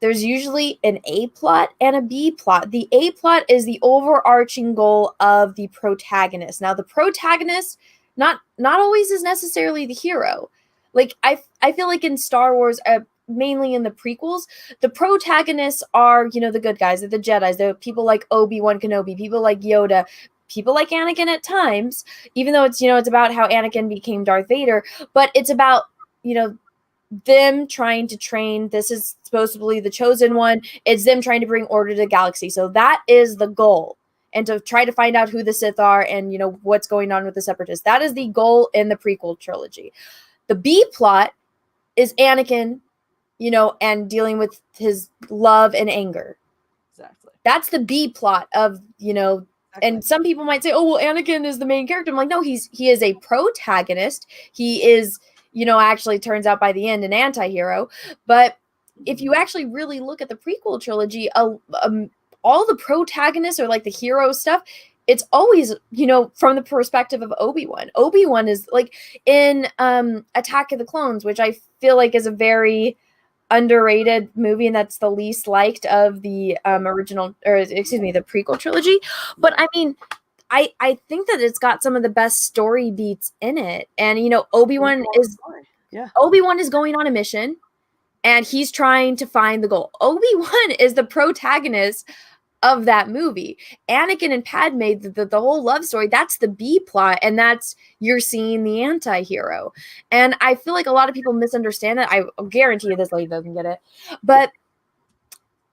there's usually an A plot and a B plot. The A plot is the overarching goal of the protagonist. Now, the protagonist not always is necessarily the hero. Like I feel like in Star Wars, mainly in the prequels, the protagonists are, you know, the good guys, the Jedis, the people like Obi-Wan Kenobi, people like Yoda, people like Anakin at times, even though it's, you know, it's about how Anakin became Darth Vader, but it's about, you know, them trying to train. This is supposedly the chosen one. It's them trying to bring order to the galaxy. So that is the goal. And to try to find out who the Sith are and, you know, what's going on with the Separatists. That is the goal in the prequel trilogy. The B plot is Anakin, you know, and dealing with his love and anger. Exactly. That's the B plot of, you know, and some people might say, oh, well, Anakin is the main character. I'm like, no, he is a protagonist. He is, you know, actually turns out by the end an anti-hero. But if you actually really look at the prequel trilogy, all the protagonists are like the hero stuff. It's always, you know, from the perspective of Obi-Wan. Obi-Wan is like in Attack of the Clones, which I feel like is a very underrated movie, and that's the least liked of the original, or excuse me, the prequel trilogy. But I mean, I think that it's got some of the best story beats in it. And, you know, Obi-Wan is going on a mission and he's trying to find the goal. Obi-Wan is the protagonist of that movie. Anakin and Padme, the whole love story, that's the B plot, and that's you're seeing the anti-hero. And I feel like a lot of people misunderstand it. I guarantee you this lady doesn't get it. But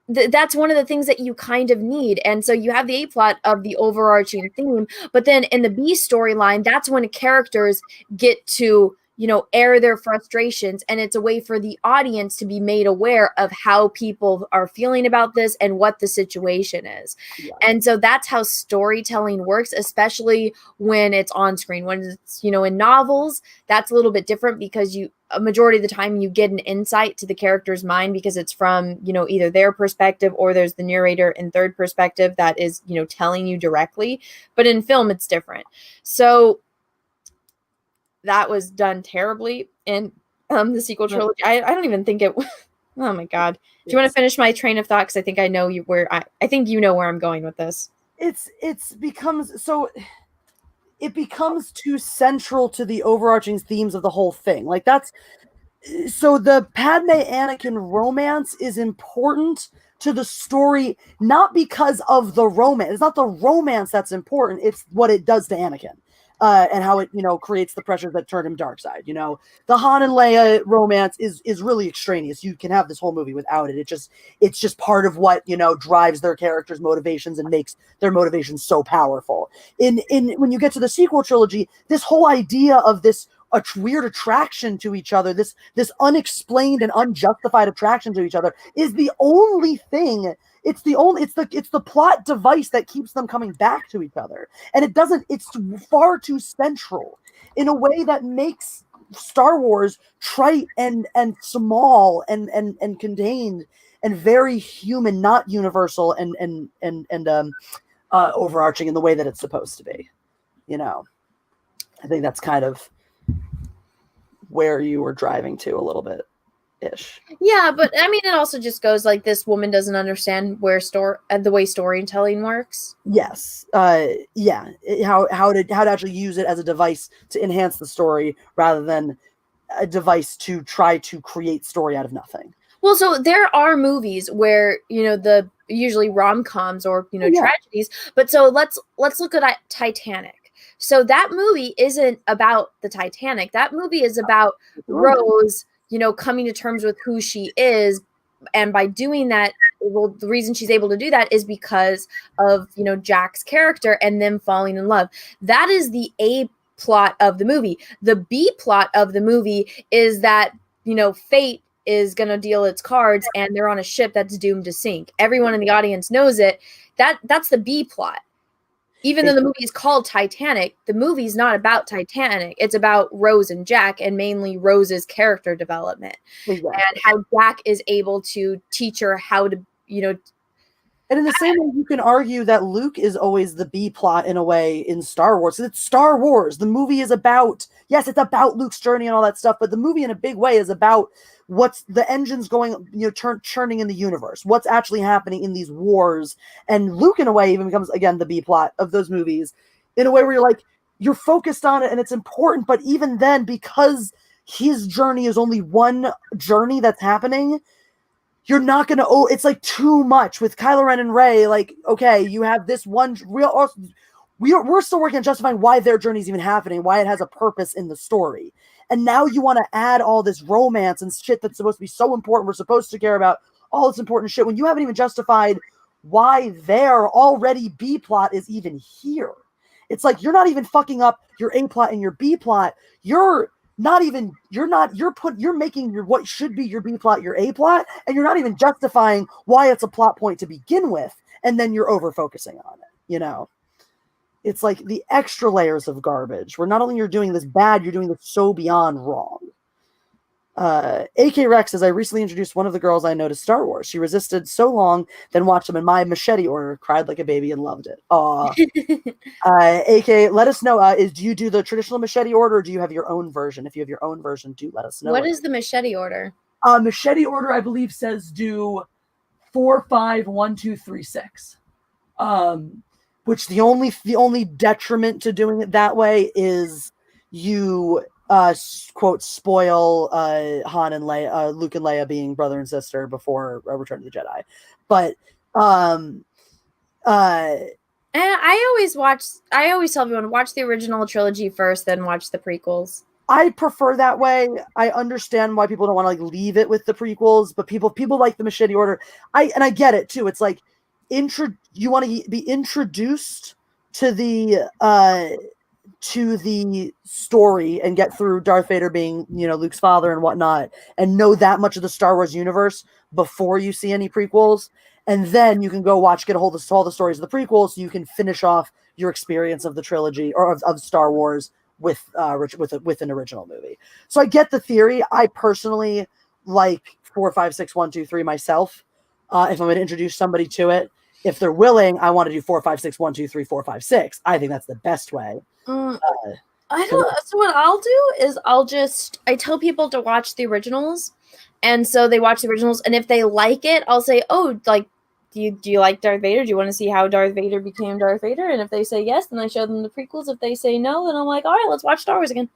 that's one of the things that you kind of need. And so you have the A plot of the overarching theme, but then in the B storyline, that's when characters get to, you know, air their frustrations, and it's a way for the audience to be made aware of how people are feeling about this and what the situation is. Yeah. And so that's how storytelling works, especially when it's on screen. When it's, you know, in novels, that's a little bit different because a majority of the time you get an insight to the character's mind because it's from, you know, either their perspective or there's the narrator in third perspective that is, you know, telling you directly. But in film, it's different. So that was done terribly in the sequel trilogy. I don't even think it. Oh my god! Do you want to finish my train of thought? Because I think I know I think you know where I'm going with this. It becomes too central to the overarching themes of the whole thing. Like so the Padme Anakin romance is important to the story, not because of the romance. It's not the romance that's important. It's what it does to Anakin. And how it, you know, creates the pressures that turn him dark side. You know, the Han and Leia romance is really extraneous. You can have this whole movie without it. It's just part of what, you know, drives their characters' motivations and makes their motivations so powerful. In when you get to the sequel trilogy, this whole idea of this weird attraction to each other, this unexplained and unjustified attraction to each other, is the only thing. It's the plot device that keeps them coming back to each other. And it's far too central in a way that makes Star Wars trite and small and contained and very human, not universal and overarching in the way that it's supposed to be. You know, I think that's kind of where you were driving to a little bit. Ish. Yeah, but I mean, it also just goes like this woman doesn't understand the way storytelling works. Yes. Yeah. How to actually use it as a device to enhance the story rather than a device to try to create story out of nothing. Well, so there are movies where, you know, usually rom-coms or, you know, tragedies, but so let's look at Titanic. So that movie isn't about the Titanic. That movie is about Rose, you know, coming to terms with who she is. And by doing that, well, the reason she's able to do that is because of, you know, Jack's character and them falling in love. That is the A plot of the movie. The B plot of the movie is that, you know, fate is going to deal its cards and they're on a ship that's doomed to sink. Everyone in the audience knows it. That's the B plot. Even though the movie is called Titanic, the movie's not about Titanic. It's about Rose and Jack, and mainly Rose's character development. Exactly. And how Jack is able to teach her how to, you know. And in the same way, you can argue that Luke is always the B plot in a way in Star Wars. It's Star Wars. The movie is about, yes, it's about Luke's journey and all that stuff, but the movie in a big way is about what's the engines going, you know, churning in the universe, what's actually happening in these wars. And Luke, in a way, even becomes, again, the B plot of those movies in a way where you're like, you're focused on it and it's important. But even then, because his journey is only one journey that's happening, you're not going to, it's like too much with Kylo Ren and Rey. Like, okay, you have this one real, we're still working on justifying why their journey is even happening, why it has a purpose in the story. And now you want to add all this romance and shit that's supposed to be so important. We're supposed to care about all this important shit when you haven't even justified why their already B plot is even here. It's like, you're not even fucking up your A plot and your B plot. You're making your, what should be your B plot, your A plot, and you're not even justifying why it's a plot point to begin with. And then you're over focusing on it, you know? It's like the extra layers of garbage where not only you're doing this bad, you're doing this so beyond wrong. AK Rex says, I recently introduced one of the girls I know to Star Wars. She resisted so long, then watched them in my machete order, cried like a baby, and loved it. AK, let us know. Do you do the traditional machete order, or do you have your own version? If you have your own version, do let us know. What is the machete order? Machete order, I believe, says do 4, 5, 1, 2, 3, 6. Which the only detriment to doing it that way is you quote spoil Han and Leia, Luke and Leia being brother and sister before Return of the Jedi. But and I always tell everyone, watch the original trilogy first, then watch the prequels. I prefer that way. I understand why people don't want to like leave it with the prequels, but people like the machete order. I get it too. It's like you want to be introduced to the story and get through Darth Vader being, you know, Luke's father and whatnot, and know that much of the Star Wars universe before you see any prequels. And then you can go get a hold of all the stories of the prequels, so you can finish off your experience of the trilogy or of Star Wars with an original movie. So I get the theory. I personally like 4, 5, 6, 1, 2, 3 myself. If I'm going to introduce somebody to it, if they're willing, I want to do 4, 5, 6, 1, 2, 3, 4, 5, 6. I think that's the best way. I don't. So what I'll do is I tell people to watch the originals, and so they watch the originals, and if they like it, I'll say, oh, like, do you like Darth Vader? Do you want to see how Darth Vader became Darth Vader? And if they say yes, then I show them the prequels. If they say no, then I'm like, all right, let's watch Star Wars again.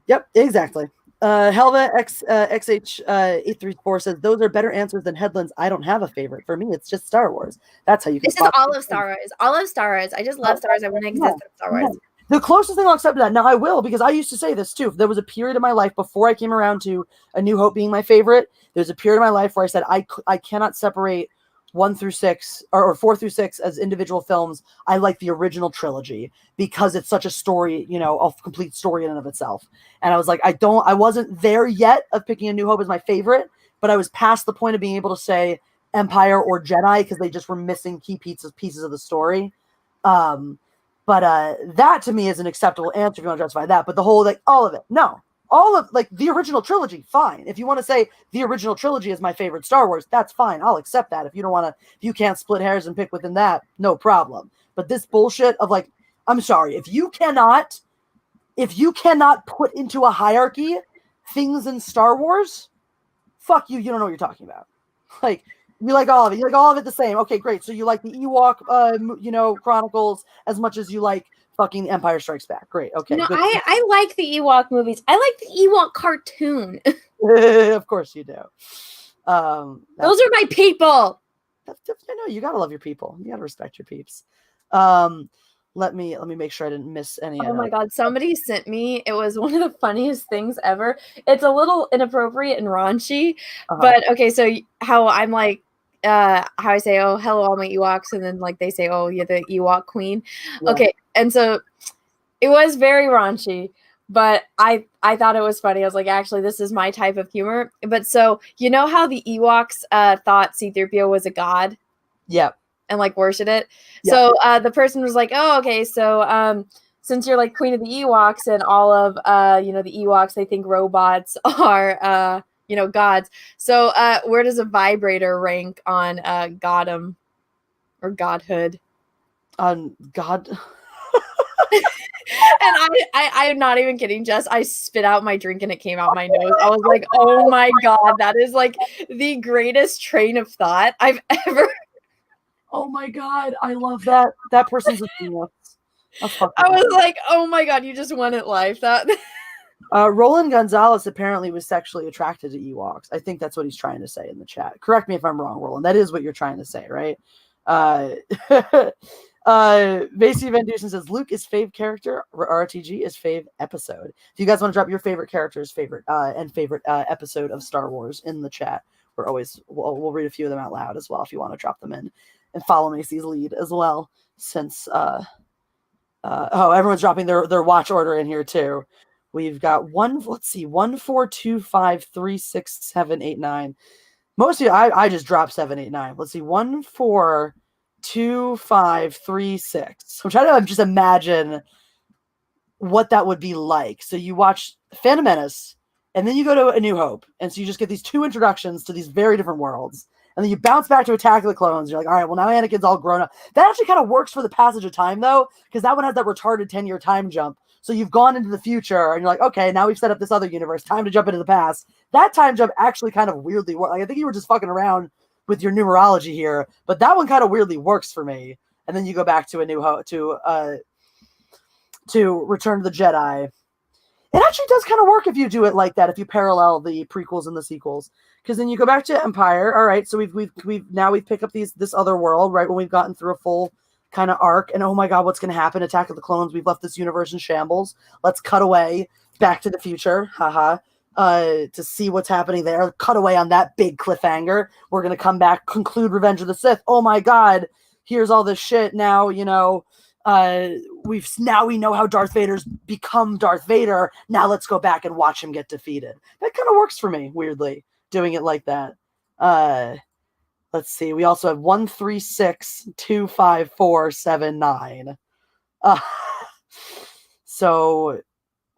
Yep, exactly. Helva XH834 says, those are better answers than headlines. I don't have a favorite. For me, it's just Star Wars. That's how you can. This is all of Star Wars. All of Star Wars. I just love Star Wars. I want to exist in Star Wars. The closest thing I'll accept to that, now I will, because I used to say this too. There was a period of my life before I came around to A New Hope being my favorite. There's a period of my life where I said I cannot separate 1 through 6 or 4 through 6 as individual films. I like the original trilogy because it's such a story, you know, a complete story in and of itself. And I was like, I wasn't there yet of picking A New Hope as my favorite, but I was past the point of being able to say Empire or Jedi because they just were missing key pieces of the story. But that to me is an acceptable answer if you want to justify that. But the whole, like, all of it, no. All of, like, the original trilogy, fine. If you want to say the original trilogy is my favorite Star Wars, that's fine. I'll accept that. If you don't want to, if you can't split hairs and pick within that, no problem. But this bullshit of, like, I'm sorry, if you cannot put into a hierarchy things in Star Wars, fuck you, you don't know what you're talking about. Like, you like all of it. You like all of it the same. Okay, great. So you like the Ewok, Chronicles as much as you like fucking Empire Strikes Back. Great. Okay. No, I like the Ewok movies. I like the Ewok cartoon. Of course you do. Those are my people. I know you gotta love your people. You gotta respect your peeps. Let me make sure I didn't miss any. Oh my god, somebody sent me. It was one of the funniest things ever. It's a little inappropriate and raunchy, but okay. So how I'm like, how I say, oh, hello, all my Ewoks, and then like they say, oh, you're the Ewok queen. Yeah. Okay, and so it was very raunchy, but I thought it was funny. I was like, actually, this is my type of humor. But so you know how the Ewoks thought C-3PO was a god? Yep. And like worship it. Yep. So the person was like, oh, okay, so since you're like queen of the Ewoks and all of the Ewoks, they think robots are gods. So where does a vibrator rank on goddom or godhood? On God. And I'm not even kidding, Jess. I spit out my drink and it came out my nose. I was like, oh my god, that is like the greatest train of thought I've ever. Oh my god, I love that. That person's a genius. I was like, oh my god, you just won at life. That Roland Gonzalez apparently was sexually attracted to Ewoks. I think that's what he's trying to say in the chat. Correct me if I'm wrong, Roland. That is what you're trying to say, right? Macy Van Dusen says Luke is fave character, RTG is fave episode. If you guys want to drop your favorite characters, favorite episode of Star Wars in the chat, we'll read a few of them out loud as well if you want to drop them in, and follow Macy's lead as well. Since everyone's dropping their watch order in here too. We've got 1-4-2-5-3-6-7-8-9. Mostly I just dropped 7-8-9. Let's see, 1-4-2-5-3-6. I'm trying to just imagine what that would be like. So you watch Phantom Menace, and then you go to A New Hope, and so you just get these two introductions to these very different worlds. And then you bounce back to Attack of the Clones. You're like, all right, well, now Anakin's all grown up. That actually kind of works for the passage of time, though, because that one has that retarded 10-year time jump. So you've gone into the future, and you're like, okay, now we've set up this other universe. Time to jump into the past. That time jump actually kind of weirdly works. Like, I think you were just fucking around with your numerology here, but that one kind of weirdly works for me. And then you go back to A New Hope, to Return of the Jedi. It actually does kind of work if you do it like that, if you parallel the prequels and the sequels. Because then you go back to Empire. All right, so we've picked up this other world, right, when we've gotten through a full kind of arc, and oh my god, what's going to happen? Attack of the Clones, we've left this universe in shambles. Let's cut away Back to the Future, to see what's happening there. Cut away on that big cliffhanger. We're going to come back, conclude Revenge of the Sith. Oh my god, here's all this shit. Now, we know how Darth Vader's become Darth Vader. Now let's go back and watch him get defeated. That kind of works for me, weirdly, doing it like that. Let's see. We also have 1-3-6-2-5-4-7-9. So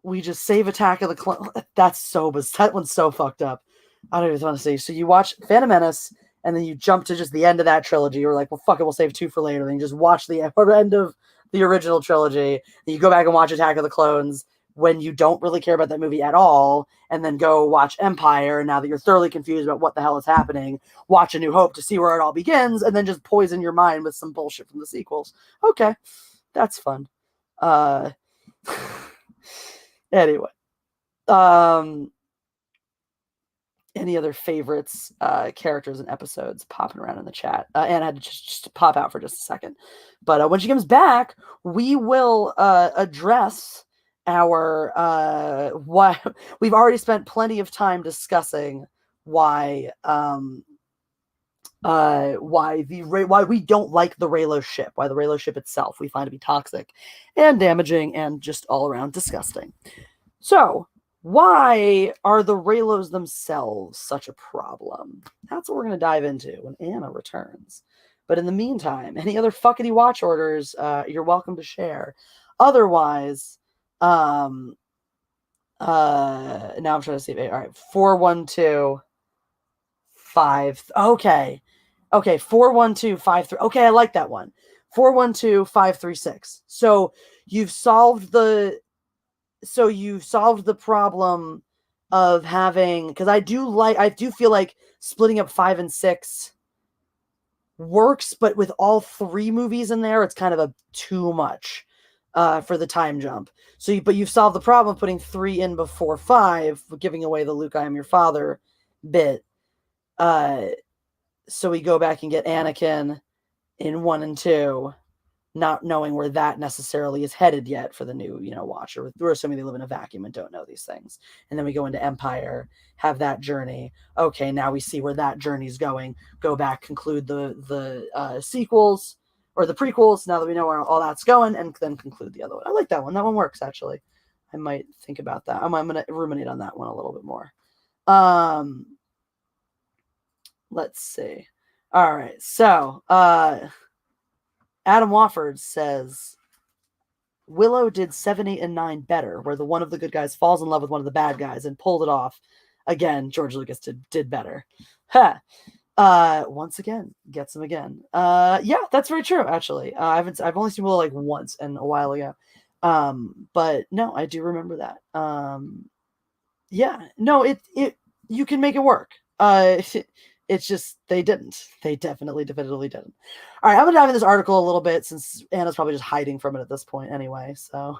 we just save Attack of the Clones. That one's so fucked up. I don't even want to say. So you watch Phantom Menace, and then you jump to just the end of that trilogy. You're like, well, fuck it, we'll save 2 for later. Then you just watch the end of the original trilogy. Then you go back and watch Attack of the Clones when you don't really care about that movie at all, and then go watch Empire. Now that you're thoroughly confused about what the hell is happening, watch A New Hope to see where it all begins, and then just poison your mind with some bullshit from the sequels. Okay, that's fun. Anyway, any other favorites, characters and episodes popping around in the chat? And I had to just pop out for just a second. But when she comes back, we will address our why we've already spent plenty of time discussing why we don't like the Reylo ship, why the Reylo ship itself we find to be toxic and damaging and just all around disgusting. So why are the Reylos themselves such a problem? That's what we're going to dive into when Anna returns. But in the meantime, any other fuckity watch orders, you're welcome to share. Otherwise, now I'm trying to see. All right, 4-1-2-5. Okay, 4-1-2-5-3. Okay, I like that one. 4-1-2-5-3-6. So you've solved the problem of having, because I do feel like splitting up 5 and 6 works, but with all 3 movies in there, it's kind of too much for the time jump. But you've solved the problem of putting 3 in before 5, giving away the Luke, I am your father bit. So we go back and get Anakin in 1 and 2, not knowing where that necessarily is headed yet for the new, watcher. We're assuming they live in a vacuum and don't know these things. And then we go into Empire, have that journey. Okay, now we see where that journey's going. Go back, conclude the sequels or the prequels, now that we know where all that's going, and then conclude the other one. I like that one. That one works, actually. I might think about that. I'm going to ruminate on that one a little bit more. Let's see. All right, so Adam Wofford says Willow did 7, 8, and 9 better, where one of the good guys falls in love with one of the bad guys and pulled it off. Again, George Lucas did better. Once again, gets him again. Yeah, that's very true. Actually, I've only seen Willow like once and a while ago. But no, I do remember that. Yeah, no, it you can make it work. It's just they didn't. They definitively didn't. All right, I'm gonna dive in this article a little bit since Anna's probably just hiding from it at this point anyway. So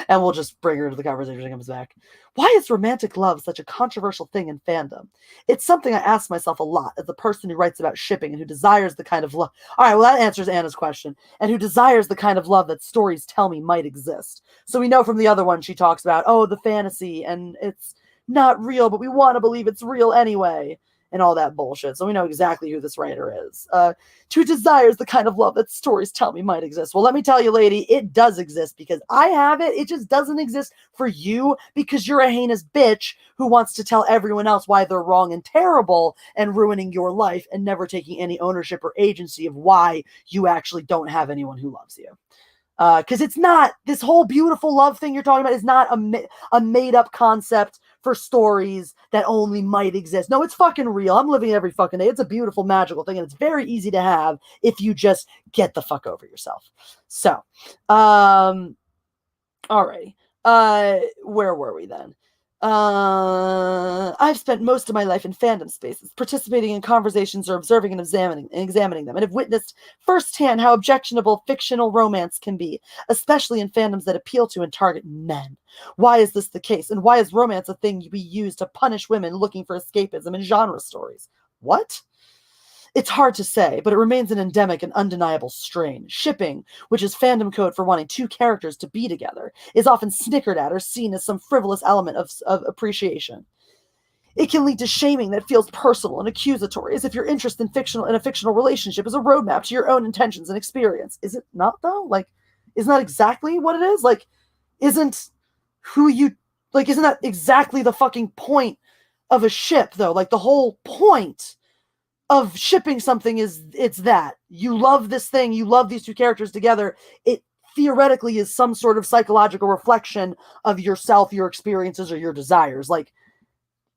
And we'll just bring her to the conversation when she comes back. Why is romantic love such a controversial thing in fandom? It's something I ask myself a lot as a person who writes about shipping and who desires the kind of love. All right, well, that answers Anna's question. And who desires the kind of love that stories tell me might exist. So we know from the other one she talks about, oh, the fantasy, and it's not real, but we want to believe it's real anyway. And all that bullshit. So we know exactly who this writer is. Who desires the kind of love that stories tell me might exist. Well, let me tell you, lady, it does exist because I have it. It just doesn't exist for you because you're a heinous bitch who wants to tell everyone else why they're wrong and terrible and ruining your life and never taking any ownership or agency of why you actually don't have anyone who loves you. Because it's not, this whole beautiful love thing you're talking about is not a made-up concept for stories that only might exist. No, it's fucking real. I'm living it every fucking day. It's a beautiful, magical thing, and it's very easy to have if you just get the fuck over yourself. So, alrighty. Where were we then? I've spent most of my life in fandom spaces, participating in conversations or observing and examining them, and have witnessed firsthand how objectionable fictional romance can be, especially in fandoms that appeal to and target men. Why is this the case? And why is romance a thing we use to punish women looking for escapism in genre stories? What? It's hard to say, but it remains an endemic and undeniable strain. Shipping, which is fandom code for wanting two characters to be together, is often snickered at or seen as some frivolous element of appreciation. It can lead to shaming that feels personal and accusatory, as if your interest in a fictional relationship is a roadmap to your own intentions and experience. Is it not, though? Like, isn't that exactly what it is? Like, isn't that exactly the fucking point of a ship, though? Like, the whole point of shipping something is it's that you love this thing, you love these two characters together. It theoretically is some sort of psychological reflection of yourself, your experiences, or your desires. Like,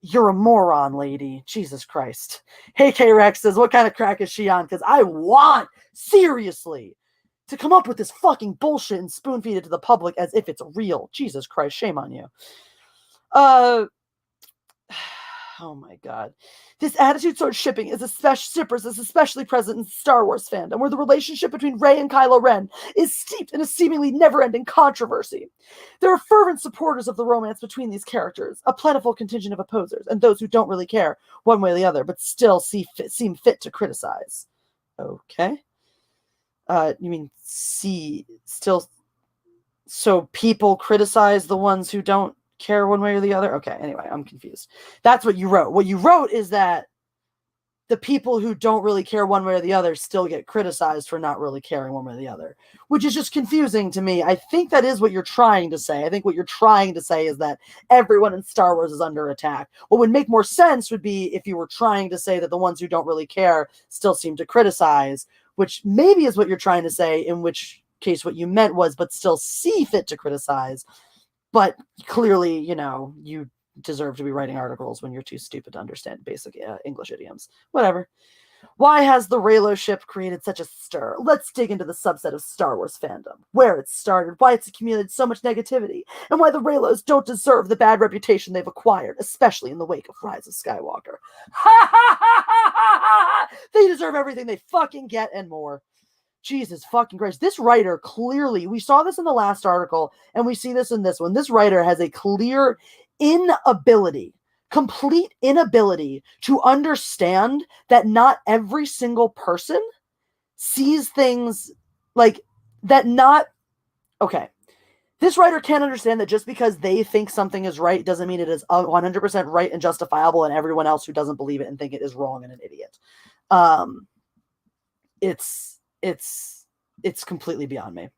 you're a moron, lady. Jesus Christ. Hey, K-Rex says, what kind of crack is she on? Because I want, seriously, to come up with this fucking bullshit and spoon feed it to the public as if it's real. Jesus Christ, shame on you. Oh my God. This attitude towards shipping is especially present in Star Wars fandom, where the relationship between Rey and Kylo Ren is steeped in a seemingly never-ending controversy. There are fervent supporters of the romance between these characters, a plentiful contingent of opposers, and those who don't really care one way or the other, but still seem fit to criticize. Okay. You mean still, so people criticize the ones who don't care one way or the other? Okay, anyway, I'm confused. That's what you wrote. What you wrote is that the people who don't really care one way or the other still get criticized for not really caring one way or the other, which is just confusing to me. I think that is what you're trying to say. I think what you're trying to say is that everyone in Star Wars is under attack. What would make more sense would be if you were trying to say that the ones who don't really care still seem to criticize, which maybe is what you're trying to say, in which case what you meant was, but still see fit to criticize. But clearly, you deserve to be writing articles when you're too stupid to understand basic English idioms. Whatever. Why has the Reylo ship created such a stir? Let's dig into the subset of Star Wars fandom, where it started, why it's accumulated so much negativity, and why the Reylos don't deserve the bad reputation they've acquired, especially in the wake of Rise of Skywalker. They deserve everything they fucking get and more. Jesus fucking Christ. This writer clearly, we saw this in the last article, and we see this in this one. This writer has a clear complete inability to understand that not every single person sees things like that. Okay. This writer can't understand that just because they think something is right doesn't mean it is 100% right and justifiable, and everyone else who doesn't believe it and think it is wrong and an idiot. It's completely beyond me.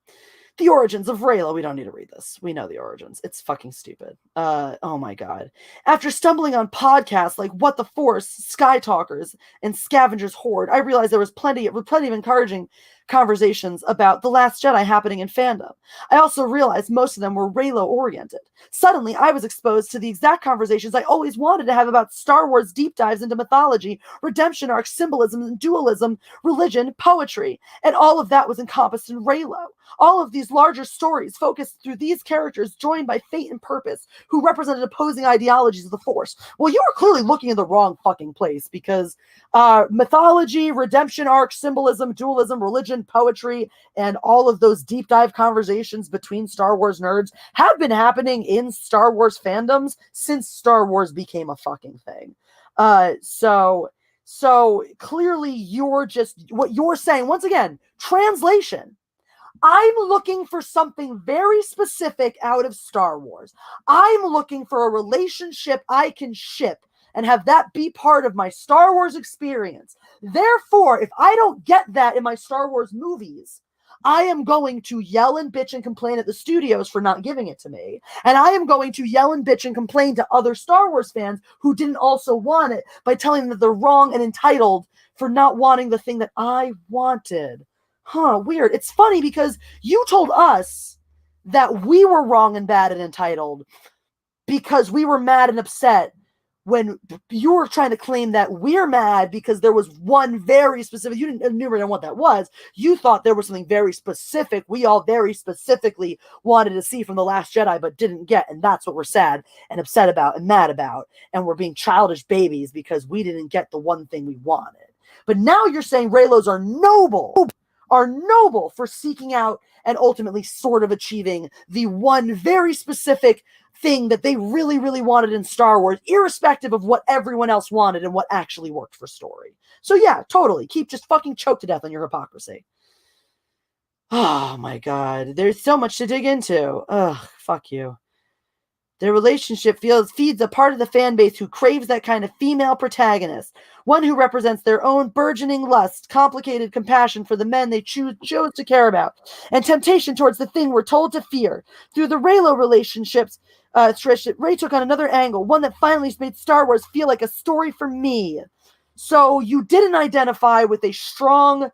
The origins of Reylo. We don't need to read this. We know the origins. It's fucking stupid. Oh my God. After stumbling on podcasts like What the Force, Sky Talkers, and Scavenger's Horde, I realized there was plenty of encouraging conversations about The Last Jedi happening in fandom. I also realized most of them were Reylo oriented. Suddenly, I was exposed to the exact conversations I always wanted to have about Star Wars deep dives into mythology, redemption arcs, symbolism, and dualism, religion, poetry, and all of that was encompassed in Reylo. All of these larger stories focused through these characters joined by fate and purpose, who represented opposing ideologies of the Force. Well, you are clearly looking in the wrong fucking place, because mythology, redemption arc, symbolism, dualism, religion, fiction, poetry, and all of those deep dive conversations between Star Wars nerds have been happening in Star Wars fandoms since Star Wars became a fucking thing. So clearly you're just, what you're saying, once again, translation. I'm looking for something very specific out of Star Wars. I'm looking for a relationship I can ship and have that be part of my Star Wars experience. Therefore, if I don't get that in my Star Wars movies, I am going to yell and bitch and complain at the studios for not giving it to me. And I am going to yell and bitch and complain to other Star Wars fans who didn't also want it by telling them that they're wrong and entitled for not wanting the thing that I wanted. Huh, weird. It's funny because you told us that we were wrong and bad and entitled because we were mad and upset when you were trying to claim that we're mad because there was one very specific, you didn't enumerate on what that was. You thought there was something very specific we all very specifically wanted to see from The Last Jedi but didn't get, and that's what we're sad and upset about and mad about, and we're being childish babies because we didn't get the one thing we wanted. But now you're saying Reylos are noble for seeking out and ultimately sort of achieving the one very specific thing that they really, really wanted in Star Wars, irrespective of what everyone else wanted and what actually worked for story. So yeah, totally. Keep just fucking choke to death on your hypocrisy. Oh my God. There's so much to dig into. Ugh, fuck you. Their relationship feeds a part of the fan base who craves that kind of female protagonist, one who represents their own burgeoning lust, complicated compassion for the men they chose to care about, and temptation towards the thing we're told to fear. Through the Reylo relationships, Trish, Rey took on another angle, one that finally made Star Wars feel like a story for me. So you didn't identify with a strong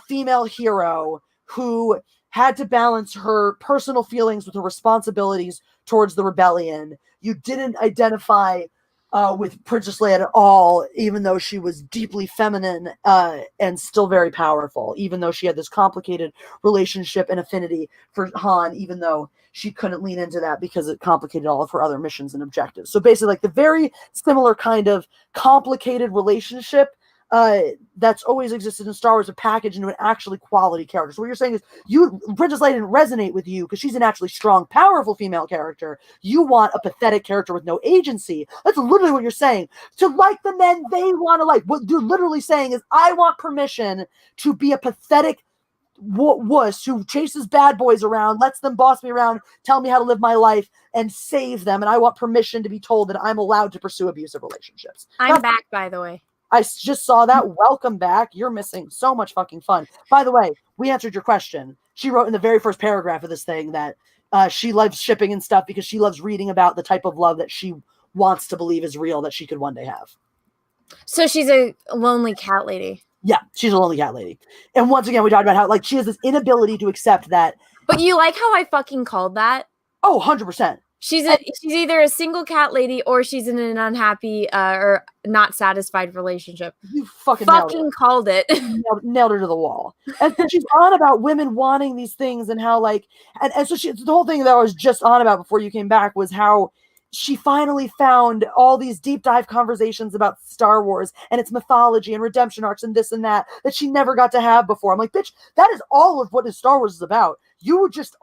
female hero who had to balance her personal feelings with her responsibilities towards the rebellion. You didn't identify with Princess Leia at all, even though she was deeply feminine and still very powerful, even though she had this complicated relationship and affinity for Han, even though she couldn't lean into that because it complicated all of her other missions and objectives. So basically, like the very similar kind of complicated relationship that's always existed in Star Wars, a package into an actually quality character. So what you're saying is Princess Leia didn't resonate with you because she's an actually strong, powerful female character. You want a pathetic character with no agency. That's literally what you're saying. To like the men they want to like. What you're literally saying is, I want permission to be a pathetic wuss who chases bad boys around, lets them boss me around, tell me how to live my life, and save them. And I want permission to be told that I'm allowed to pursue abusive relationships. I'm back, by the way. I just saw that. Welcome back. You're missing so much fucking fun. By the way, we answered your question. She wrote in the very first paragraph of this thing that she loves shipping and stuff because she loves reading about the type of love that she wants to believe is real that she could one day have. So she's a lonely cat lady. Yeah, she's a lonely cat lady. And once again, we talked about how like she has this inability to accept that. But you like how I fucking called that? Oh, 100%. She's either a single cat lady or she's in an unhappy or not satisfied relationship. You fucking called it. Nailed her to the wall. And she's on about women wanting these things and how like, and so the whole thing that I was just on about before you came back was how she finally found all these deep dive conversations about Star Wars and its mythology and redemption arcs and this and that she never got to have before. I'm like, bitch, that is all of what Star Wars is about. You were just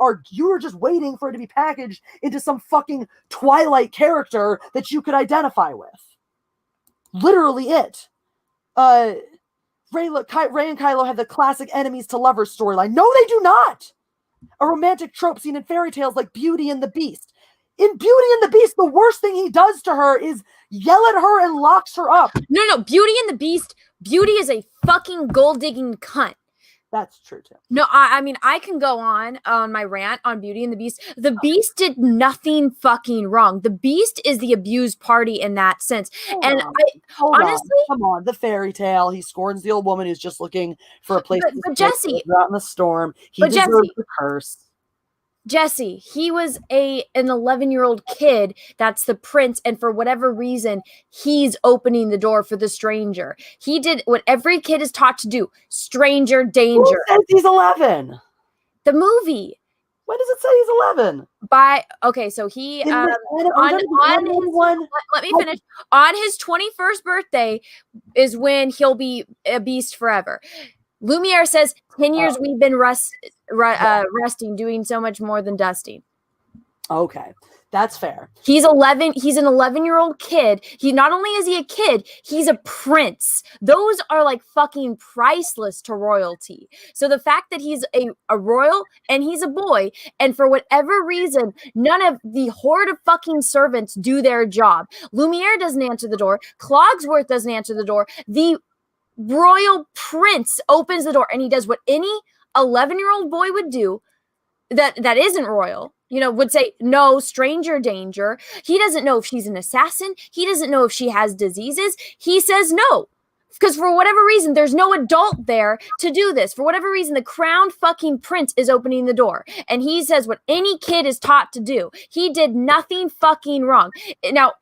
waiting for it to be packaged into some fucking Twilight character that you could identify with. Literally it. Rey and Kylo have the classic enemies to lovers storyline. No, they do not. A romantic trope seen in fairy tales like Beauty and the Beast. In Beauty and the Beast, the worst thing he does to her is yell at her and locks her up. No, Beauty and the Beast. Beauty is a fucking gold-digging cunt. That's true, too. No, I mean, I can go on my rant on Beauty and the Beast. The Beast did nothing fucking wrong. The Beast is the abused party in that sense. Honestly, come on, the fairy tale. He scorns the old woman who's just looking for a place but Jesse, out in the storm. He deserves the curse. Jesse, he was an 11-year-old kid that's the prince, and for whatever reason, he's opening the door for the stranger. He did what every kid is taught to do. Stranger danger. Who says he's 11? The movie. When does it say he's 11? So he let me finish. On his 21st birthday is when he'll be a beast forever. Lumiere says 10 years we've been resting, doing so much more than dusting. Okay, that's fair. He's 11. He's an 11-year-old kid. He not only is he a kid, he's a prince. Those are like fucking priceless to royalty. So the fact that he's a royal and he's a boy, and for whatever reason, none of the horde of fucking servants do their job. Lumiere doesn't answer the door. Clogsworth doesn't answer the door. The royal prince opens the door, and he does what any 11-year-old boy would do that isn't royal, would say, no, stranger danger. He doesn't know if she's an assassin. He doesn't know if she has diseases. He says no. Because for whatever reason, there's no adult there to do this. For whatever reason, the crowned fucking prince is opening the door. And he says what any kid is taught to do. He did nothing fucking wrong. Now,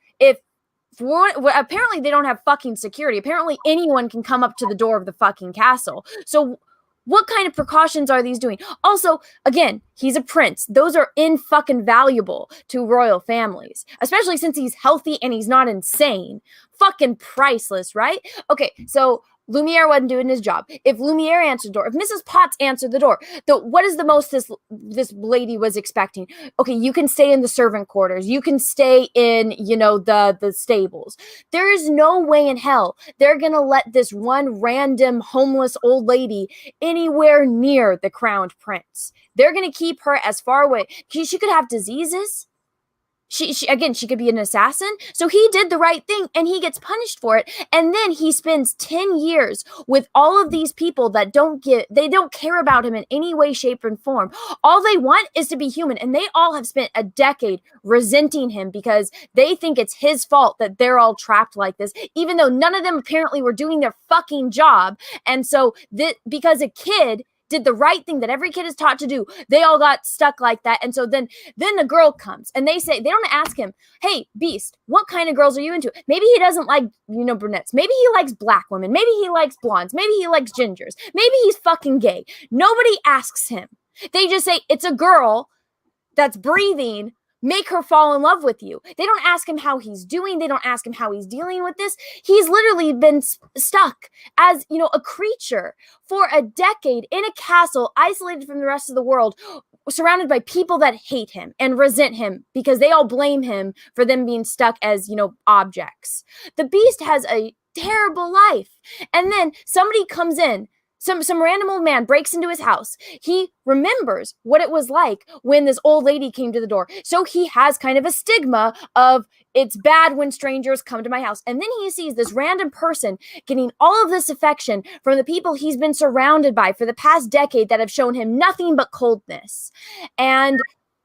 apparently they don't have fucking security. Apparently anyone can come up to the door of the fucking castle. So what kind of precautions are these doing? Also, again, he's a prince. Those are fucking valuable to royal families, especially since he's healthy and he's not insane. Fucking priceless, right? Okay, so Lumiere wasn't doing his job. If Lumiere answered the door, if Mrs. Potts answered the door, what is the most this lady was expecting? Okay, you can stay in the servant quarters. You can stay in, the stables. There is no way in hell they're going to let this one random homeless old lady anywhere near the crowned prince. They're going to keep her as far away. She could have diseases. She could be an assassin. So he did the right thing and he gets punished for it. And then he spends 10 years with all of these people that they don't care about him in any way, shape, and form. All they want is to be human. And they all have spent a decade resenting him because they think it's his fault that they're all trapped like this, even though none of them apparently were doing their fucking job. And so because a kid did the right thing that every kid is taught to do, they all got stuck like that. And so then the girl comes and they don't ask him, hey, Beast, what kind of girls are you into? Maybe he doesn't like, brunettes. Maybe he likes black women. Maybe he likes blondes. Maybe he likes gingers. Maybe he's fucking gay. Nobody asks him. They just say, it's a girl that's breathing. Make her fall in love with you. They don't ask him how he's doing. They don't ask him how he's dealing with this. He's literally been stuck as, a creature for a decade in a castle, isolated from the rest of the world, surrounded by people that hate him and resent him because they all blame him for them being stuck as, objects. The Beast has a terrible life. And then somebody comes in. Some random old man breaks into his house. He remembers what it was like when this old lady came to the door. So he has kind of a stigma of it's bad when strangers come to my house. And then he sees this random person getting all of this affection from the people he's been surrounded by for the past decade that have shown him nothing but coldness. And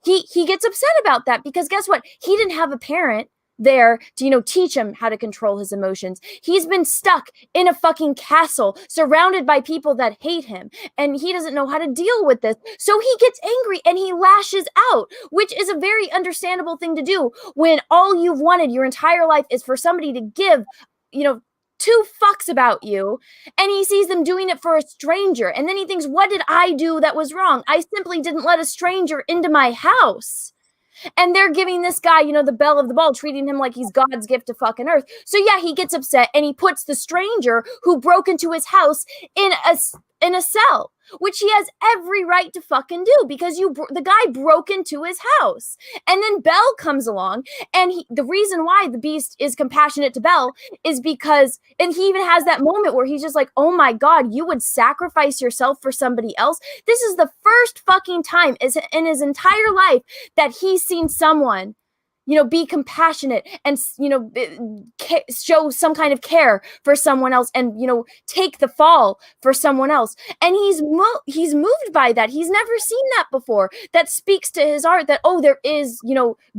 he gets upset about that because guess what? He didn't have a parent there to teach him how to control his emotions. He's been stuck in a fucking castle surrounded by people that hate him, and he doesn't know how to deal with this. So he gets angry and he lashes out, which is a very understandable thing to do when all you've wanted your entire life is for somebody to give two fucks about you, and he sees them doing it for a stranger, and then he thinks, what did I do that was wrong? I simply didn't let a stranger into my house. And they're giving this guy, the belle of the ball, treating him like he's God's gift to fucking earth. So yeah, he gets upset and he puts the stranger who broke into his house in a cell, which he has every right to fucking do because the guy broke into his house. And then Belle comes along, and the reason why the Beast is compassionate to Belle is because, and he even has that moment where he's just like, oh my God, you would sacrifice yourself for somebody else. This is the first fucking time in his entire life that he's seen someone be compassionate and, show some kind of care for someone else and, take the fall for someone else. And he's moved by that. He's never seen that before. That speaks to his art that, there is,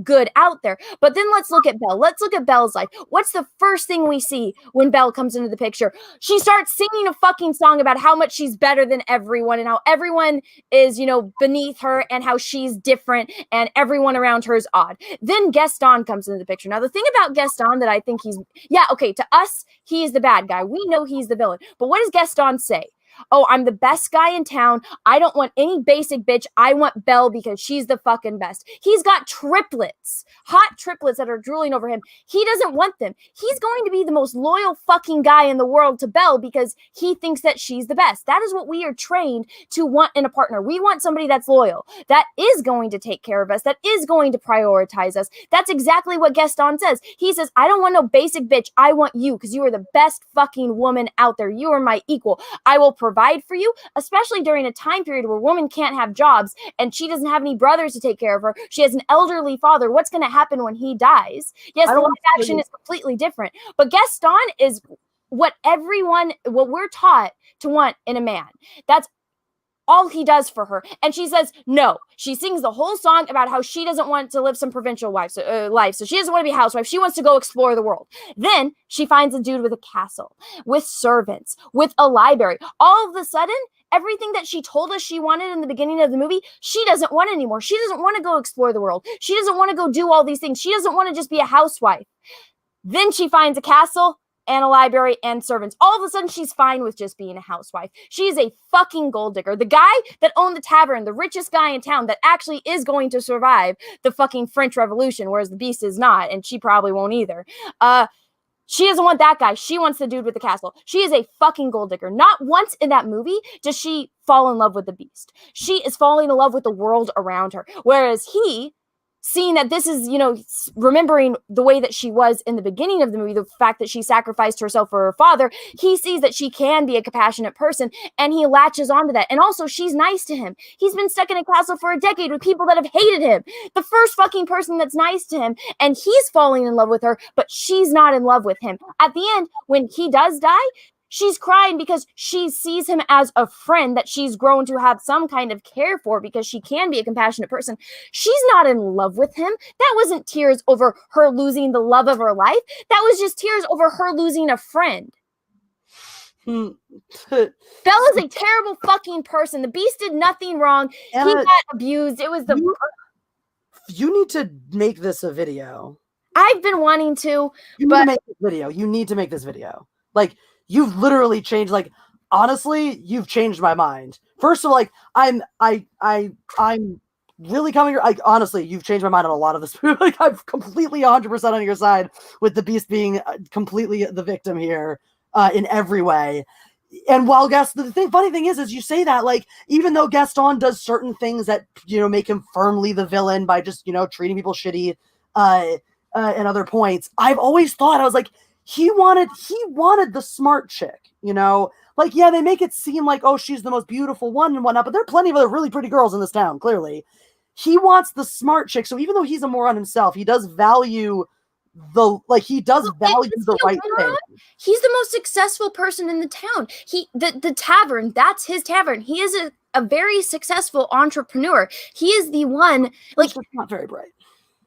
good out there. But then let's look at Belle. Let's look at Belle's life. What's the first thing we see when Belle comes into the picture? She starts singing a fucking song about how much she's better than everyone and how everyone is, beneath her and how she's different and everyone around her is odd. Then Gaston comes into the picture. Now, the thing about Gaston that I think to us, he is the bad guy. We know he's the villain. But what does Gaston say? oh, I'm the best guy in town. I don't want any basic bitch. I want Belle because she's the fucking best. He's got triplets, hot triplets that are drooling over him. He doesn't want them. He's going to be the most loyal fucking guy in the world to Belle because he thinks that she's the best. That is what we are trained to want in a partner. We want somebody that's loyal, that is going to take care of us, that is going to prioritize us. That's exactly what Gaston says. He says, I don't want no basic bitch. I want you because you are the best fucking woman out there. You are my equal. I will provide for you, especially during a time period where women can't have jobs and she doesn't have any brothers to take care of her. She has an elderly father. What's going to happen when he dies? Yes, the live action is completely different, but Gaston is what we're taught to want in a man. That's all he does for her. And she says no. She sings the whole song about how she doesn't want to live some provincial life, so she doesn't want to be a housewife. She wants to go explore the world. Then she finds a dude with a castle, with servants, with a library. All of a sudden, everything that she told us she wanted in the beginning of the movie, she doesn't want anymore. She doesn't want to go explore the world. She doesn't want to go do all these things. She doesn't want to just be a housewife. Then she finds a castle and a library and servants. All of a sudden, she's fine with just being a housewife. She is a fucking gold digger. The guy that owned the tavern, the richest guy in town that actually is going to survive the fucking French Revolution, whereas the Beast is not, and she probably won't either. She doesn't want that guy. She wants the dude with the castle. She is a fucking gold digger. Not once in that movie does she fall in love with the Beast. She is falling in love with the world around her, whereas he, seeing that this is, remembering the way that she was in the beginning of the movie, the fact that she sacrificed herself for her father, he sees that she can be a compassionate person and he latches onto that. And also, she's nice to him. He's been stuck in a castle for a decade with people that have hated him. The first fucking person that's nice to him, and he's falling in love with her, but she's not in love with him. At the end, when he does die, she's crying because she sees him as a friend that she's grown to have some kind of care for because she can be a compassionate person. She's not in love with him. That wasn't tears over her losing the love of her life. That was just tears over her losing a friend. Belle is a terrible fucking person. The Beast did nothing wrong. He got abused. It was You need to make this a video. I've been wanting to. You need to make this video. You need to make this video. Like, you've literally changed, honestly, you've changed my mind. First of all, I'm really coming, honestly, you've changed my mind on a lot of this. I'm completely 100% on your side with the Beast being completely the victim here in every way. And while funny thing is you say that, even though Gaston does certain things that, make him firmly the villain by just, treating people shitty and other points, I've always thought, I was like, he wanted the smart chick, yeah, they make it seem like, oh, she's the most beautiful one and whatnot, but there are plenty of other really pretty girls in this town, clearly. He wants the smart chick. So even though he's a moron himself, he does value the right thing. He's the most successful person in the town. The tavern, that's his tavern. He is a very successful entrepreneur. He is the one, He's not very bright.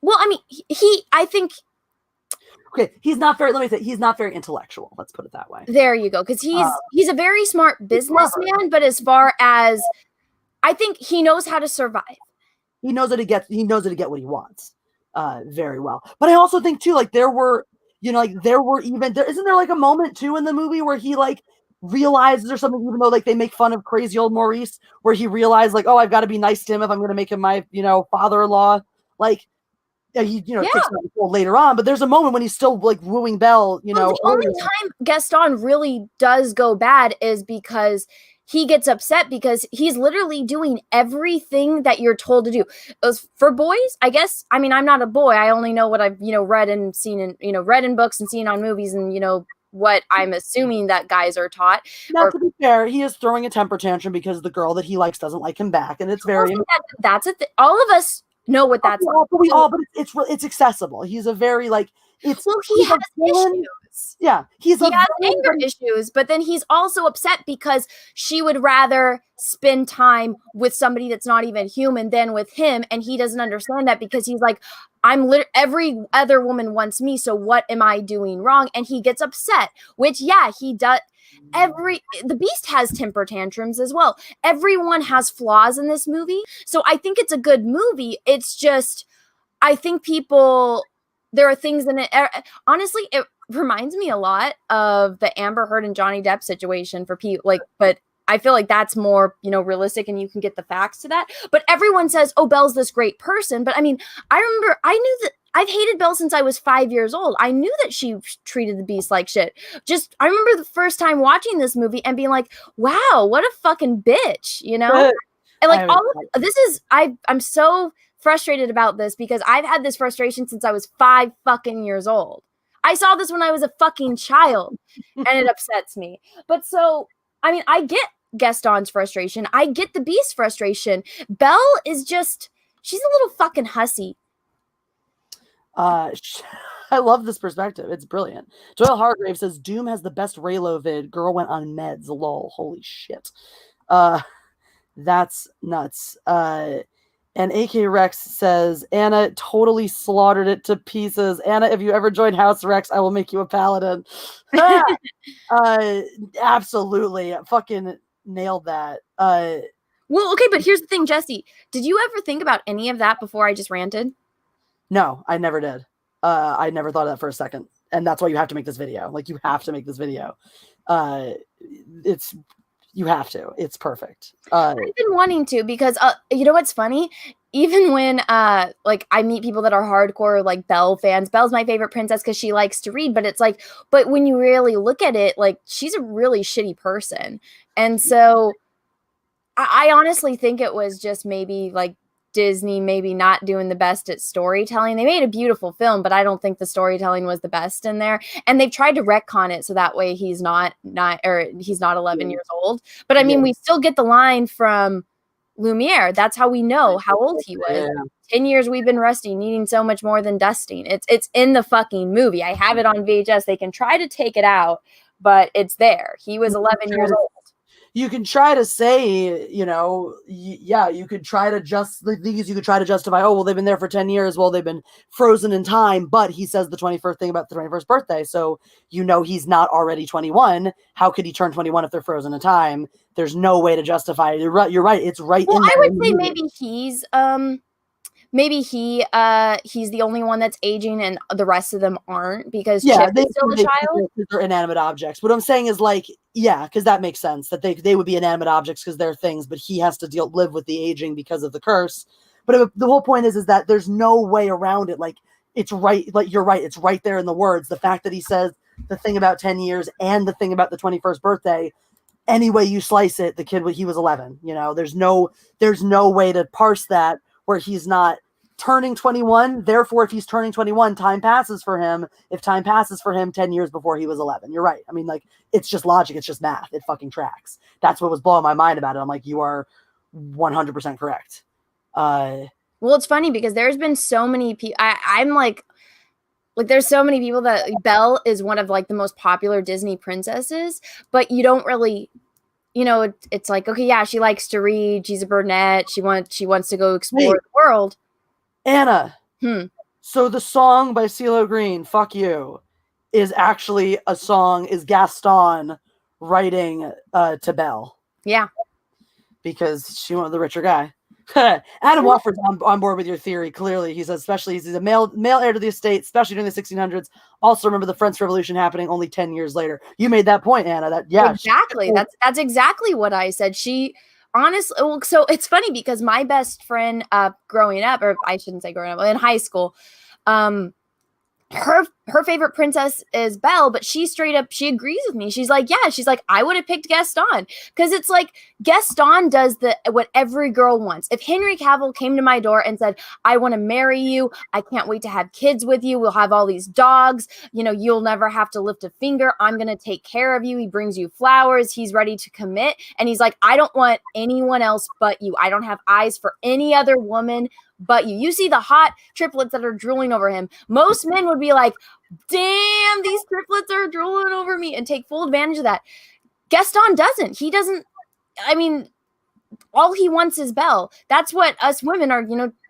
Well, I mean, I think. Okay, he's not very intellectual. Let's put it that way. There you go. Because he's a very smart businessman, but as far as, I think he knows how to survive. He knows how to get what he wants very well. But I also think too, isn't there a moment too in the movie where he realizes or something, even though they make fun of crazy old Maurice, where he realized oh, I've got to be nice to him if I'm going to make him my father-in-law. He takes that later on, but there's a moment when he's still wooing Belle. The only time Gaston really does go bad is because he gets upset because he's literally doing everything that you're told to do. For boys, I guess. I mean, I'm not a boy. I only know what I've read and seen in read in books and seen on movies and what I'm assuming that guys are taught. Now, to be fair, he is throwing a temper tantrum because the girl that he likes doesn't like him back, and it's very. That's it. All of us know what that's like. But it's accessible. He's a very he has issues. Yeah, he has anger issues, but then he's also upset because she would rather spend time with somebody that's not even human than with him, and he doesn't understand that because he's like, every other woman wants me, so what am I doing wrong? And he gets upset, which he does. The Beast has temper tantrums as well. Everyone has flaws in this movie, so I think it's a good movie. It's just, I think there are things in it. Honestly, it reminds me a lot of the Amber Heard and Johnny Depp situation for people. But I feel like that's more, realistic, and you can get the facts to that. But everyone says, oh, Belle's this great person. But I mean, I remember, I knew that I've hated Belle since I was 5 years old. I knew that she treated the Beast like shit. I remember the first time watching this movie and being like, wow, what a fucking bitch, And like I'm so frustrated about this because I've had this frustration since I was 5 fucking years old. I saw this when I was a fucking child and it upsets me. But so, I mean, I get Gaston's frustration. I get the Beast's frustration. Belle is she's a little fucking hussy. I love this perspective. It's brilliant. Doyle Hargrave says Doom has the best Reylo vid. Girl went on meds. Lol. Holy shit. That's nuts. And AK Rex says Anna totally slaughtered it to pieces. Anna, if you ever join House Rex, I will make you a paladin. Absolutely. Fucking nailed that. Well, okay, but here's the thing, Jesse. Did you ever think about any of that before I just ranted? No, I never did. I never thought of that for a second. And that's why you have to make this video. Like, you have to make this video. You have to. It's perfect. I've been wanting to because, you know what's funny? Even when, I meet people that are hardcore, like, Belle fans, Belle's my favorite princess because she likes to read, but it's like, but when you really look at it, like, she's a really shitty person. And so I honestly think it was just maybe, like, Disney maybe not doing the best at storytelling. They made a beautiful film, but I don't think the storytelling was the best in there. And they've tried to retcon it so that way he's not 11 years old. But I mean, we still get the line from Lumiere. That's how we know how old he was. Yeah. 10 years we've been rusty, needing so much more than dusting. It's in the fucking movie. I have it on VHS. They can try to take it out, but it's there. He was 11 years old. You can try to say, you could try to justify, oh, well, they've been there for 10 years. Well, they've been frozen in time. But he says the 21st thing about the 21st birthday. So, he's not already 21. How could he turn 21 if they're frozen in time? There's no way to justify it. You're right. It's right. Well, I would say maybe he's he's the only one that's aging and the rest of them aren't because Chip is still a child. They're inanimate objects. What I'm saying is because that makes sense that they would be inanimate objects because they're things, but he has to live with the aging because of the curse. But the whole point is that there's no way around it. Like, it's right. Like, you're right. It's right there in the words. The fact that he says the thing about 10 years and the thing about the 21st birthday, any way you slice it, he was 11. There's no way to parse that where he's not turning 21. Therefore, if he's turning 21, time passes for him. If time passes for him 10 years before he was 11, you're right. I mean, it's just logic. It's just math. It fucking tracks. That's what was blowing my mind about it. I'm like, you are 100% correct. Well, it's funny because there's been so many people. I'm like there's so many people that Belle is one of the most popular Disney princesses, but you don't really, it's like, okay, yeah, she likes to read. She's a brunette. She wants to go explore the world. Anna. So the song by CeeLo Green, Fuck You, is actually is Gaston writing to Belle. Yeah. Because she wanted the richer guy. Adam Wofford's on board with your theory, clearly. He says, especially he's a male heir to the estate, especially during the 1600s. Also remember the French Revolution happening only 10 years later. You made that point, Anna. Exactly. That's exactly what I said. Honestly, so it's funny because my best friend growing up, or I shouldn't say growing up, in high school, her favorite princess is Belle, but she agrees with me. She's like, I would have picked Gaston because it's like Gaston does what every girl wants. If Henry Cavill came to my door and said, I want to marry you, I can't wait to have kids with you, we'll have all these dogs, you'll never have to lift a finger, I'm going to take care of you, he brings you flowers, he's ready to commit, and he's like, I don't want anyone else but you, I don't have eyes for any other woman but you. You see the hot triplets that are drooling over him. Most men would be like, damn, these triplets are drooling over me, and take full advantage of that. Gaston doesn't. He doesn't. I mean, all he wants is Belle. That's what us women are,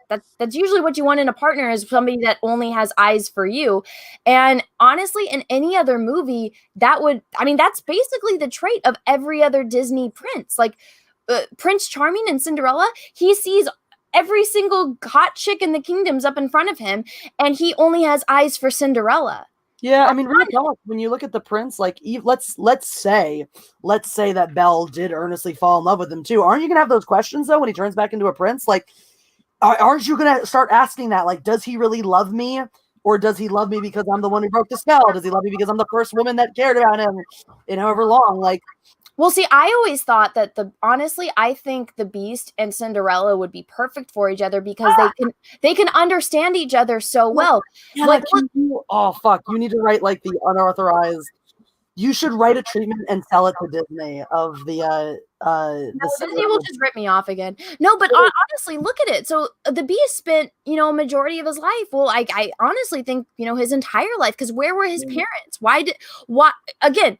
that's usually what you want in a partner, is somebody that only has eyes for you. And honestly, in any other movie, that's basically the trait of every other Disney prince. Like Prince Charming and Cinderella, he sees every single hot chick in the kingdom's up in front of him, and he only has eyes for Cinderella. Yeah, I mean, real talk, when you look at the prince, like, let's say that Belle did earnestly fall in love with him too. Aren't you gonna have those questions though when he turns back into a prince? Like, aren't you gonna start asking that? Like, does he really love me, or does he love me because I'm the one who broke the spell? Does he love me because I'm the first woman that cared about him in however long? Like, well, see, I always thought that honestly, I think the Beast and Cinderella would be perfect for each other because they can understand each other so well. Like, oh fuck, you need to write like the unauthorized. You should write a treatment and sell it to Disney of the Disney will just rip me off again. No, but honestly, look at it. So the Beast spent, a majority of his life. Well, I honestly think, his entire life, because where were his parents? Why again,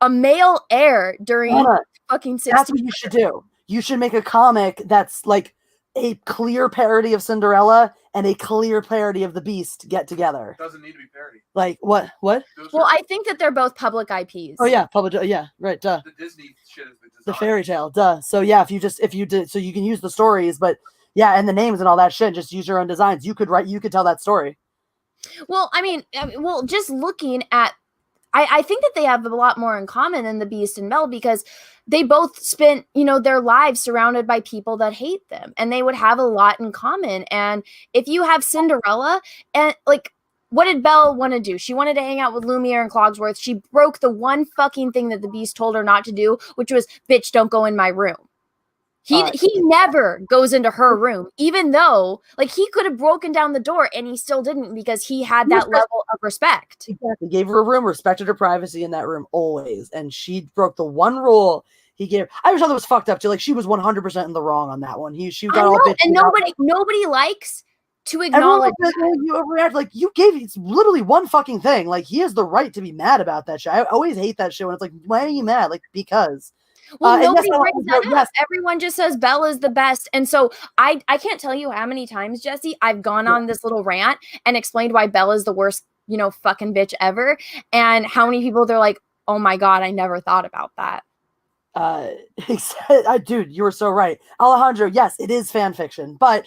a male heir during fucking 60s. That's what you should do. You should make a comic that's like a clear parody of Cinderella and a clear parody of the Beast get together. It doesn't need to be parody. Like what? Well, I think that they're both public IPs. Oh yeah, yeah, right, duh. The Disney shit is the design. The fairy tale, duh. So yeah, if you did, so you can use the stories, but yeah, and the names and all that shit, just use your own designs. You could tell that story. Well, I mean, just looking at, I think that they have a lot more in common than the Beast and Belle because they both spent, their lives surrounded by people that hate them, and they would have a lot in common. And if you have Cinderella, and like, what did Belle want to do? She wanted to hang out with Lumiere and Cogsworth. She broke the one fucking thing that the Beast told her not to do, which was, bitch, don't go in my room. He never goes into her room, even though, like, he could have broken down the door and he still didn't because he had that level of respect. Exactly. Gave her a room, respected her privacy in that room always. And she broke the one rule he gave. I just thought that was fucked up too. Like, she was 100% in the wrong on that one. She got all bitchy. And nobody likes to acknowledge you overreact. Like, you gave, it's literally one fucking thing. Like, he has the right to be mad about that shit. I always hate that shit when it's like, why are you mad? Like, because. Well, nobody brings that up. Everyone just says Belle is the best. And so I can't tell you how many times, Jesse, I've gone on this little rant and explained why Belle is the worst, fucking bitch ever. And how many people they're like, oh my God, I never thought about that. Dude, you were so right. Alejandro, yes, it is fan fiction. But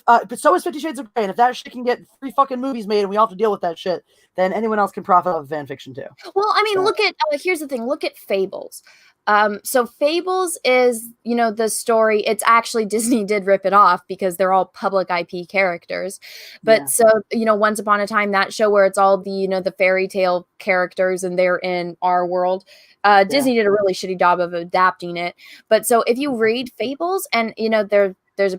but so is 50 Shades of Grey. And if that shit can get 3 fucking movies made and we all have to deal with that shit, then anyone else can profit off of fan fiction too. Well, I mean, look at, here's the thing, look at Fables. So Fables is, the story, it's actually Disney did rip it off because they're all public IP characters. But so, Once Upon a Time, that show where it's all the, the fairy tale characters and they're in our world. Disney did a really shitty job of adapting it. But so if you read Fables and, there's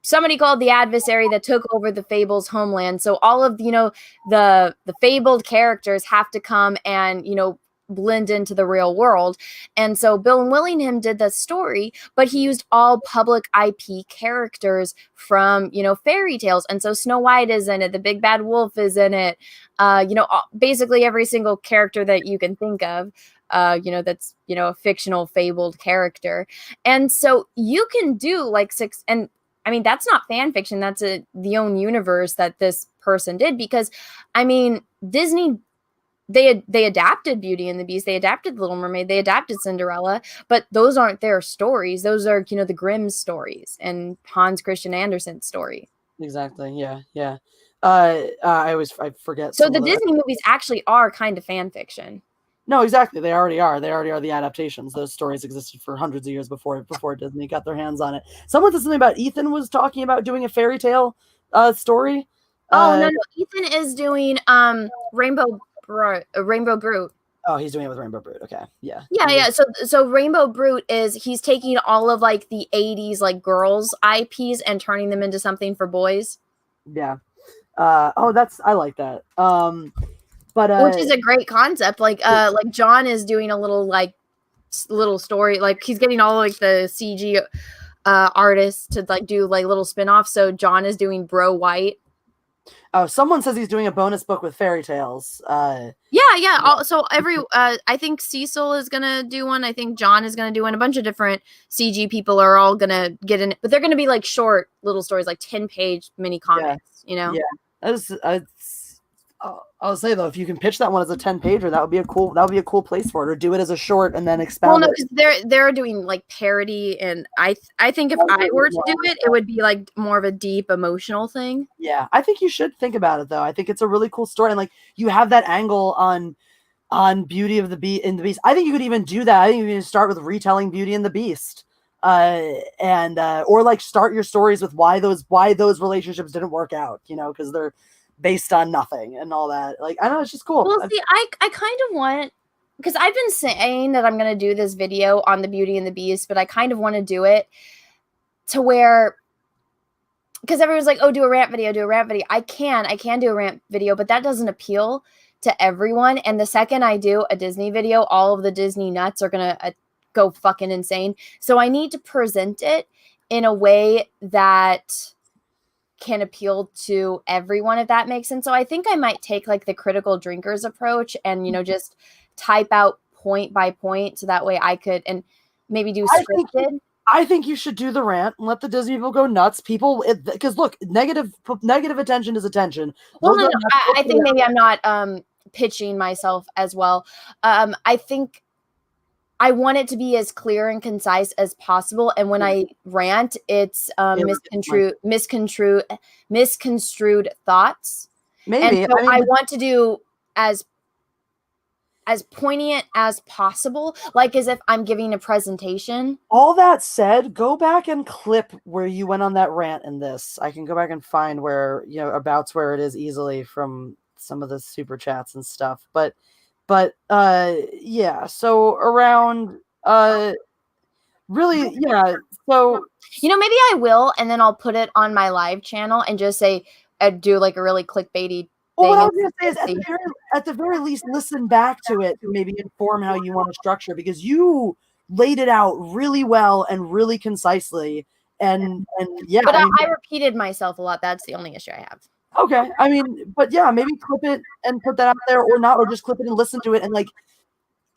somebody called the adversary that took over the Fables homeland. So all of, the fabled characters have to come and, blend into the real world. And so Bill Willingham did the story, but he used all public IP characters from, fairy tales. And so Snow White is in it. The Big Bad Wolf is in it. Basically every single character that you can think of, that's, a fictional fabled character. And so you can do like 6, and I mean, that's not fan fiction. That's the own universe that this person did, because I mean, Disney, they adapted Beauty and the Beast, they adapted Little Mermaid, they adapted Cinderella, but those aren't their stories. Those are, the Grimm's stories and Hans Christian Andersen's story. Exactly. Yeah. I forget. So the Disney movies actually are kind of fan fiction. No, exactly. They already are. They already are the adaptations. Those stories existed for hundreds of years before Disney got their hands on it. Someone said something about Ethan was talking about doing a fairy tale story. No. Ethan is doing Rainbow Brute. Oh, he's doing it with Rainbow Brute. Okay. Yeah. Yeah. So Rainbow Brute he's taking all of like the 80s like girls IPs and turning them into something for boys. Yeah. I like that. But which is a great concept. Like John is doing a little story. Like he's getting all like the CG artists to like do like little spin-offs. So John is doing Bro White. Oh, someone says he's doing a bonus book with fairy tales. Yeah. So I think Cecil is gonna do one. I think John is gonna do one. A bunch of different CG people are all gonna get in, but they're gonna be like short little stories, like 10-page mini comics. Yeah. I'll say though, if you can pitch that one as a 10-pager, that would be a cool place for it, or do it as a short and then expound. Well, no, because they're doing like parody, and I think if I were to do it, it would be like more of a deep emotional thing. Yeah, I think you should think about it though. I think it's a really cool story, and like you have that angle on Beauty and the Beast. I think you could even do that. I think you can start with retelling Beauty and the Beast, or like start your stories with why those relationships didn't work out. Because they're based on nothing and all that. Like, I don't know, it's just cool. Well, see, I kind of want, because I've been saying that I'm going to do this video on the Beauty and the Beast, but I kind of want to do it to where, because everyone's like, oh, do a rant video. I can do a rant video, but that doesn't appeal to everyone. And the second I do a Disney video, all of the Disney nuts are going to go fucking insane. So I need to present it in a way that can appeal to everyone, if that makes sense. So I think I might take like the critical drinkers approach and, just type out point by point. So that way I could, and maybe do scripted. I think you should do the rant and let the Disney people go nuts. Because look, negative attention is attention. Well, no, I think maybe I'm not pitching myself as well. I think I want it to be as clear and concise as possible. And when I rant, it's misconstrued thoughts. Maybe. And so I want to do as poignant as possible, like as if I'm giving a presentation. All that said, go back and clip where you went on that rant in this. I can go back and find where, abouts where it is easily from some of the super chats and stuff. But yeah, so around really, yeah, so maybe I will, and then I'll put it on my live channel and just say do like a really clickbaity thing. Well, what I was gonna say is at the very least listen back to it to maybe inform how you want to structure, because you laid it out really well and really concisely, and yeah, but I repeated myself a lot. That's the only issue I have. Okay, but yeah, maybe clip it and put that out there, or not, or just clip it and listen to it, and like.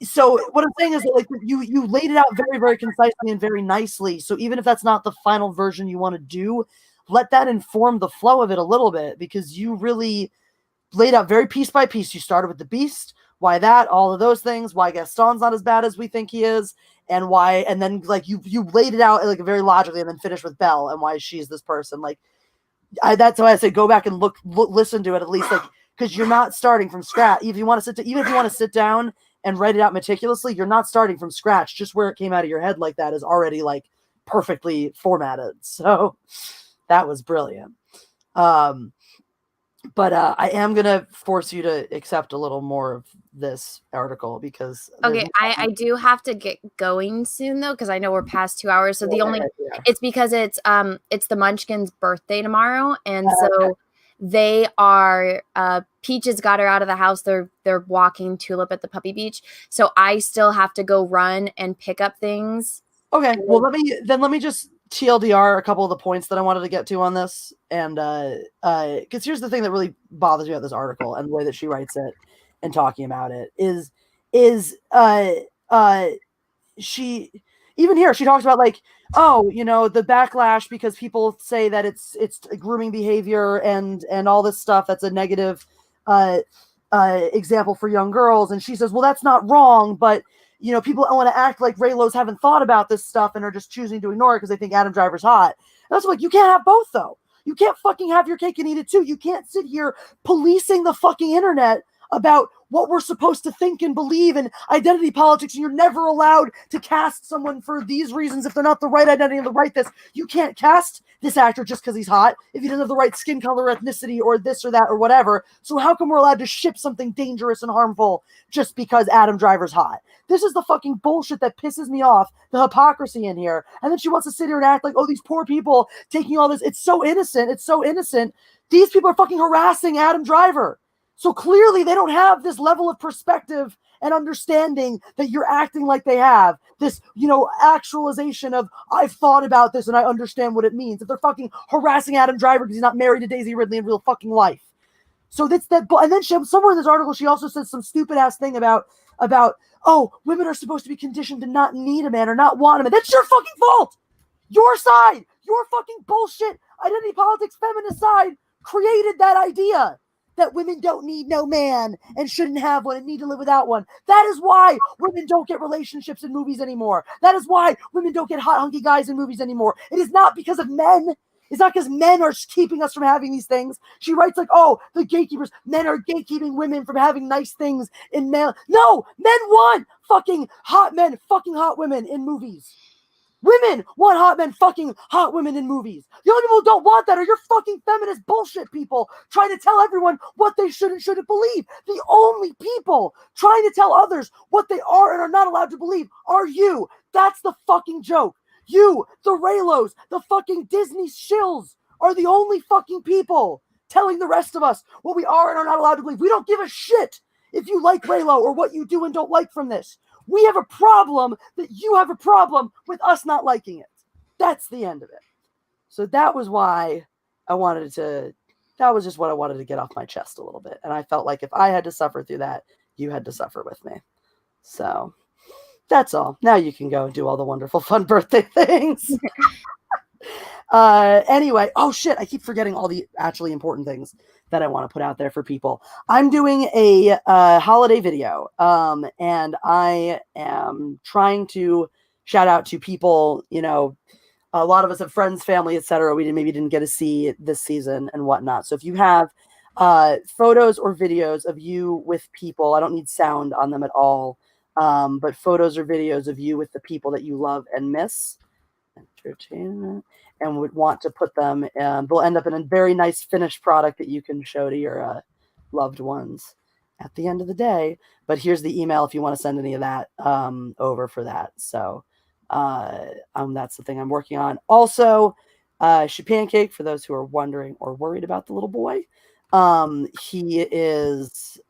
So what I'm saying is that like you laid it out very, very concisely and very nicely. So even if that's not the final version you want to do, let that inform the flow of it a little bit, because you really laid out very piece by piece. You started with the Beast, why that, all of those things, why Gaston's not as bad as we think he is, and why, and then like you laid it out like very logically, and then finished with Belle and why she's this person. Like. That's why I say go back and listen to it at least, like, because you're not starting from scratch. Even if you want to sit down and write it out meticulously, you're not starting from scratch. Just where it came out of your head like that is already like perfectly formatted. So that was brilliant. But I am gonna force you to accept a little more of this article, because okay, I do have to get going soon though, because I know we're past 2 hours. So it's because it's the Munchkins' birthday tomorrow, and so they are Peaches got her out of the house. They're walking Tulip at the puppy beach, so I still have to go run and pick up things. Okay, well let me just TLDR a couple of the points that I wanted to get to on this, and because here's the thing that really bothers me about this article and the way that she writes it and talking about it is she even here she talks about like, oh, the backlash because people say that it's grooming behavior and all this stuff that's a negative example for young girls, and she says, well, that's not wrong, but people want to act like Reylos haven't thought about this stuff and are just choosing to ignore it because they think Adam Driver's hot. And that's like, you can't have both though. You can't fucking have your cake and eat it too. You can't sit here policing the fucking internet about what we're supposed to think and believe in identity politics, and you're never allowed to cast someone for these reasons if they're not the right identity and the right this. You can't cast this actor just because he's hot if he doesn't have the right skin color, ethnicity, or this or that or whatever. So how come we're allowed to ship something dangerous and harmful just because Adam Driver's hot? This is the fucking bullshit that pisses me off, the hypocrisy in here. And then she wants to sit here and act like, oh, these poor people taking all this. It's so innocent. It's so innocent. These people are fucking harassing Adam Driver. So clearly they don't have this level of perspective and understanding that you're acting like they have. This, actualization of, I've thought about this and I understand what it means. If they're fucking harassing Adam Driver because he's not married to Daisy Ridley in real fucking life. So that's that. And then somewhere in this article, she also says some stupid ass thing about, oh, women are supposed to be conditioned to not need a man or not want a man. That's your fucking fault. Your side, your fucking bullshit identity politics feminist side created that idea. that women don't need no man and shouldn't have one and need to live without one. That is why women don't get relationships in movies anymore. That is why women don't get hot, hunky guys in movies anymore. It is not because of men. It's not because men are keeping us from having these things. She writes like, oh, the gatekeepers, men are gatekeeping women from having nice things in male. No, men want fucking hot men, fucking hot women in movies. Women want hot men fucking hot women in movies. The only people who don't want that are your fucking feminist bullshit people trying to tell everyone what they should and shouldn't believe. The only people trying to tell others what they are and are not allowed to believe are you. That's the fucking joke. You, the Reylos, the fucking Disney shills are the only fucking people telling the rest of us what we are and are not allowed to believe. We don't give a shit if you like Reylo or what you do and don't like from this. We have a problem that you have a problem with us not liking it. That's the end of it. So that was why I wanted to, that was just what I wanted to get off my chest a little bit. And I felt like if I had to suffer through that, you had to suffer with me. So that's all. Now you can go and do all the wonderful, fun birthday things. Anyway, oh shit, I keep forgetting all the actually important things that I want to put out there for people. I'm doing a holiday video, and I am trying to shout out to people, you know, a lot of us have friends, family, etc. We maybe didn't get to see this season and whatnot. So if you have photos or videos of you with people, I don't need sound on them at all, but photos or videos of you with the people that you love and miss, entertainment, and would want to put them, they'll end up in a very nice finished product that you can show to your loved ones at the end of the day. But here's the email if you want to send any of that over for that. So that's the thing I'm working on. Also, Pancake, for those who are wondering or worried about the little boy, he is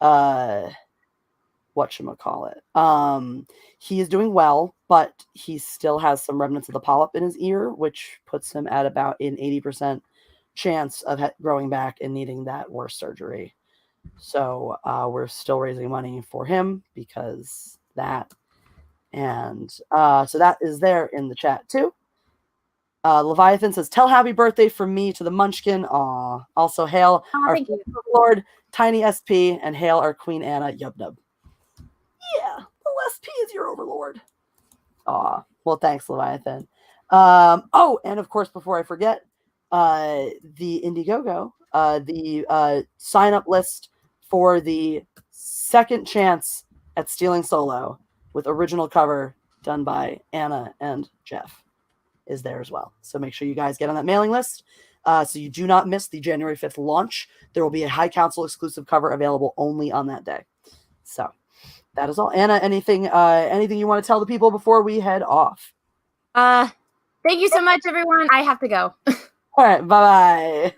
whatchamacallit. He is doing well, but he still has some remnants of the polyp in his ear, which puts him at about an 80% chance of growing back and needing that worse surgery. So we're still raising money for him because that. And so that is there in the chat too. Leviathan says, tell happy birthday from me to the Munchkin. Aw. Also hail our Lord Tiny SP and hail our Queen Anna Yub Nub. Yeah, the SP is your overlord. Aw. Well, thanks, Leviathan. Oh, and of course, before I forget, the Indiegogo, the sign-up list for the second chance at Stealing Solo with original cover done by Anna and Jeff is there as well. So make sure you guys get on that mailing list so you do not miss the January 5th launch. There will be a High Council exclusive cover available only on that day. So that is all. Anna, anything you want to tell the people before we head off? Thank you so much, everyone. I have to go. All right. Bye-bye.